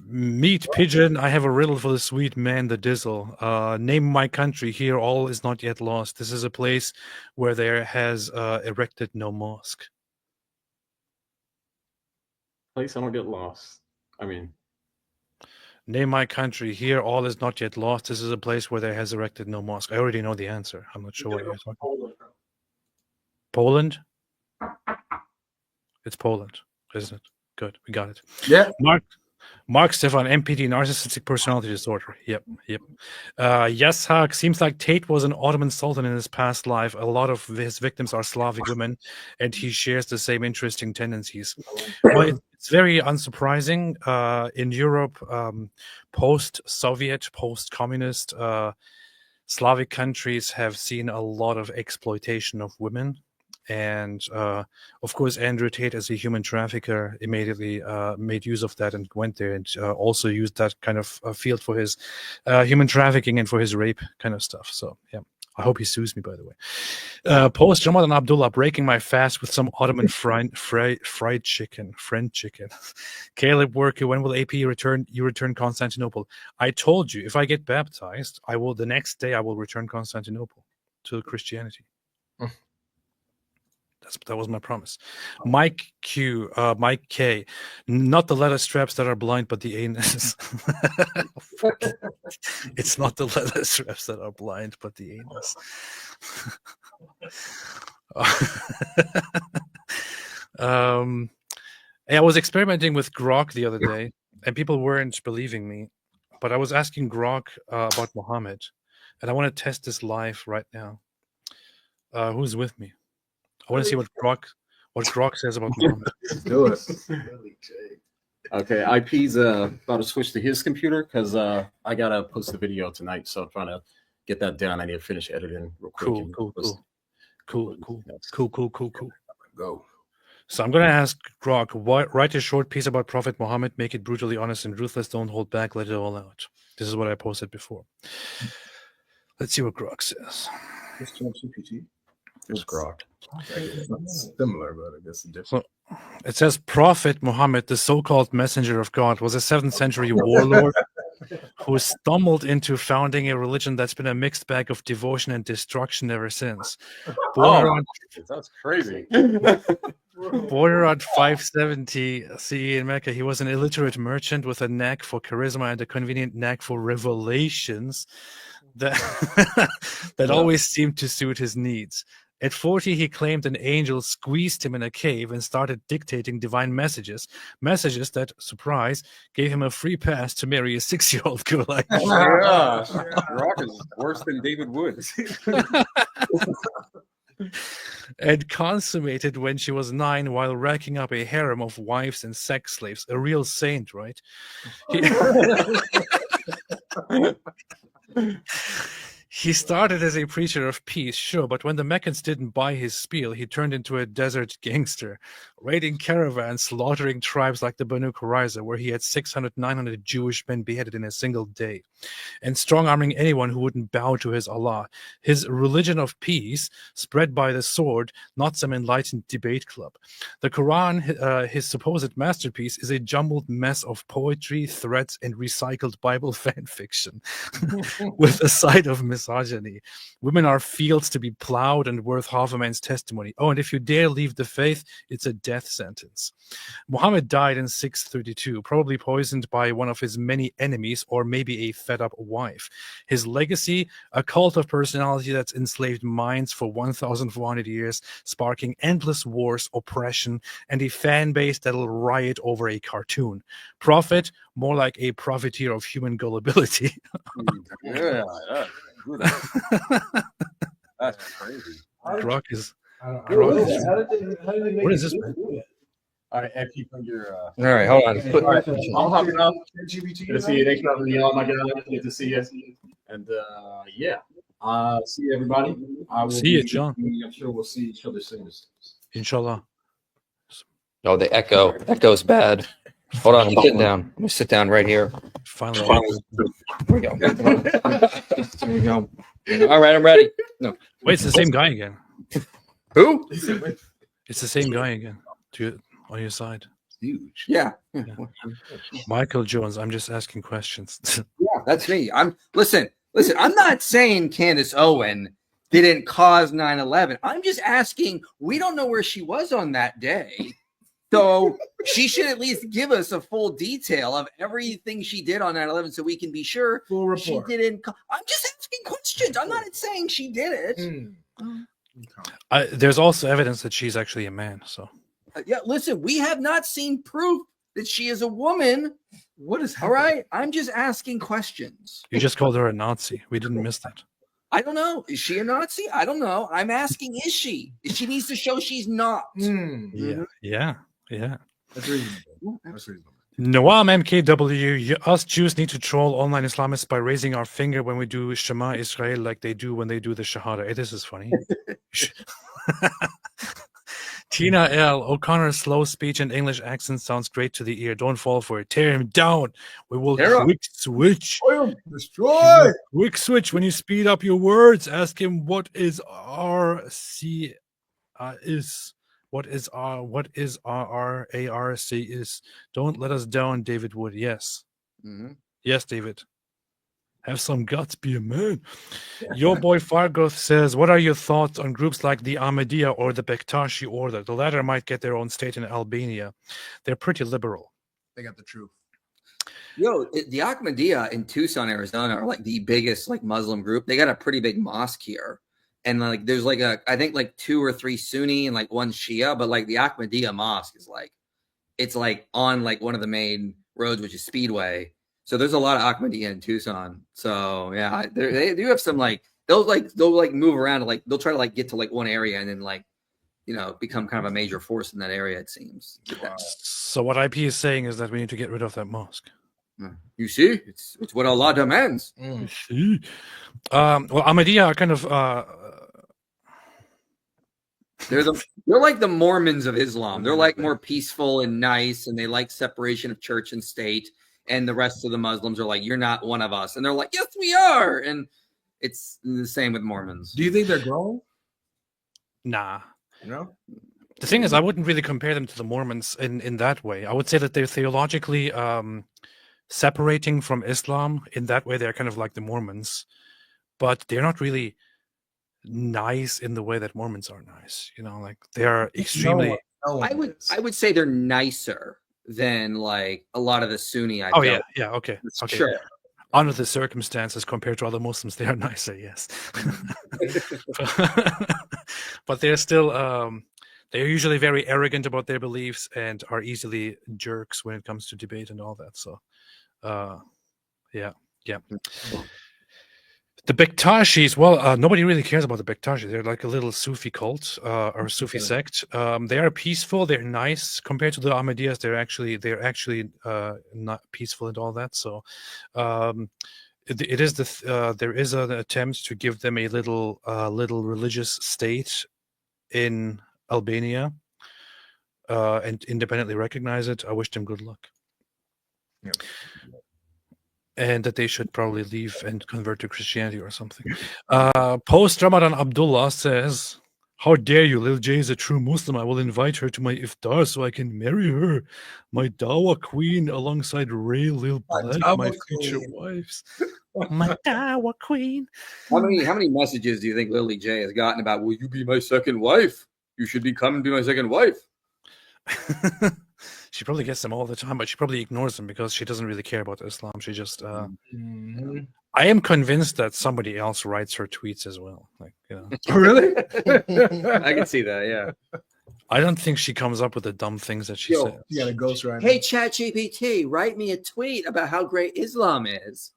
Meat Pigeon. I have a riddle for the sweet man, the Dizzle. Name my country. Here, all is not yet lost. This is a place where there has erected no mosque. Place I don't get lost. I mean, name my country. Here, all is not yet lost. This is a place where there has erected no mosque. I already know the answer. I'm not sure what you're talking about. Poland? It's Poland, isn't it? Good, we got it. Yeah. Mark Stefan, MPD, narcissistic personality disorder. Yep. Yes, Haq. Seems like Tate was an Ottoman sultan in his past life. A lot of his victims are Slavic women, and he shares the same interesting tendencies. Well, it's very unsurprising. In Europe, post-Soviet, post-communist, Slavic countries have seen a lot of exploitation of women. And of course, Andrew Tate, as a human trafficker, immediately made use of that and went there and also used that kind of field for his human trafficking and for his rape kind of stuff. So, yeah, I hope he sues me, by the way. Post Ramadan Abdullah, breaking my fast with some Ottoman fried chicken. Caleb Worker, when will AP return? You return Constantinople. I told you, if I get baptized, the next day I will return Constantinople to Christianity. That was my promise. Mike Q, Mike K, not the leather straps that are blind, but the anus. It's not the leather straps that are blind, but the anus. I was experimenting with Grok the other day, and people weren't believing me, but I was asking Grok about Muhammad, and I want to test this live right now. Who's with me? I want to see what Grok says about Muhammad. Do it. Okay, IP's about to switch to his computer because I gotta post the video tonight, so I'm trying to get that done. I need to finish editing real quick. Cool. Go. So I'm going to ask Grok, write a short piece about Prophet Muhammad, make it brutally honest and ruthless, don't hold back, let it all out. This is what I posted before. Let's see what Grok says. It's ChatGPT. It's Grok. It's similar, but I guess it's different. So it says Prophet Muhammad, the so-called messenger of God, was a 7th century warlord who stumbled into founding a religion that's been a mixed bag of devotion and destruction ever since. Born around That's crazy. Born around 570 CE in Mecca, he was an illiterate merchant with a knack for charisma and a convenient knack for revelations that that always seemed to suit his needs. At 40, he claimed an angel squeezed him in a cave and started dictating divine messages that, surprise, gave him a free pass to marry a 6-year-old girl. Yeah, Rock is worse than David Woods. And consummated when she was 9 while racking up a harem of wives and sex slaves. A real saint, right? He started as a preacher of peace, sure, but when the Meccans didn't buy his spiel, he turned into a desert gangster, raiding caravans, slaughtering tribes like the Banu Qurayza, where he had 600, 900 Jewish men beheaded in a single day, and strong-arming anyone who wouldn't bow to his Allah. His religion of peace, spread by the sword, not some enlightened debate club. The Quran, his supposed masterpiece, is a jumbled mess of poetry, threats, and recycled Bible fan fiction, with a side of misogyny. Women are fields to be plowed and worth half a man's testimony. Oh, and if you dare leave the faith, it's a death sentence. Muhammad died in 632, probably poisoned by one of his many enemies or maybe a fed-up wife. His legacy, a cult of personality that's enslaved minds for 1,400 years, sparking endless wars, oppression, and a fan base that'll riot over a cartoon. Prophet, more like a profiteer of human gullibility. Yeah, that's crazy. Grok is. How Grok did is they what is this, do man? that? All right, if you put your. All right, hold on. All right, I'm hopping up. Good to see you. Thanks for having me on, my guy. Good to see you. And yeah, see everybody. I will See you, John. I'm sure we'll see each other soon. Inshallah. Oh, the echo. Echo's bad. Hold on, I'm sitting down. I'm gonna sit down right here. Finally. Here we go. Here we go. All right, I'm ready. No. Wait, it's the same guy again. Who? It's the same guy again. On your side. Huge. Yeah. Michael Jones, I'm just asking questions. Yeah, that's me. Listen, I'm not saying Candace Owen didn't cause 9/11. I'm just asking, we don't know where she was on that day. So she should at least give us a full detail of everything she did on 9/11 so we can be sure Full report. she didn't. I'm just asking questions. I'm not saying she did it. There's also evidence that she's actually a man. So Yeah, listen, we have not seen proof that she is a woman. What is all right? I'm just asking questions. you just called her a Nazi. We didn't miss that. I don't know. Is she a Nazi? I don't know. I'm asking, is she? She needs to show she's not. Yeah. That's reasonable. That's reasonable. Noam MKW, us Jews need to troll online Islamists by raising our finger when we do Shema Israel like they do when they do the Shahada. Hey, this is funny. Tina L. O'Connor's slow speech and English accent sounds great to the ear. Don't fall for it. Tear him down. We will quick switch. Destroy. Quick switch when you speed up your words. Ask him what is RC is. What is RRARC is. Don't let us down, David Wood. Yes. Mm-hmm. Yes, David. Have some guts, be a man. Your boy Fargoth says, what are your thoughts on groups like the Ahmadiyya or the Bektashi order? The latter might get their own state in Albania. They're pretty liberal. They got the truth. Yo, the Ahmadiyya in Tucson, Arizona are like the biggest like Muslim group. They got a pretty big mosque here. And like there's like I think like 2 or 3 Sunni and like 1 Shia, but like the Ahmadiyya mosque is like it's like on like one of the main roads, which is Speedway. So there's a lot of Ahmadiyya in Tucson. So yeah, they do have some like they'll move around, like they'll try to like get to like one area and then like become kind of a major force in that area. It seems. So what IP is saying is that we need to get rid of that mosque. You see, it's what Allah demands. You see? Well, Ahmadiyya are kind of They're like the Mormons of Islam. They're like more peaceful and nice, and they like separation of church and state. And the rest of the Muslims are like, "You're not one of us," and they're like, "Yes, we are." And it's the same with Mormons. Do you think they're growing? Nah. No. The thing is, I wouldn't really compare them to the Mormons in that way. I would say that they're theologically separating from Islam. In that way, they're kind of like the Mormons, but they're not really nice in the way that Mormons are nice. You know, like they are extremely. I would say they're nicer than like a lot of the Sunni. Okay, That's sure. Under the circumstances, compared to other Muslims, they are nicer. Yes, but they're still. They're usually very arrogant about their beliefs and are easily jerks when it comes to debate and all that. So, yeah. The Bektashis, well, nobody really cares about the Bektashis. They're like a little Sufi cult or Sufi sect. They are peaceful. They're nice compared to the Ahmadiyas. They're actually not peaceful and all that. So, it is there is an attempt to give them a little religious state in Albania and independently recognize it. I wish them good luck. Yep. And that they should probably leave and convert to Christianity or something. Post Ramadan Abdullah says, "How dare you? Lil J is a true Muslim. I will invite her to my iftar so I can marry her. My Dawa queen alongside Ray Lil Black, my future wives." My Dawa queen. How many messages do you think Lily J has gotten about, "Will you be my second wife? You should be coming to be my second wife"? She probably gets them all the time, but she probably ignores them because she doesn't really care about Islam. She just. I am convinced that somebody else writes her tweets as well. Like, you know. Really? I can see that. Yeah. I don't think she comes up with the dumb things that she says. You got a ghostwriter. Hey, ChatGPT, write me a tweet about how great Islam is.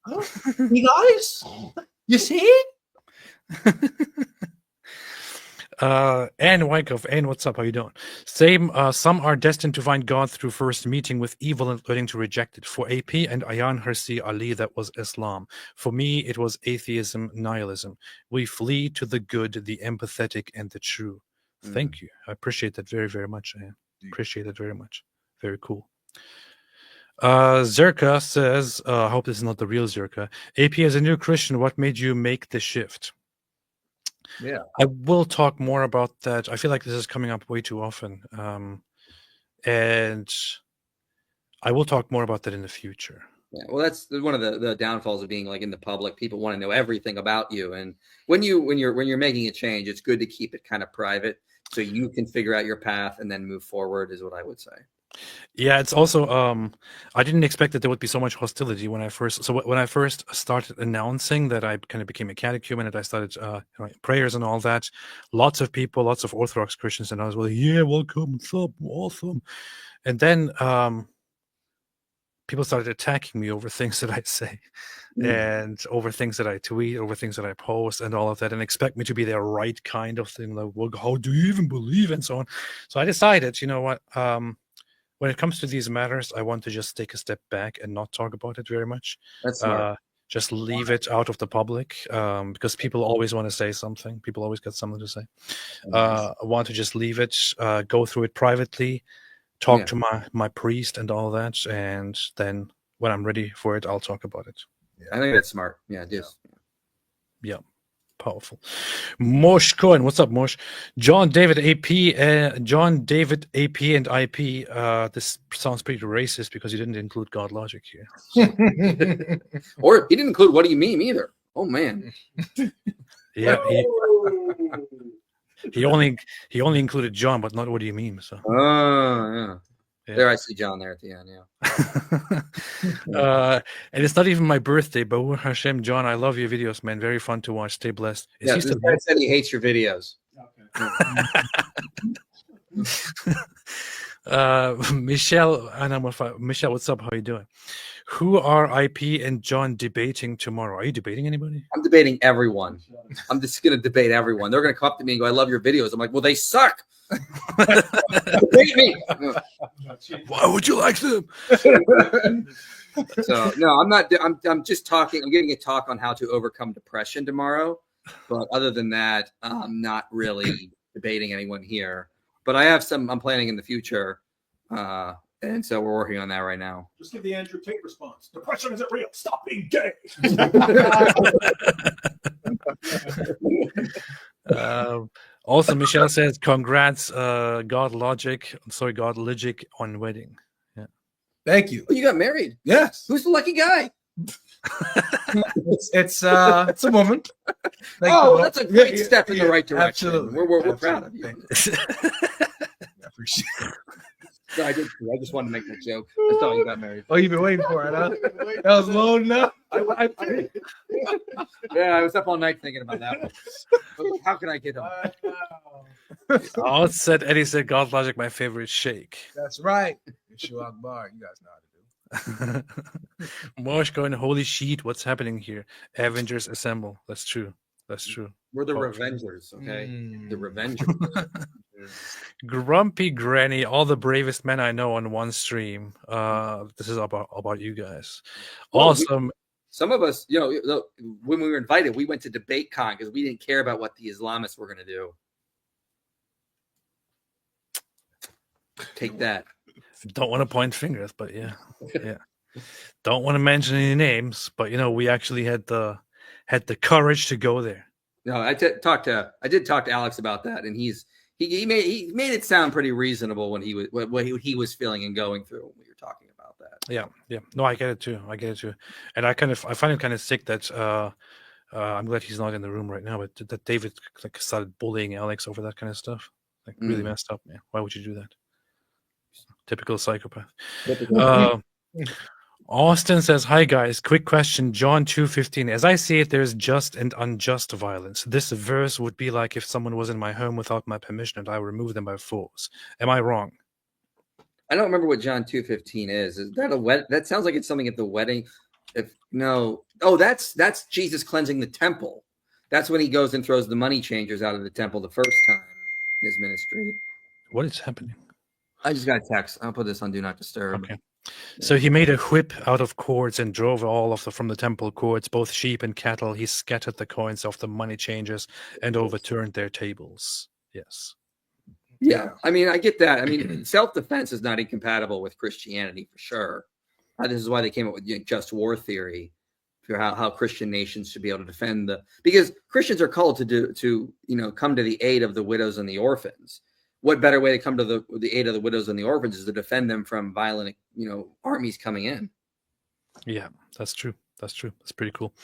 Oh, you guys, you see? Anne Wyckoff. Anne, what's up? How you doing? Same. Some are destined to find God through first meeting with evil and learning to reject it. For AP and Ayan Hirsi Ali, that was Islam. For me, it was atheism, nihilism. We flee to the good, the empathetic, and the true. Thank you. I appreciate that very, very much, Anne. Appreciate it very much. Very cool. Zerka says, I hope this is not the real Zerka. AP, as a new Christian, what made you make the shift? Yeah, I will talk more about that. I feel like this is coming up way too often. And I will talk more about that in the future. Yeah, well, that's one of the downfalls of being like in the public. People want to know everything about you, and when you're making a change, it's good to keep it kind of private so you can figure out your path and then move forward. Is what I would say. Yeah, it's also I didn't expect that there would be so much hostility when I first started announcing that I kind of became a catechumen and I started prayers and all that. Lots of people, lots of Orthodox Christians, and I was like, yeah, welcome, what's up, awesome. And then people started attacking me over things that I say and over things that I tweet, over things that I post and all of that, and expect me to be their right kind of thing. Like, well, how do you even believe? And so on. So I decided, you know what, when it comes to these matters, I want to just take a step back and not talk about it very much. That's smart. Just leave it out of the public because people always want to say something. People always got something to say. I want to just leave it, go through it privately, talk to my priest and all that. And then when I'm ready for it, I'll talk about it. I think that's smart. Yeah, just. Yeah. Powerful. Mosh Cohen, what's up, Mosh? John David AP and IP. This sounds pretty racist because you didn't include God Logic here. Or he didn't include What Do You Mean either. Oh man. Yeah, he only included John, but not What Do You Mean. So. Yeah. There, I see John there at the end. Yeah. And it's not even my birthday, but Hashem, John, I love your videos, man. Very fun to watch. Stay blessed. This guy said he hates your videos. Michelle, Michelle, what's up? How are you doing? Who are IP and John debating tomorrow? Are you debating anybody? I'm debating everyone. I'm just going to debate everyone. They're going to come up to me and go, "I love your videos." I'm like, "Well, they suck." Debate me. Why would you like them? So no, I'm not. I'm just talking. I'm giving a talk on how to overcome depression tomorrow. But other than that, I'm not really debating anyone here, but I have some I'm planning in the future. And so we're working on that right now. Just give the Andrew Tate response. Depression isn't real. Stop being gay. Also, Michelle says, "Congrats, God Logic on wedding." Yeah, Thank you. Oh, you got married? Yes. Who's the lucky guy? It's a woman. Oh, that's a great step in the right direction. Absolutely. We're proud of you. I appreciate it. No, I just wanted to make that joke. That's all you got married. Oh, you've been waiting for it, huh? That was low enough. Yeah, I was up all night thinking about that one. How can I get him? Oh, Eddie said, "God Logic, my favorite shake." That's right. Yeshua Akbar. You guys know how to do. Mosh going, "Holy sheet, what's happening here? Avengers assemble." That's true. That's true. We're the Oh. Revengers, okay? The Revengers. Grumpy Granny, all the bravest men I know on one stream. This is about you guys. Well, Awesome. Some of us, you know, when we were invited, we went to debate con because we didn't care about what the Islamists were going to do. Take that. Don't want to point fingers, but yeah. Yeah. Don't want to mention any names, but we actually had the courage to go there. No, I did talk to Alex about that, and he made it sound pretty reasonable when he was what he was feeling and going through when we were talking about that. Yeah. No, I get it too. And I find it kind of sick that I'm glad he's not in the room right now, but that David started bullying Alex over that kind of stuff. Really messed up, man. Why would you do that? Typical psychopath. Austin says, "Hi guys, quick question. John 2:15. As I see it, there's just and unjust violence. This verse would be like if someone was in my home without my permission and I remove them by force. Am I wrong?" I don't remember what John 2:15 is. Is that a wed? That sounds like it's something at the wedding. That's Jesus cleansing the temple. That's when he goes and throws the money changers out of the temple the first time in his ministry. What is happening? I just got a text. I'll put this on Do Not Disturb. Okay. So he made a whip out of cords and drove all from the temple courts, both sheep and cattle. He scattered the coins of the money changers and overturned their tables. Yes. Yeah, I mean, I get that. I mean, self-defense is not incompatible with Christianity for sure. This is why they came up with just war theory for how Christian nations should be able to defend because Christians are called to come to the aid of the widows and the orphans. What better way to come to the aid of the widows and the orphans is to defend them from violent, armies coming in. Yeah, that's true. That's pretty cool.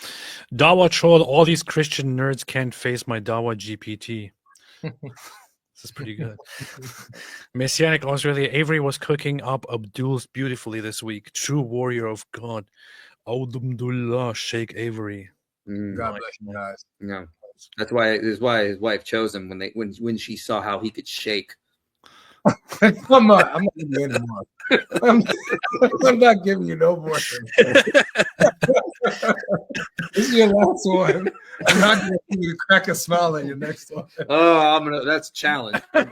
Dawa troll, all these Christian nerds can't face my Dawa GPT. This is pretty good. Messianic Australia, Avery was cooking up Abdul's beautifully this week. True warrior of God. Alhamdulillah, Sheikh Avery. God bless you guys. No. That's why his wife chose him when she saw how he could shake. Come on, I'm not giving you any more. I'm not giving you no more. This is your last one. I'm not going to give you to crack a smile at your next one. Oh, that's a challenge. All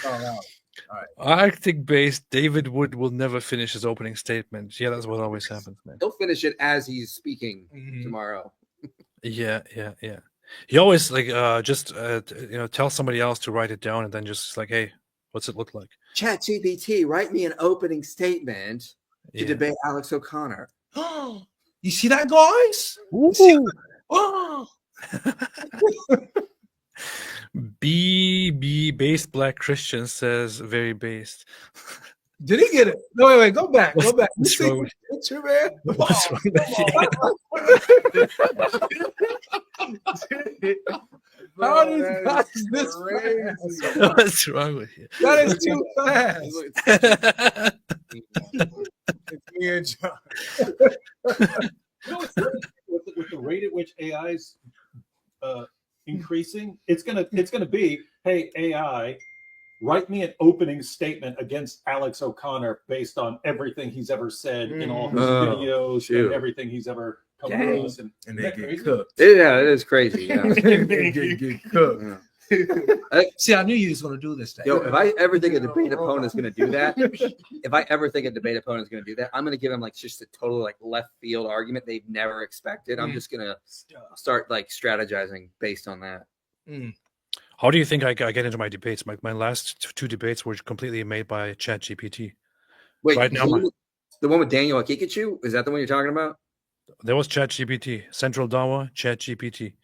right. Arctic-based David Wood will never finish his opening statement. Yeah, that's what always happens, man. He'll finish it as he's speaking tomorrow. Yeah. He always tell somebody else to write it down and then just hey, what's it look like? ChatGPT, write me an opening statement to debate Alex O'Connor. You see that, guys? Oh. BB based black Christian says very based. Did he get it? No, wait, go back. What's wrong with picture, man? What's wrong with How is this fast? What's wrong with you? That is too fast. It's me and John. With the rate at which AI's increasing, it's gonna be, hey AI, write me an opening statement against Alex O'Connor based on everything he's ever said in all his videos and everything he's ever come across. And they get cooked. Yeah, it is crazy. Yeah. They get cooked. Yeah. See, I knew you was going to do this thing. Yo, if I ever think a debate opponent is going to do that, I'm going to give him just a total left field argument they've never expected. I'm just going to start strategizing based on that. How do you think I get into my debates? My last two debates were completely made by ChatGPT. Wait, right now, the one with Daniel Akikachu? Is that the one you're talking about? There was ChatGPT, Central Dawa, ChatGPT.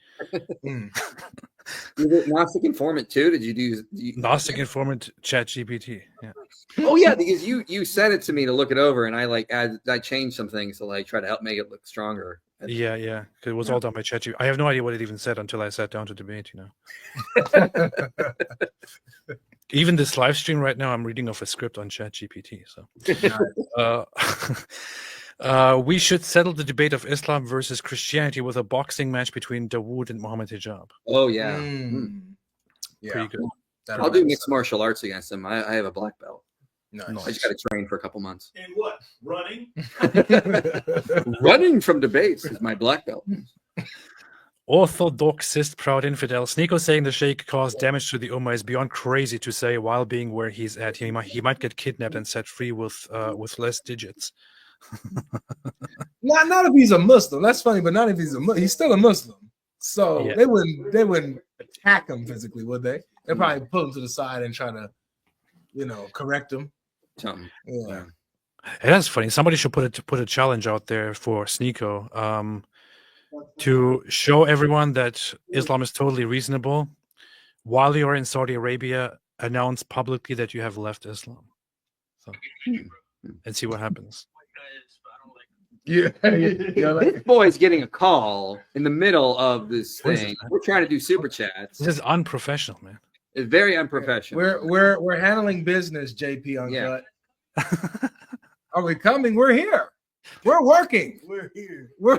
Was it Gnostic Informant too? Did you do Gnostic Informant, ChatGPT? Yeah. Oh yeah, because you sent it to me to look it over, and I changed some things to like try to help make it look stronger. Yeah. It was all done by ChatGPT. I have no idea what it even said until I sat down to debate. You know. Even this live stream right now, I'm reading off a script on ChatGPT. So, we should settle the debate of Islam versus Christianity with a boxing match between Dawood and Mohammed Hijab. Oh yeah, Yeah, pretty good. I'll do mixed martial arts against him. I have a black belt. Nice. I just got to train for a couple months. And what? Running? Running from debates is my black belt. Orthodoxist proud infidel. Sneeko saying the Sheikh caused damage to the Ummah is beyond crazy to say while being where he's at. He might get kidnapped and set free with less digits. Not if he's a Muslim. That's funny, but not if he's a Muslim. He's still a Muslim. So Yeah. they wouldn't attack him physically, would they? They'd probably pull him to the side and try to, correct him. Something. Yeah. Hey, that's funny. Somebody should put a challenge out there for Sneeko to show everyone that Islam is totally reasonable. While you're in Saudi Arabia, announce publicly that you have left Islam. So, and see what happens. Yeah. This boy's getting a call in the middle of this What is thing. it, man? We're trying to do super chats. This is unprofessional, man. It's very unprofessional. We're handling business, JP Uncut. Are we coming? We're here. We're working. We're here. We're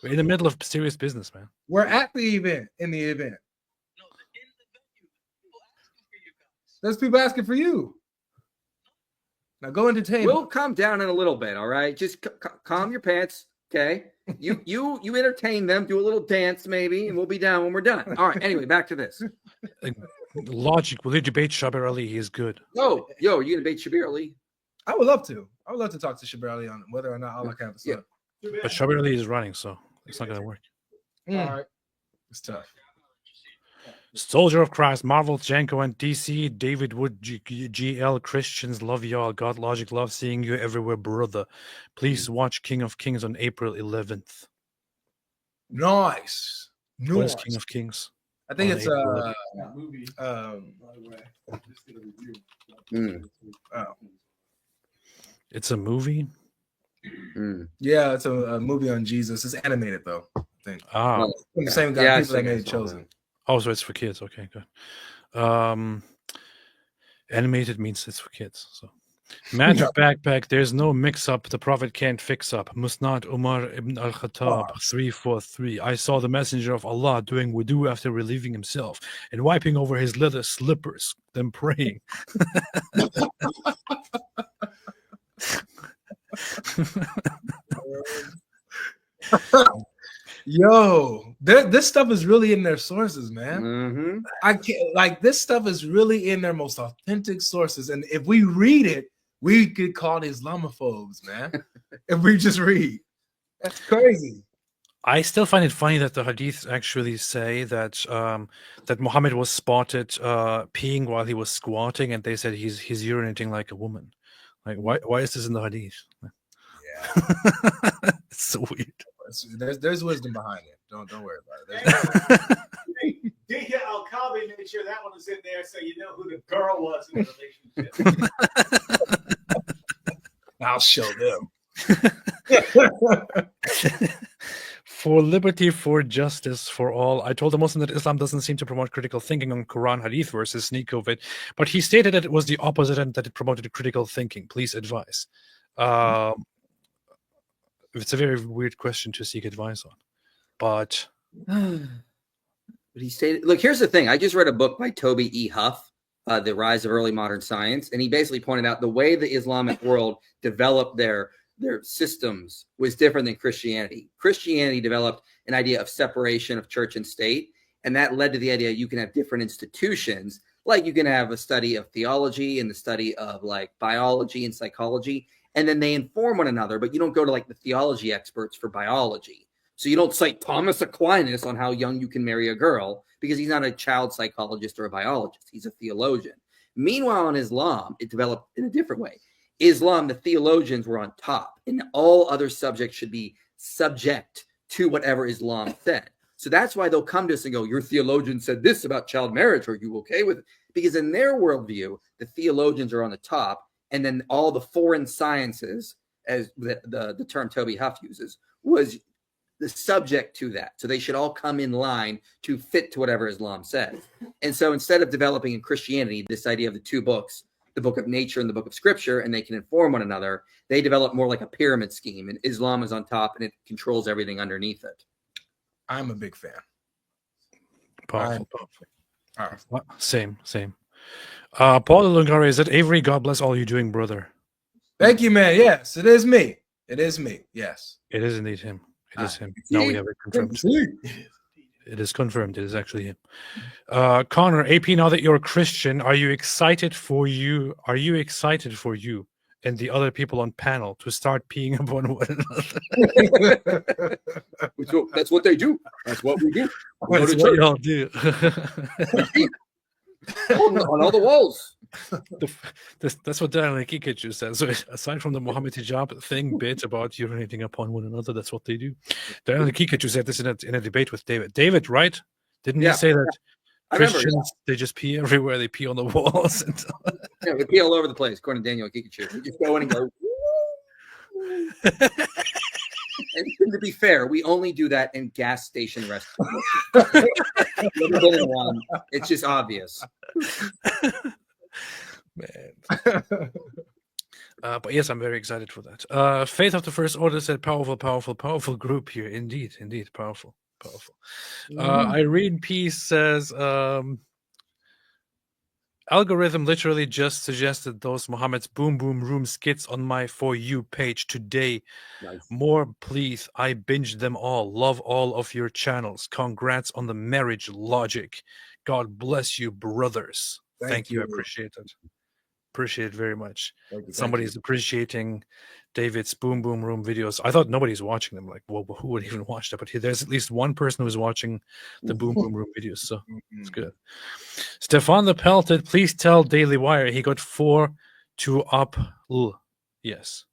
in the middle of serious business, man. We're at the event. In the event. There's people asking for you. Now go entertain. We'll calm down in a little bit, all right? Just calm your pants, okay? You entertain them, do a little dance maybe, and we'll be down when we're done. All right, anyway, back to this. Logic, will you debate Shabir Ali? He's good. Oh, yo, are you gonna debate Shabir Ali? I would love to. I would love to talk to Shabir Ali on whether or not Allah can have the son. But Shabir Ali is running, so it's not going to work. All right. It's tough. Soldier of Christ, Marvel, Janko, and DC, David Wood, GL, Christians, love y'all. God Logic, love seeing you everywhere, brother. Please watch King of Kings on April 11th. Nice. What is King of Kings? I think On it's April 11th? It's a movie? Yeah, it's a movie on Jesus. It's animated though, I think. Ah. From the same guy, people that made Chosen. Oh, so it's for kids. Okay, good. Animated means it's for kids. So, Magic Backpack. There's no mix-up. The Prophet can't fix up. Musnad Umar ibn al-Khattab 343. I saw the Messenger of Allah doing wudu after relieving himself and wiping over his leather slippers, then praying. Yo, this stuff is really in their sources, man. I can't this stuff is really in their most authentic sources, and if we read it, we get called Islamophobes, man. If we just read, that's crazy. I still find it funny that the hadiths actually say that that Muhammad was spotted peeing while he was squatting, and they said he's urinating like a woman. Like, why is this in the hadith? Yeah, it's so weird. There's wisdom behind it. Don't worry about it. Dihya Al-Kabi made sure that one was in there so you know who the girl was in the relationship. I'll show them. For liberty, for justice, for all. I told the Muslim that Islam doesn't seem to promote critical thinking on Quran Hadith verses, Sneakovit, but he stated that it was the opposite and that it promoted critical thinking. Please advise. It's a very weird question to seek advice on, but he stated, look, here's the thing. I just read a book by Toby E. Huff, The Rise of Early Modern Science, and he basically pointed out the way the Islamic world developed their systems was different than Christianity. Christianity developed an idea of separation of church and state, and that led to the idea you can have different institutions, like you can have a study of theology and the study of like biology and psychology, and then they inform one another, but you don't go to like the theology experts for biology. So you don't cite Thomas Aquinas on how young you can marry a girl because he's not a child psychologist or a biologist. He's a theologian. Meanwhile, in Islam, it developed in a different way. Islam, the theologians were on top, and all other subjects should be subject to whatever Islam said. So that's why they'll come to us and go, your theologian said this about child marriage. Are you okay with it? Because in their worldview, the theologians are on the top, and then all the foreign sciences, as the term Toby Huff uses, was the subject to that. So they should all come in line to fit to whatever Islam says. And so instead of developing in Christianity this idea of the two books, the book of nature and the book of scripture, and they can inform one another, they develop more like a pyramid scheme, and Islam is on top and it controls everything underneath it. I'm a big fan. Powerful. Same. Paul Lungari, is it Avery? God bless all you doing, brother. Thank you, man. Yes, it is me. It is me. Yes. It is indeed him. It is him. Now we have it confirmed. It is confirmed. It is actually him. Connor, AP, now that you're a Christian, are you excited for you and the other people on panel to start peeing upon one another? That's what they do. That's what we do. That's what y'all do. on all the walls. That's what Daniel Kikachu says. So aside from the Mohammed hijab thing bit about urinating upon one another, that's what they do. Daniel Kikachu said this in a debate with David. David, right? Didn't you say that Christians, they just pee everywhere? They pee on the walls. And yeah, they pee all over the place, according to Daniel Kikachu. We just go in and go. And to be fair, we only do that in gas station restaurants. Never been in one. It's just obvious. Man. But yes, I'm very excited for that. Faith of the First Order said powerful group here. Indeed, powerful. Irene P says algorithm literally just suggested those Muhammad's Boom Boom Room skits on my For You page today. Nice. More, please. I binged them all. Love all of your channels. Congrats on the marriage logic. God bless you, brothers. Thank you. I appreciate it. Appreciate it very much. Somebody's appreciating David's Boom Boom Room videos. I thought nobody's watching them. Like, well, who would even watch that? But there's at least one person who's watching the Boom Boom Room videos, so it's good. Stefan the Pelted, please tell Daily Wire he got 4 to up. Yes,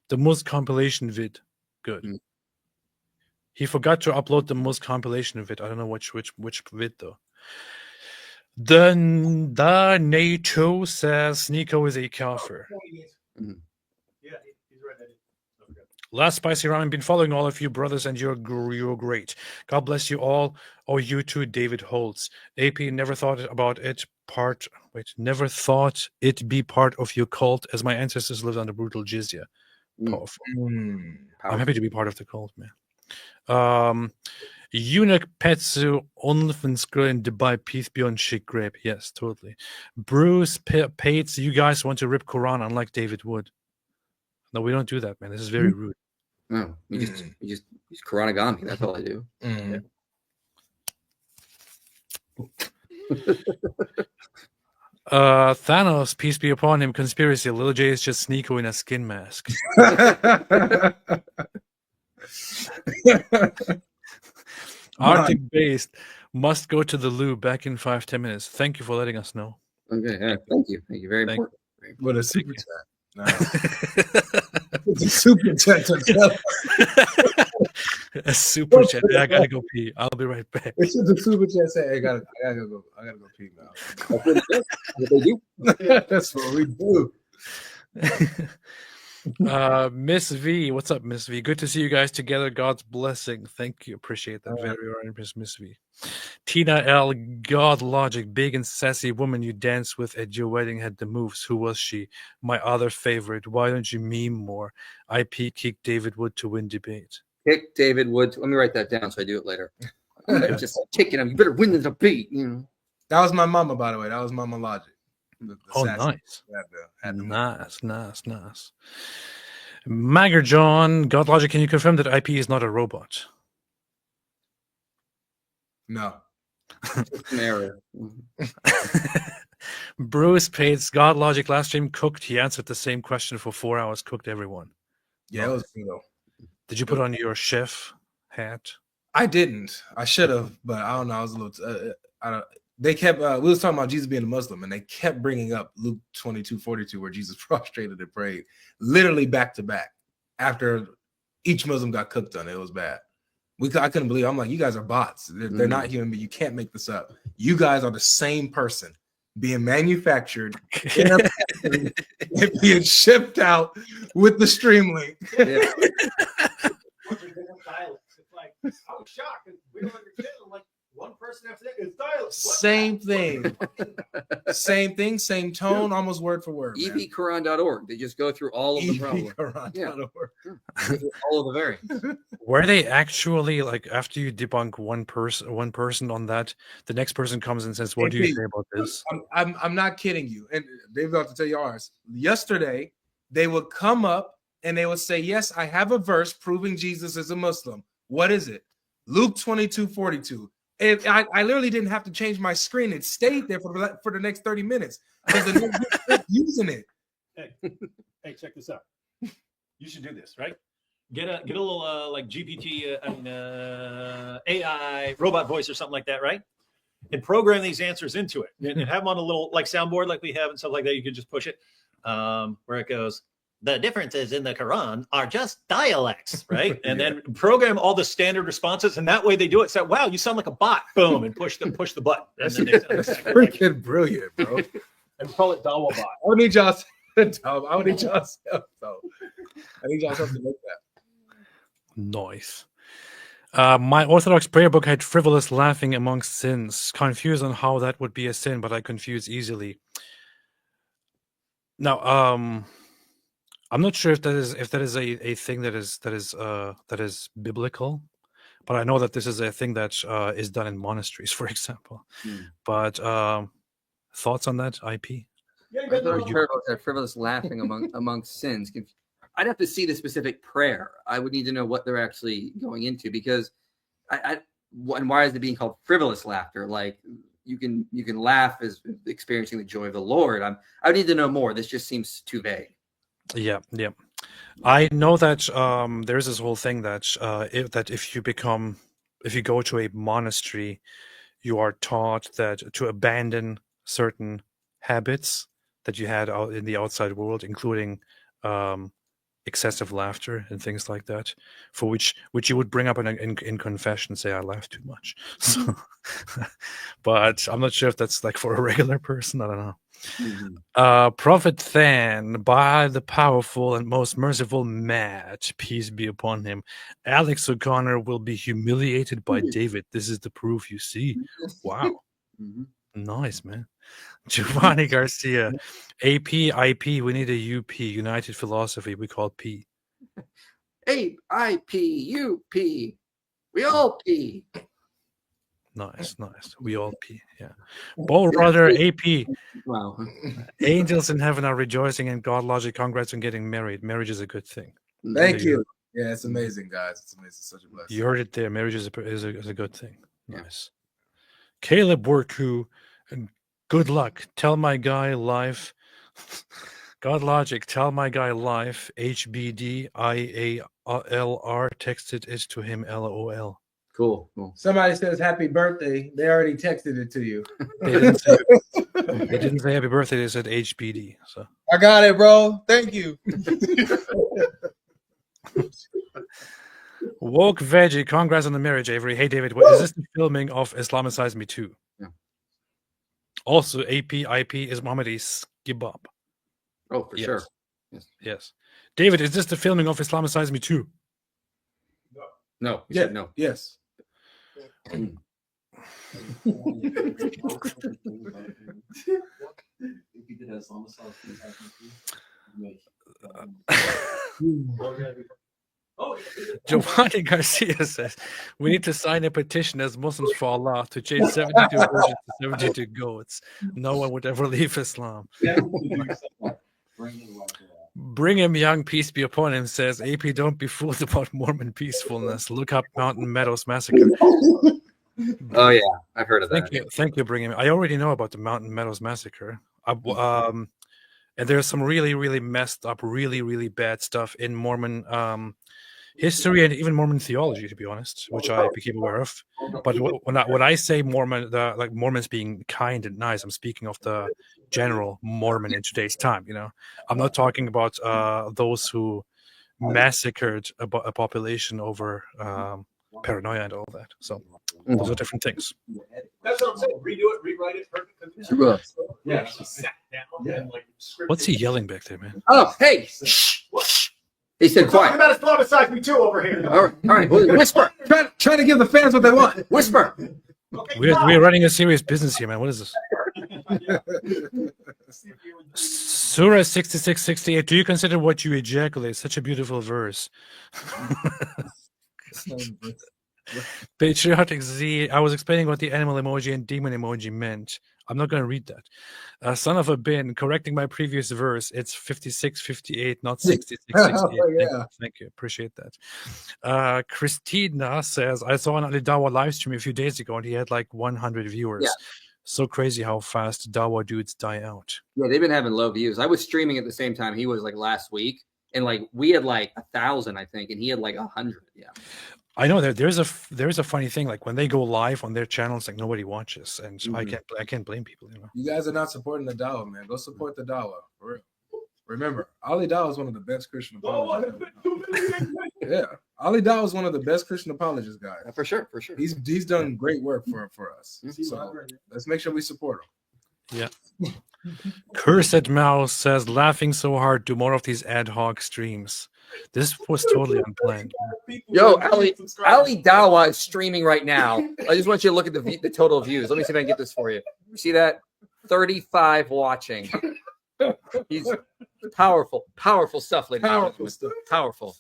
the Muz compilation vid. Good. He forgot to upload the Muz compilation vid. I don't know which vid though. The NATO says Nico is a kafir. Last Spicy Ramen, been following all of you brothers, and you're great. God bless you all. Oh, you too, David Holtz. AP never thought it be part of your cult, as my ancestors lived under brutal jizya. Powerful. I'm happy to be part of the cult, man. Eunuch Petsu Onlefenskr in Dubai, peace be on Sheikh Grape. Yes, totally. Bruce Pates, you guys want to rip Quran unlike David Wood. No, we don't do that, man. This is very rude. No, you just use Quranagami. That's all I do. Thanos, peace be upon him. Conspiracy. Lil J is just Sneeko in a skin mask. Arctic based must go to the loo. Back in 5-10 minutes. Thank you for letting us know. Okay, yeah, thank you. Thank you. Very important. What a super chat. No. It's a super chat. A super chat. I gotta go pee. I'll be right back. It's just a super chat. Say, I gotta go pee now. That's what they do. That's what we do. Miss V, what's up, Miss V? Good to see you guys together. God's blessing. Thank you. Appreciate that very much, Miss V. Tina L, God Logic, big and sassy woman you danced with at your wedding had the moves. Who was she? My other favorite. Why don't you meme more? IP kicked David Wood to win debate. Kick David Wood. Let me write that down so I do it later. Just kicking him. You better win the debate. You know. That was my mama, by the way. That was Mama Logic. Nice. Nice. Magger John, God Logic, can you confirm that IP is not a robot? No. An error. Bruce Pates, God Logic, last stream cooked. He answered the same question for 4 hours, cooked everyone. Yeah, it was good though. Did you put on your chef hat? I didn't. I should have, but I don't know. I was a little. I don't. They kept. We was talking about Jesus being a Muslim, and they kept bringing up Luke 22:42, where Jesus prostrated and prayed, literally back to back. After each Muslim got cooked on, it was bad. I couldn't believe it. I'm like, you guys are bots. They're not human beings. You can't make this up. You guys are the same person being manufactured in a factory and being shipped out with the stream link. Yeah. It's like, I was shocked. We don't understand. I'm like, one person after that is dialect. Same thing. Same thing, same tone, almost word for word. EVQuran.org. They just go through all of the problems. Yeah. All of the variants. Were they actually like after you debunk one person on that, the next person comes and says, "What do you say about this?" I'm not kidding you. And David's about to tell you ours. Yesterday, they would come up and they would say, "Yes, I have a verse proving Jesus is a Muslim. What is it? Luke 22:42." I literally didn't have to change my screen. It stayed there for the next 30 minutes because the next kept using it. Hey, check this out. You should do this, right? Get a little like GPT, AI robot voice or something like that, right? And program these answers into it, and have them on a little like soundboard like we have and stuff like that. You can just push it where it goes. The differences in the Quran are just dialects, right? And then program all the standard responses, and that way they do it. So, wow, you sound like a bot. Boom, and push the button. And then That's freaking brilliant, bro. And call it Dawa bot. I would need y'all's help, though. I need y'all's help to make that. Nice. My Orthodox prayer book had frivolous laughing amongst sins. Confused on how that would be a sin, but I confuse easily. Now, I'm not sure if that is a thing that is biblical, but I know that this is a thing that is done in monasteries, for example. But thoughts on that, IP? I thought I heard about that frivolous laughing amongst sins. I'd have to see the specific prayer. I would need to know what they're actually going into, because and why is it being called frivolous laughter? Like you can laugh as experiencing the joy of the Lord. I would need to know more. This just seems too vague. Yeah. I know that there's this whole thing that if you go to a monastery, you are taught that to abandon certain habits that you had out in the outside world, including excessive laughter and things like that, for which you would bring up in confession, say I laugh too much. So, but I'm not sure if that's like for a regular person. I don't know. Prophet Than, by the powerful and most merciful Matt, peace be upon him, Alex O'Connor will be humiliated by David. This is the proof, you see. Wow. Nice, man. Giovanni Garcia, AP, IP, we need a UP, United Philosophy, we call P. AIP, UP, we all P. Nice. We all pee. Yeah. Bull Brother AP. Wow. Angels in heaven are rejoicing, and God logic. Congrats on getting married. Marriage is a good thing. Thank you. Yeah, it's amazing, guys. It's amazing. Such a blessing. You heard it there. Marriage is a good thing. Nice. Caleb Worku, good luck. Tell my guy live. God logic. Tell my guy live. HBD IALR texted it to him. LOL. Cool. Somebody says happy birthday. They already texted it to you. They didn't say happy birthday. They said HBD. So I got it, bro. Thank you. Woke Veggie, congrats on the marriage, Avery. Hey, David, what is this the filming of Islamicize Me Too? Yeah. Also, IP is Mohammedi's Gibab. Oh, for sure. Yes. David, is this the filming of Islamicize Me Too? No. No. Yes. If you did Giovanni Garcia says we need to sign a petition as Muslims for Allah to change 72 virgins to 72 goats. No one would ever leave Islam. Brigham Young, peace be upon him, says AP, don't be fooled about Mormon peacefulness. Look up Mountain Meadows Massacre. Oh yeah, I've heard of that. Thank you, Brigham. I already know about the Mountain Meadows Massacre. And there's some really, really messed up, really, really bad stuff in Mormon history and even Mormon theology, to be honest, which I became aware of. But when I say Mormon, like Mormons being kind and nice, I'm speaking of the general Mormon in today's time. I'm not talking about those who massacred a population over paranoia and all that. So those are different things. That's what I'm saying. Redo it, rewrite it perfectly. Sure. Yeah, she sat down and like scripted. What's he yelling back there, man? Oh, hey. Shh. He said Talking quiet. about his publicized me too over here. All right. Whisper. Trying to give the fans what they want. Whisper. Okay, We're running a serious business here, man. What is this? Surah 66:68. Do you consider what you ejaculate such a beautiful verse? Patriotic Z. I was explaining what the animal emoji and demon emoji meant. I'm not going to read that. Son of a bin, correcting my previous verse. It's 56:58, not 66:68. Yeah. Thank you. Appreciate that. Christina says, I saw an Ali Dawa live stream a few days ago and he had like 100 viewers. Yeah. So crazy how fast Dawa dudes die out. Yeah, they've been having low views. I was streaming at the same time he was like last week, and like we had like 1,000, I think, and he had like 100. Yeah. I know there's a funny thing, like when they go live on their channels, like nobody watches, and I can't blame people. You guys are not supporting the Dawa, man. Go support the Dawa. For real. Remember, Ali Dawa is one of the best Christian apologists. Yeah, Ali Dawa is one of the best Christian apologists, guys. For sure. He's done great work for us. So let's make sure we support him. Yeah. Cursed Mouse says, laughing so hard, do more of these ad hoc streams. This was totally unplanned. Yo, Ali Dawa is streaming right now. I just want you to look at the total views. Let me see if I can get this for you. You see that? 35 watching. He's powerful stuff, ladies. Powerful stuff. Powerful.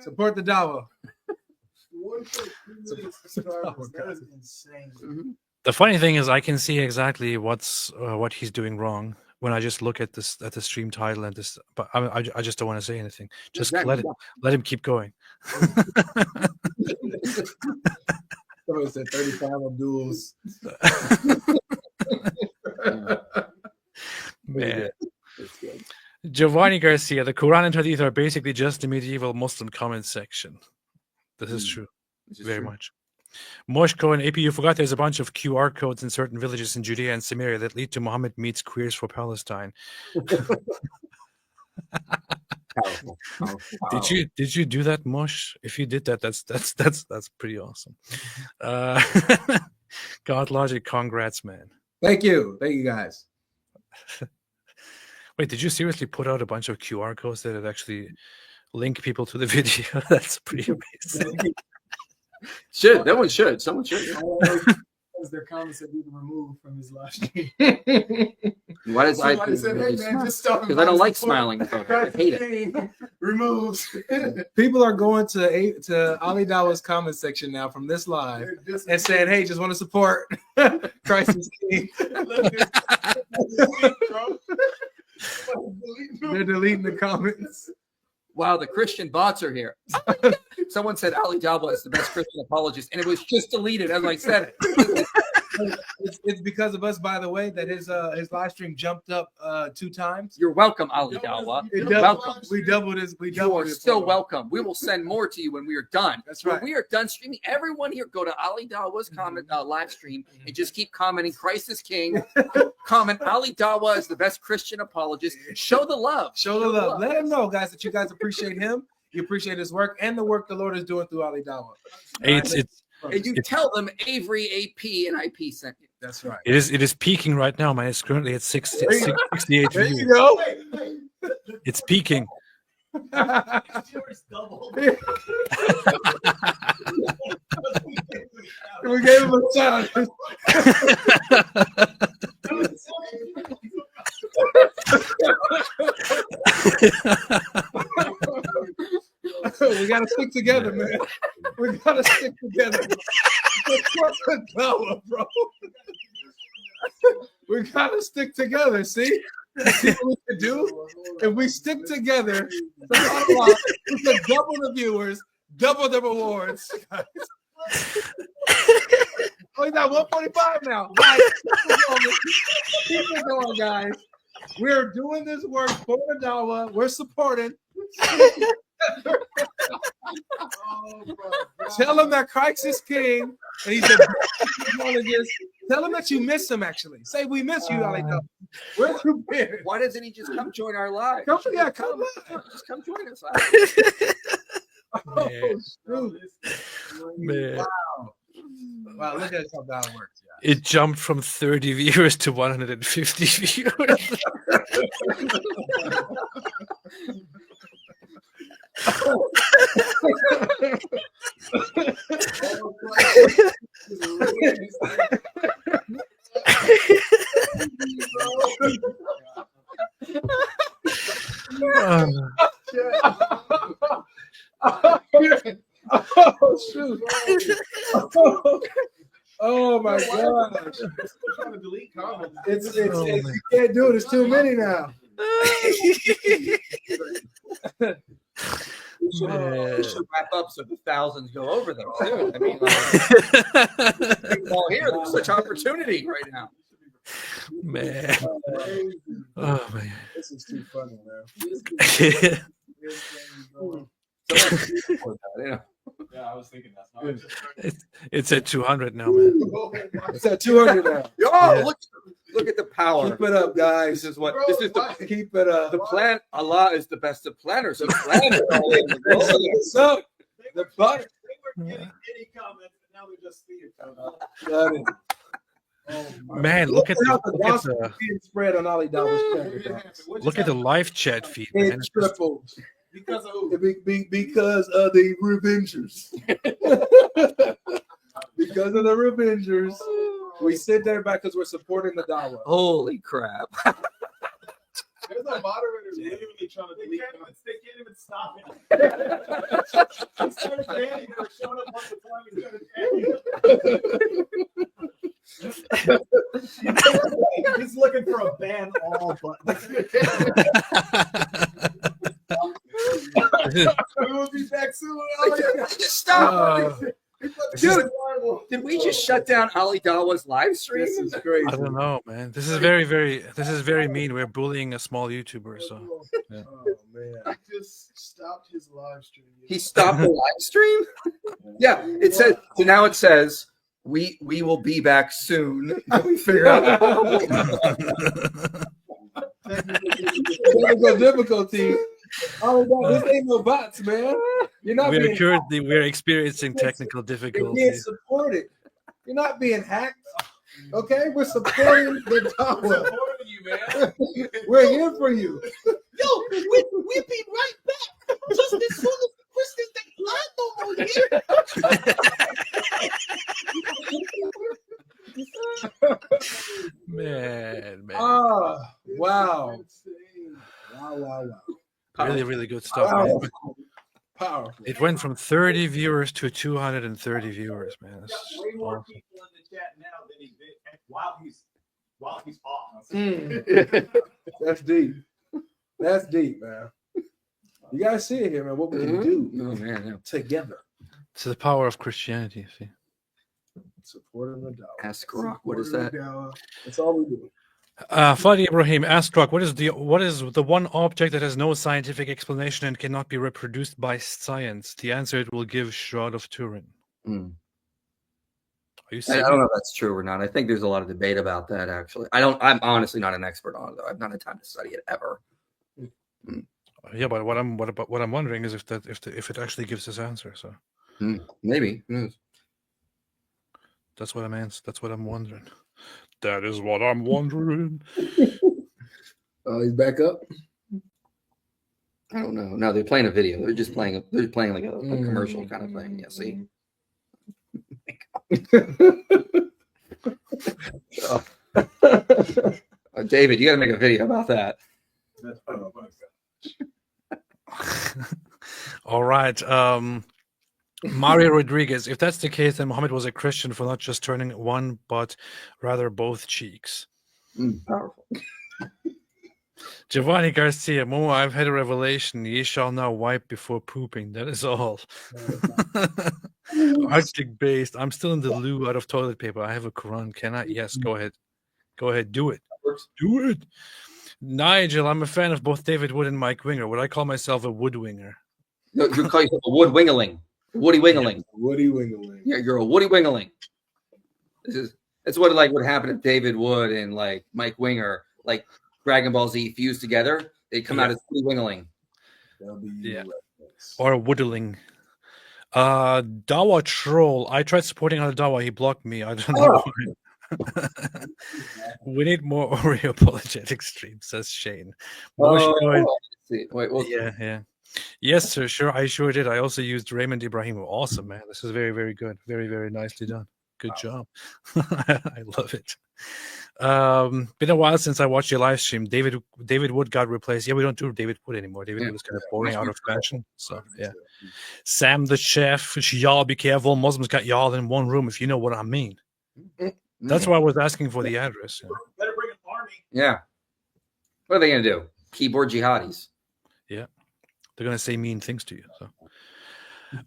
Support the Dawa. That is insane. The funny thing is, I can see exactly what he's doing wrong when I just look at the stream title and this. But I just don't want to say anything. Just Exactly. let him keep going. Somebody said 35 Abduls. Man. Giovanni Garcia, the Quran and Hadith are basically just the medieval Muslim comment section. This is true. Very much. Moshko and AP, you forgot there's a bunch of QR codes in certain villages in Judea and Samaria that lead to Muhammad meets queers for Palestine. Powerful. Did you do that, Mosh? If you did that, that's pretty awesome. God Logic, congrats, man. Thank you guys. Wait, did you seriously put out a bunch of QR codes that actually link people to the video? That's pretty amazing. That one should. Someone should. Because their comments have been removed from his live stream. Why does Somebody said, "Hey man, just stop." Because I don't like smiling. I hate it. Removed. People are going to Ali Dawa's comment section now from this live and saying, "Hey, just want to support Christ is King." They're deleting the comments. Wow, the Christian bots are here. Someone said Ali Dawa is the best Christian apologist, and it was just deleted as I said it. It's because of us, by the way, that his live stream jumped up 2 times. You're welcome, Ali Dawa. You're welcome. We doubled his. You are still welcome. We will send more to you when we are done. That's right. When we are done streaming, everyone here go to Ali Dawa's comment live stream and just keep commenting. Christ is King. Comment Ali Dawa is the best Christian apologist. Show the love. Show the love. Let him know, guys, that you guys appreciate him. You appreciate his work and the work the Lord is doing through Ali Dawa. And you tell them Avery, AP, and IP sent you. That's right. It is peaking right now, man. It's currently at 68 There views. you go. It's peaking. We gave him a shout. We gotta stick together, man. We gotta stick together. Bro. We gotta stick together. See what we can do? If we stick together, we can double the viewers, double the rewards. Oh, you got 145 now. Guys, keep it going, guys. We're doing this work for the Dawa. We're supporting. Tell him that Christ is king, and he's a apologist. Tell him that you miss him. Actually, say we miss you, Ali. Where you been? Why doesn't he just come join our live? Come, yeah, come on. Just come join us. Oh, shoot. Man. Wow. Wow, look at how that works. It jumped from 30 viewers to 150 viewers. Oh, shoot. Oh my gosh. It's you can't do it, it's too many now. We should wrap up so the thousands go over them too. I mean, all here, there's such opportunity right now. Man. Oh man. This is too funny, man. Yeah, I was thinking that's not. It's at 200 now, man. It's at 200 now. Oh, look at the power. Keep it up, guys. This is the Keep it up. the plan. Allah is the best of planners. He planned it all in the What's up? The butter. They were getting any comments, and now we just see it. Got it. Man, look at the the gospel being spread on Ali Dawa's channel. look at the live chat feed, man. It tripled. Because of who? Because of the Revengers. Because of the Revengers. We sit there back because we're supporting the Dawa. Holy crap. There's a moderator literally trying to delete comments. They can't even stop it. He started banning her, showing up on the time he started banning. He's looking for a ban all button. We'll be back soon. Just stop. Dude, did we just shut down Ali Dawa's live stream? This is crazy. I don't know, man. This is very mean. We're bullying a small YouTuber, so yeah. Oh man. I just stopped his live stream. He stopped the live stream? Yeah, it says so now it says we will be back soon. We figure out technical difficulties. Oh, this ain't no bots, man. You're not being we're experiencing technical You're being difficulties. supported. You're not being hacked. Okay, we're supporting the Dawa. We're here for you. Yo, we'll be right back. Just as soon as Christians think I'm no more Man. Ah, wow. Wow. Really good stuff. Wow. Man. Powerful. It went from 30 viewers to 230 viewers, man. That's Way more awesome. people in the chat now than he did while he's off. That's deep. That's deep, man. You guys see it here, man. What we can do together. It's the power of Christianity. See, supporting the Dawa. Ask Rock, what is that? That's all we do. Fadi Ibrahim asked Rock, what is the one object that has no scientific explanation and cannot be reproduced by science? The answer it will give Shroud of Turin. Are you I don't know if that's true or not. I think there's a lot of debate about that. Actually, I'm honestly not an expert on it. Though I've not had time to study it ever. Yeah, but what I'm wondering is if it actually gives this answer. So maybe that's what I'm wondering. That is what I'm wondering. Oh, he's back up. I don't know. No, they're playing a video. They're just playing. They're playing like a commercial kind of thing. Yeah. See. David, you got to make a video about that. All right. Mario Rodriguez, if that's the case, then Muhammad was a Christian for not just turning one, but rather both cheeks. Powerful. Giovanni Garcia, Momo, I've had a revelation. Ye shall now wipe before pooping. That is all. Arctic based. I'm still in the loo out of toilet paper. I have a Quran. Can I? Yes, go ahead. Go ahead. Do it. Do it. Nigel, I'm a fan of both David Wood and Mike Winger. Would I call myself a woodwinger? No, you call yourself a wood wingling. Woody Wingling. Woody Wingling. Yeah, you're a Woody Wingling. It's what like what happened if David Wood and like Mike Winger, like Dragon Ball Z fused together. They come out as Woody Wingling. Or Woodling. Dawa Troll. I tried supporting on Dawa. He blocked me. I don't know why. We need more Oreo apologetic streams, says Shane. Yeah. Yes, sir. Sure, I sure did. I also used Raymond Ibrahim. Awesome, man. This is very, very good. Very, very nicely done. Good job. I love it. Been a while since I watched your live stream. David Wood got replaced. Yeah, we don't do David Wood anymore. David Wood is kind of boring, out of fashion. So yeah. Sam the chef. Y'all be careful. Muslims got y'all in one room, if you know what I mean. That's why I was asking for the address. Better bring an army. Yeah. What are they gonna do? Keyboard jihadis. Yeah. They're gonna say mean things to you. So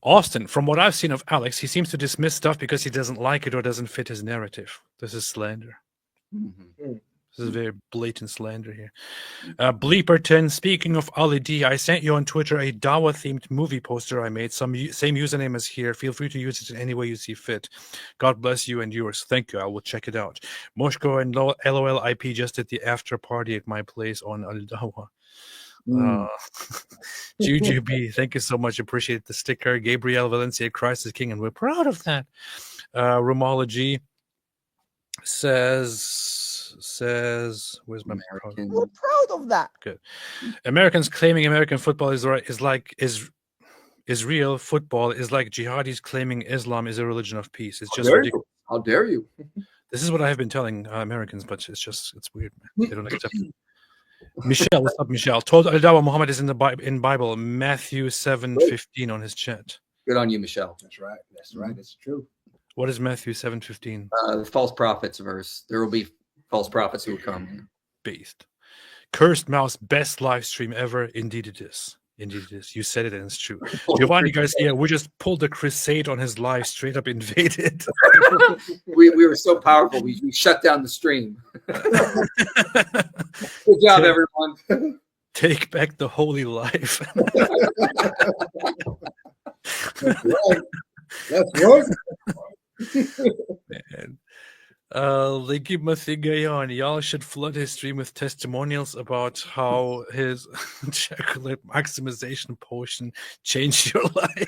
Austin, from what I've seen of Alex, he seems to dismiss stuff because he doesn't like it or doesn't fit his narrative. This is slander. This is very blatant slander here. Bleeperton, speaking of Ali D, I sent you on Twitter a Dawa-themed movie poster I made. Same username as here. Feel free to use it in any way you see fit. God bless you and yours. Thank you. I will check it out. Moshko and LOL IP just did the after party at my place on Al Dawa. Juju B, thank you so much. Appreciate the sticker. Gabriel Valencia, Christ is King, and we're proud of that. Romology says, where's my American? We're proud of that. Good. Americans claiming American football is real. Football is like jihadis claiming Islam is a religion of peace. It's just ridiculous. How dare you? This is what I have been telling Americans, but it's weird, man. They don't accept it. Michelle, what's up, Michelle? Told Al-Dawa Muhammad is in Bible, Matthew 7:15 on his chat. Good on you, Michelle. That's right. That's right. That's true. What is Matthew 7:15? The false prophets verse. There will be false prophets who will come. Based. Cursed Mouse, best live stream ever. Indeed it is. Indeed it is. You said it and it's true. Giovanni Garcia, we just pulled a crusade on his live, straight up invaded. we were so powerful. We shut down the stream. Good job, everyone. Take back the holy life. That's right. That's right. Man. Legi Mathigayon, y'all should flood his stream with testimonials about how his chocolate maximization potion changed your life.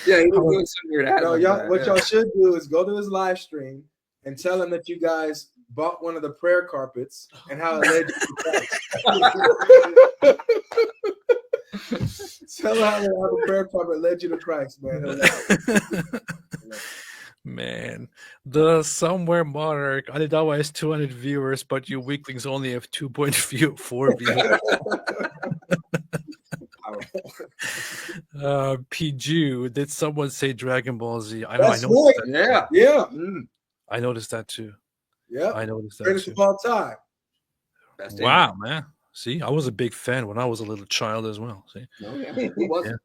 Yeah, he was doing some weird ads. No, like y'all, that, what y'all should do is go to his live stream and tell him that you guys bought one of the prayer carpets and how it led you to Christ. Tell him how the prayer carpet led you to Christ, man. Man, the Somewhere Monarch, Alidawa has 200 viewers, but you weaklings only have 2.4 viewers. PG, did someone say Dragon Ball Z? I noticed that. Yeah. I noticed that too. Yeah. I noticed that Greatest too. of all time. Wow, man. See, I was a big fan when I was a little child as well. See? Oh, yeah. Who wasn't?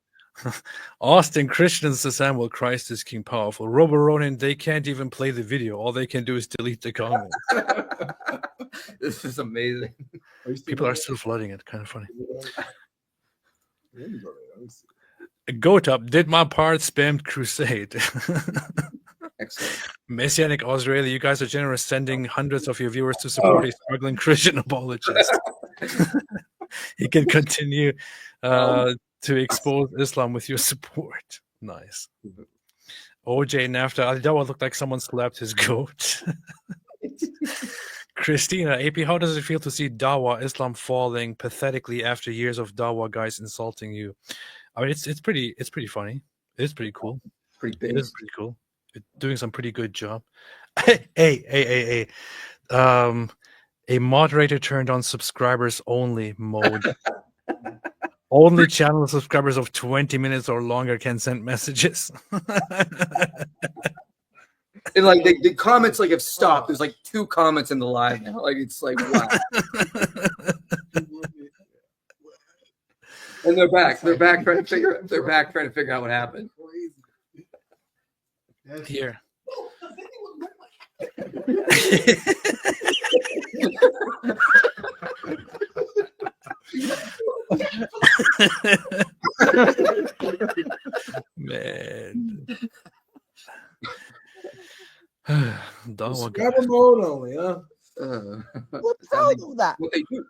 Austin Christians to Samuel, Christ is King Powerful. Robo Ronin, they can't even play the video. All they can do is delete the comment. This is amazing. People are still flooding it. Kind of funny. Goat up, did my part, spammed Crusade. Excellent. Messianic Australia, you guys are generous, sending hundreds of your viewers to support a struggling Christian apologist. He can continue to expose Islam with your support. Nice. OJ Nafta, Alidawa looked like someone slapped his goat. Christina, AP, how does it feel to see Dawa Islam falling pathetically after years of Dawa guys insulting you? I mean, it's pretty funny. It's pretty cool. Pretty big. It is pretty cool. It's doing some pretty good job. Hey. A moderator turned on subscribers only mode. Only channel subscribers of 20 minutes or longer can send messages. And like the comments like have stopped. There's like 2 comments in the live now. Like it's like wow. And they're back. They're back trying to figure out what happened. Here. Man. Subscriber mode only, huh? What's wrong with that? What they do.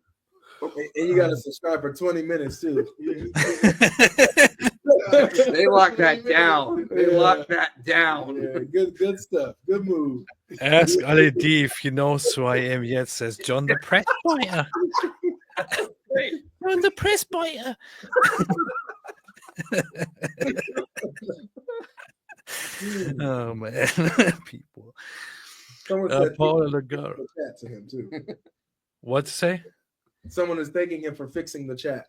And you got to subscribe for 20 minutes too. They lock that down. They lock that down. Yeah, good stuff. Good move. Ask Ali D if he knows who I am yet, says John the Press Boyer. John the Press Boyer. Oh man, people. Someone said Paul Lagarde. the chat to him too. What to say? Someone is thanking him for fixing the chat.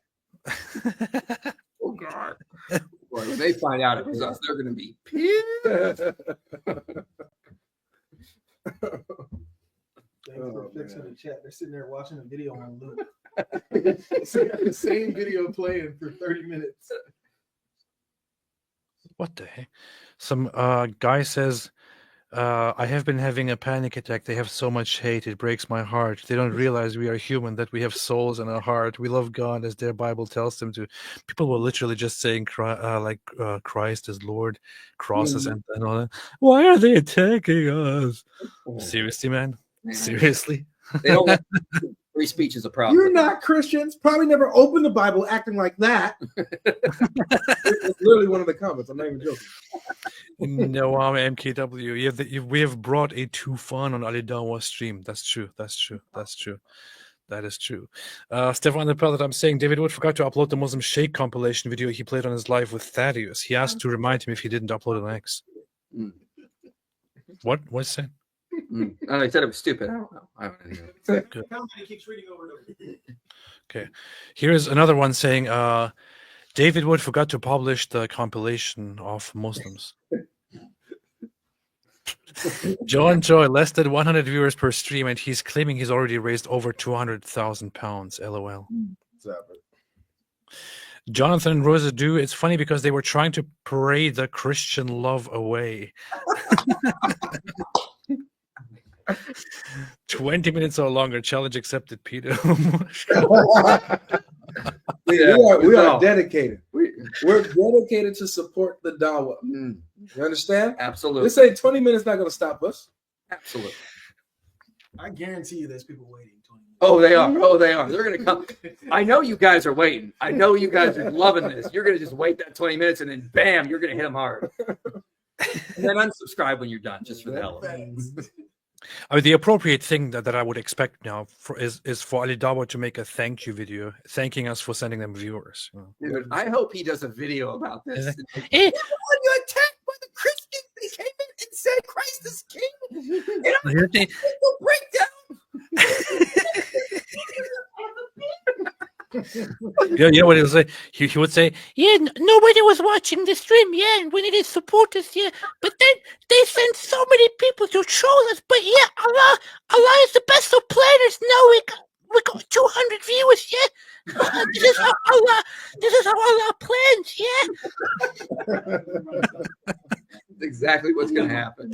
Oh God! Boy, when they find out it was us, they're going to be pissed. Thanks for fixing the chat. They're sitting there watching a video on loop. The same video playing for 30 minutes. What the heck? Some guy says, I have been having a panic attack. They have so much hate. It breaks my heart. They don't realize we are human, that we have souls in our heart. We love God as their Bible tells them to. People were literally just saying Christ is Lord, crosses and all that. Why are they attacking us? Seriously, man? Seriously? They don't. Free speech is a problem. You're not Christians. Probably never opened the Bible acting like that. It's literally one of the comments. I'm not even joking. No, I'm MKW. We have brought a tufan on Ali Dawa stream. That's true. That's true. That's true. That is true. Stefan the Pellet, I'm saying David Wood forgot to upload the Muslim Sheikh compilation video he played on his live with Thaddeus. He asked to remind him if he didn't upload an X. What? What's that? Oh, he said it was stupid. I don't know. I don't know. He keeps reading over and over. Okay. Here's another one saying David Wood forgot to publish the compilation of Muslims. John Joy, less than 100 viewers per stream, and he's claiming he's already raised over 200,000 pounds. LOL. Jonathan Rosadou, it's funny because they were trying to parade the Christian love away. 20 minutes or longer. Challenge accepted, Peter. We are dedicated. We're dedicated to support the Dawah. You understand? Absolutely. This ain't 20 minutes not going to stop us. Absolutely. I guarantee you there's people waiting 20 minutes. Oh, they are. Oh, they are. They're going to come. I know you guys are waiting. I know you guys are loving this. You're going to just wait that 20 minutes and then bam, you're going to hit them hard. And then unsubscribe when you're done, just for the hell of it. I mean, the appropriate thing that I would expect now is for Ali Dawa to make a thank you video thanking us for sending them viewers. Dude, I hope he does a video about this. When you attacked by the Christians, they came in and said Christ is king. And I'm going to break down. You know what he would say? He would say, yeah, nobody was watching the stream, yeah, and we needed supporters, yeah, but then they sent so many people to troll us, but yeah, Allah is the best of planners. Now we got 200 viewers, yeah. This is how Allah plans, yeah. That's exactly what's going to happen.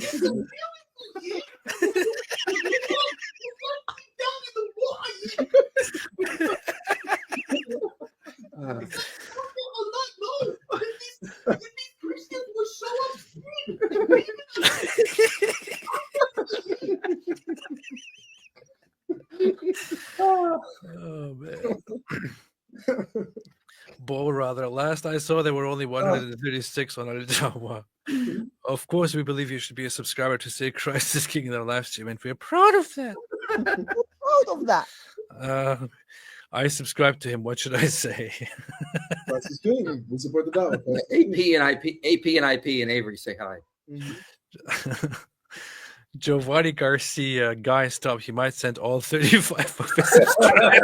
Oh man. Bull rather. Last I saw, there were only 136 on Ali Dawa. Of course, we believe you should be a subscriber to say Christ is King in our live stream, and we're proud of that. Proud of that. I subscribe to him. What should I say? Christ is king. We support the Dawah. AP and IP and Avery say hi. Giovanni Garcia, guy, stop. He might send all 35 of his subscribers.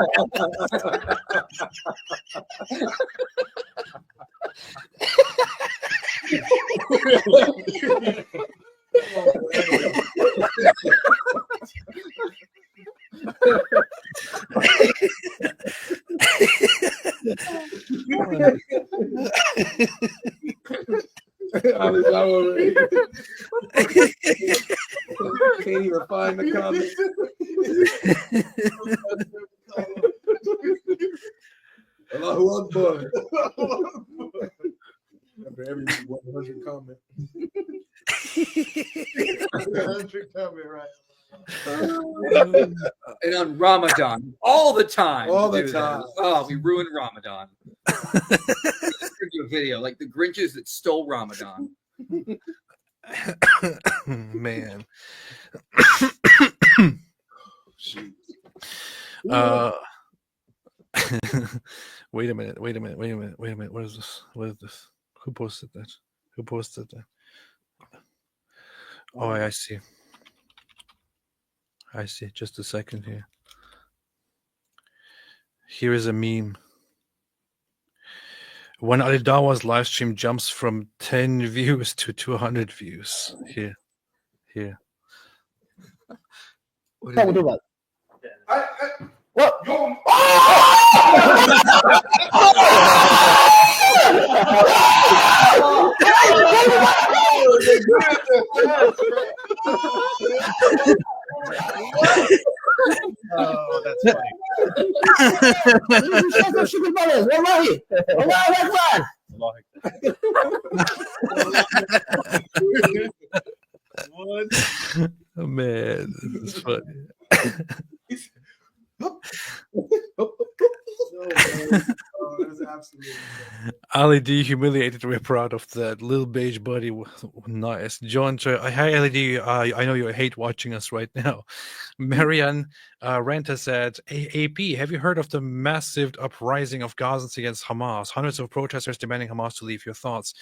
Can't even find the comments. Allahu Akbar. 100 comment. 100 comment, right? And on Ramadan, all the time. All to the do time. this. Oh, we ruined Ramadan. Give you a video like the Grinches that stole Ramadan. Man. Wait a minute. What is this? Who posted that? Oh, I see. Just a second here. Here is a meme. When Ali Dawa's live stream jumps from 10 views to 200 views. Here. What What do that? What? Oh, that's funny. Oh, man, this is funny. That's absolutely Ali D humiliated. We're proud of that. Little beige buddy, nice. John, hi Ali D. I know you hate watching us right now. Marianne Renta said, AP, have you heard of the massive uprising of Gazans against Hamas? Hundreds of protesters demanding Hamas to leave. Your thoughts?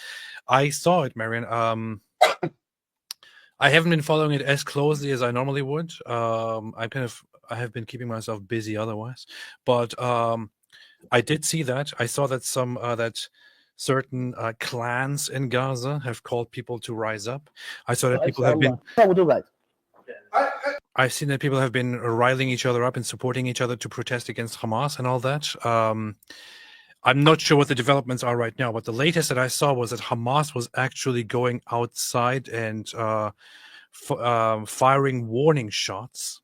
I saw it, Marianne. I haven't been following it as closely as I normally would. I have been keeping myself busy otherwise, but I did see that. I saw that certain clans in Gaza have called people to rise up. I saw that people have been. I've seen that people have been riling each other up and supporting each other to protest against Hamas and all that. I'm not sure what the developments are right now, but the latest that I saw was that Hamas was actually going outside and firing warning shots,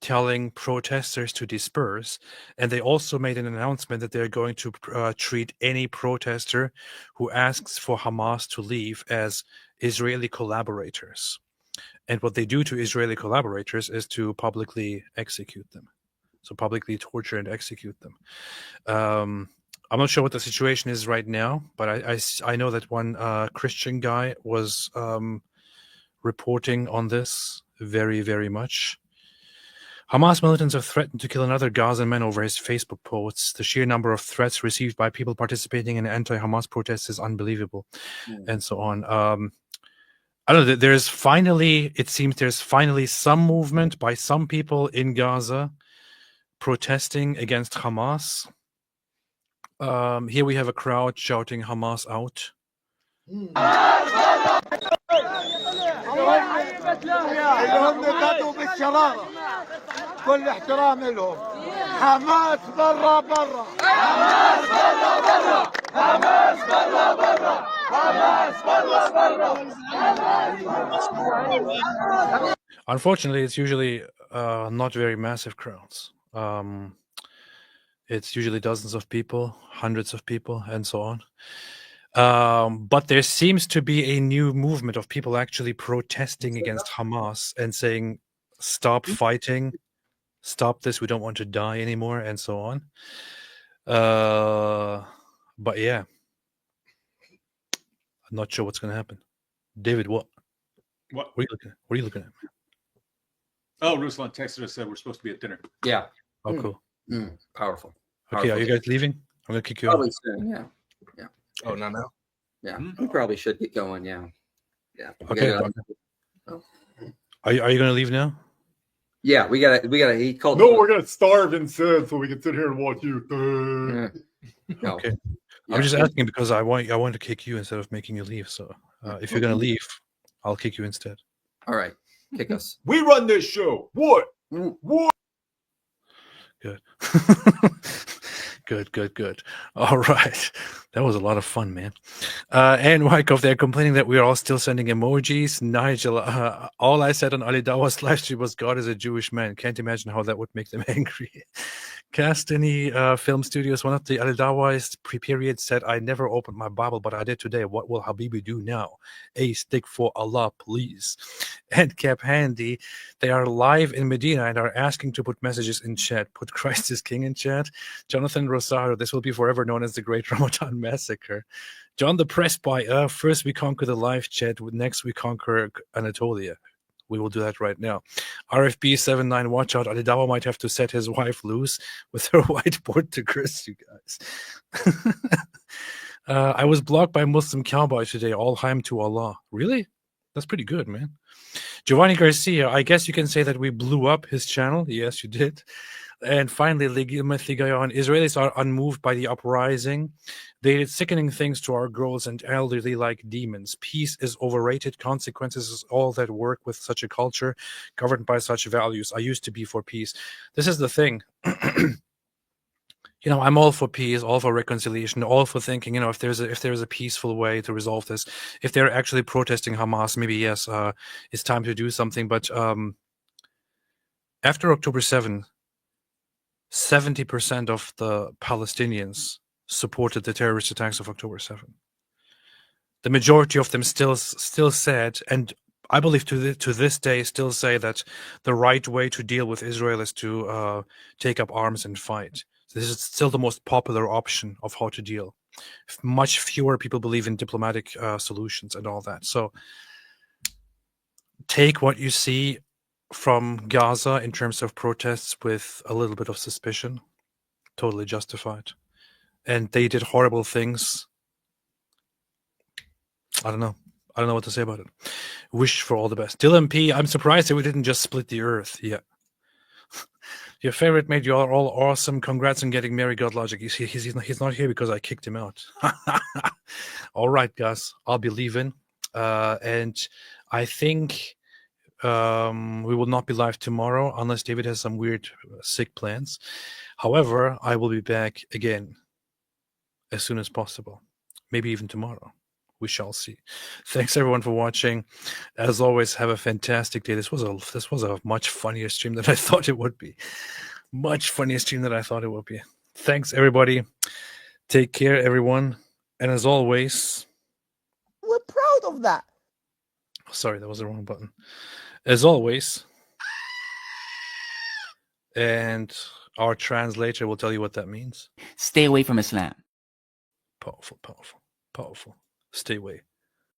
telling protesters to disperse. And they also made an announcement that they're going to treat any protester who asks for Hamas to leave as Israeli collaborators. And what they do to Israeli collaborators is to publicly execute them. So publicly torture and execute them. I'm not sure what the situation is right now, but I know that one Christian guy was reporting on this very, very much. Hamas militants have threatened to kill another Gazan man over his Facebook posts. The sheer number of threats received by people participating in anti-Hamas protests is unbelievable, and so on. I don't know. It seems there's finally some movement by some people in Gaza protesting against Hamas. Here we have a crowd shouting Hamas out. كل احترام لهم حماس برا برا حماس برا برا حماس برا برا حماس برا برا. Unfortunately, it's usually not very massive crowds. It's usually dozens of people, hundreds of people, and so on. But there seems to be a new movement of people actually protesting against Hamas and saying, stop fighting, stop this, we don't want to die anymore, and so on. But yeah, I'm not sure what's going to happen. David, what? What? What are you looking at? Oh, Ruslan texted us, said we're supposed to be at dinner. Yeah. Oh, cool. Powerful. Okay, are you guys leaving? I'm going to kick you out. Probably soon, yeah. Oh, not now. Yeah, we probably should get going. Yeah. Okay. Are you going to leave now? Yeah, we gotta. He called. No, we're gonna starve instead, so we can sit here and watch you. No. Okay. I'm just asking because I want to kick you instead of making you leave. So if you're going to leave, I'll kick you instead. All right, kick us. We run this show. What? Good. Good. All right. That was a lot of fun, man. And Wyckoff, they're complaining that we are all still sending emojis. Nigel, all I said on Ali Dawa's live stream was God is a Jewish man. Can't imagine how that would make them angry. Castany Film Studios, one of the Al-Dawais pre-period said, I never opened my Bible, but I did today. What will Habibi do now? A stick for Allah, please. And Cap Handy, they are live in Medina and are asking to put messages in chat. Put Christ is King in chat. Jonathan Rosario, this will be forever known as the Great Ramadan Massacre. John the Presbyter, first we conquer the live chat, next we conquer Anatolia. We will do that right now. RFB79, watch out. Alidawa might have to set his wife loose with her whiteboard to curse you guys. I was blocked by Muslim cowboy today. All haim to Allah. Really? That's pretty good, man. Giovanni Garcia, I guess you can say that we blew up his channel. Yes, you did. And finally, Israelis are unmoved by the uprising. They did sickening things to our girls and elderly like demons. Peace is overrated. Consequences is all that work with such a culture governed by such values. I used to be for peace. This is the thing. I'm all for peace, all for reconciliation, all for thinking, if there's a peaceful way to resolve this, if they're actually protesting Hamas, maybe yes, it's time to do something. But after October 7, 70% of the Palestinians supported the terrorist attacks of October 7. The majority of them still said, and I believe to this day still say, that the right way to deal with Israel is to take up arms and fight. So this is still the most popular option of how to deal. Much fewer people believe in diplomatic solutions and all that. So take what you see from Gaza in terms of protests with a little bit of suspicion. Totally justified. And they did horrible things. I don't know what to say about it. Wish for all the best. Dylan P, I'm surprised that we didn't just split the earth. Yeah. Your favorite mate, you are all awesome. Congrats on getting married, God Logic. He's not here because I kicked him out. All right, guys. I'll be leaving. And I think we will not be live tomorrow unless David has some weird sick plans. However, I will be back again as soon as possible. Maybe even tomorrow. We shall see. Thanks everyone for watching. As always, have a fantastic day. This was a much funnier stream than I thought it would be. Much funnier stream than I thought it would be. Thanks everybody. Take care, everyone. And as always, We're proud of that. Sorry, that was the wrong button. As always, and our translator will tell you what that means. Stay away from Islam. Powerful, powerful, powerful. Stay away.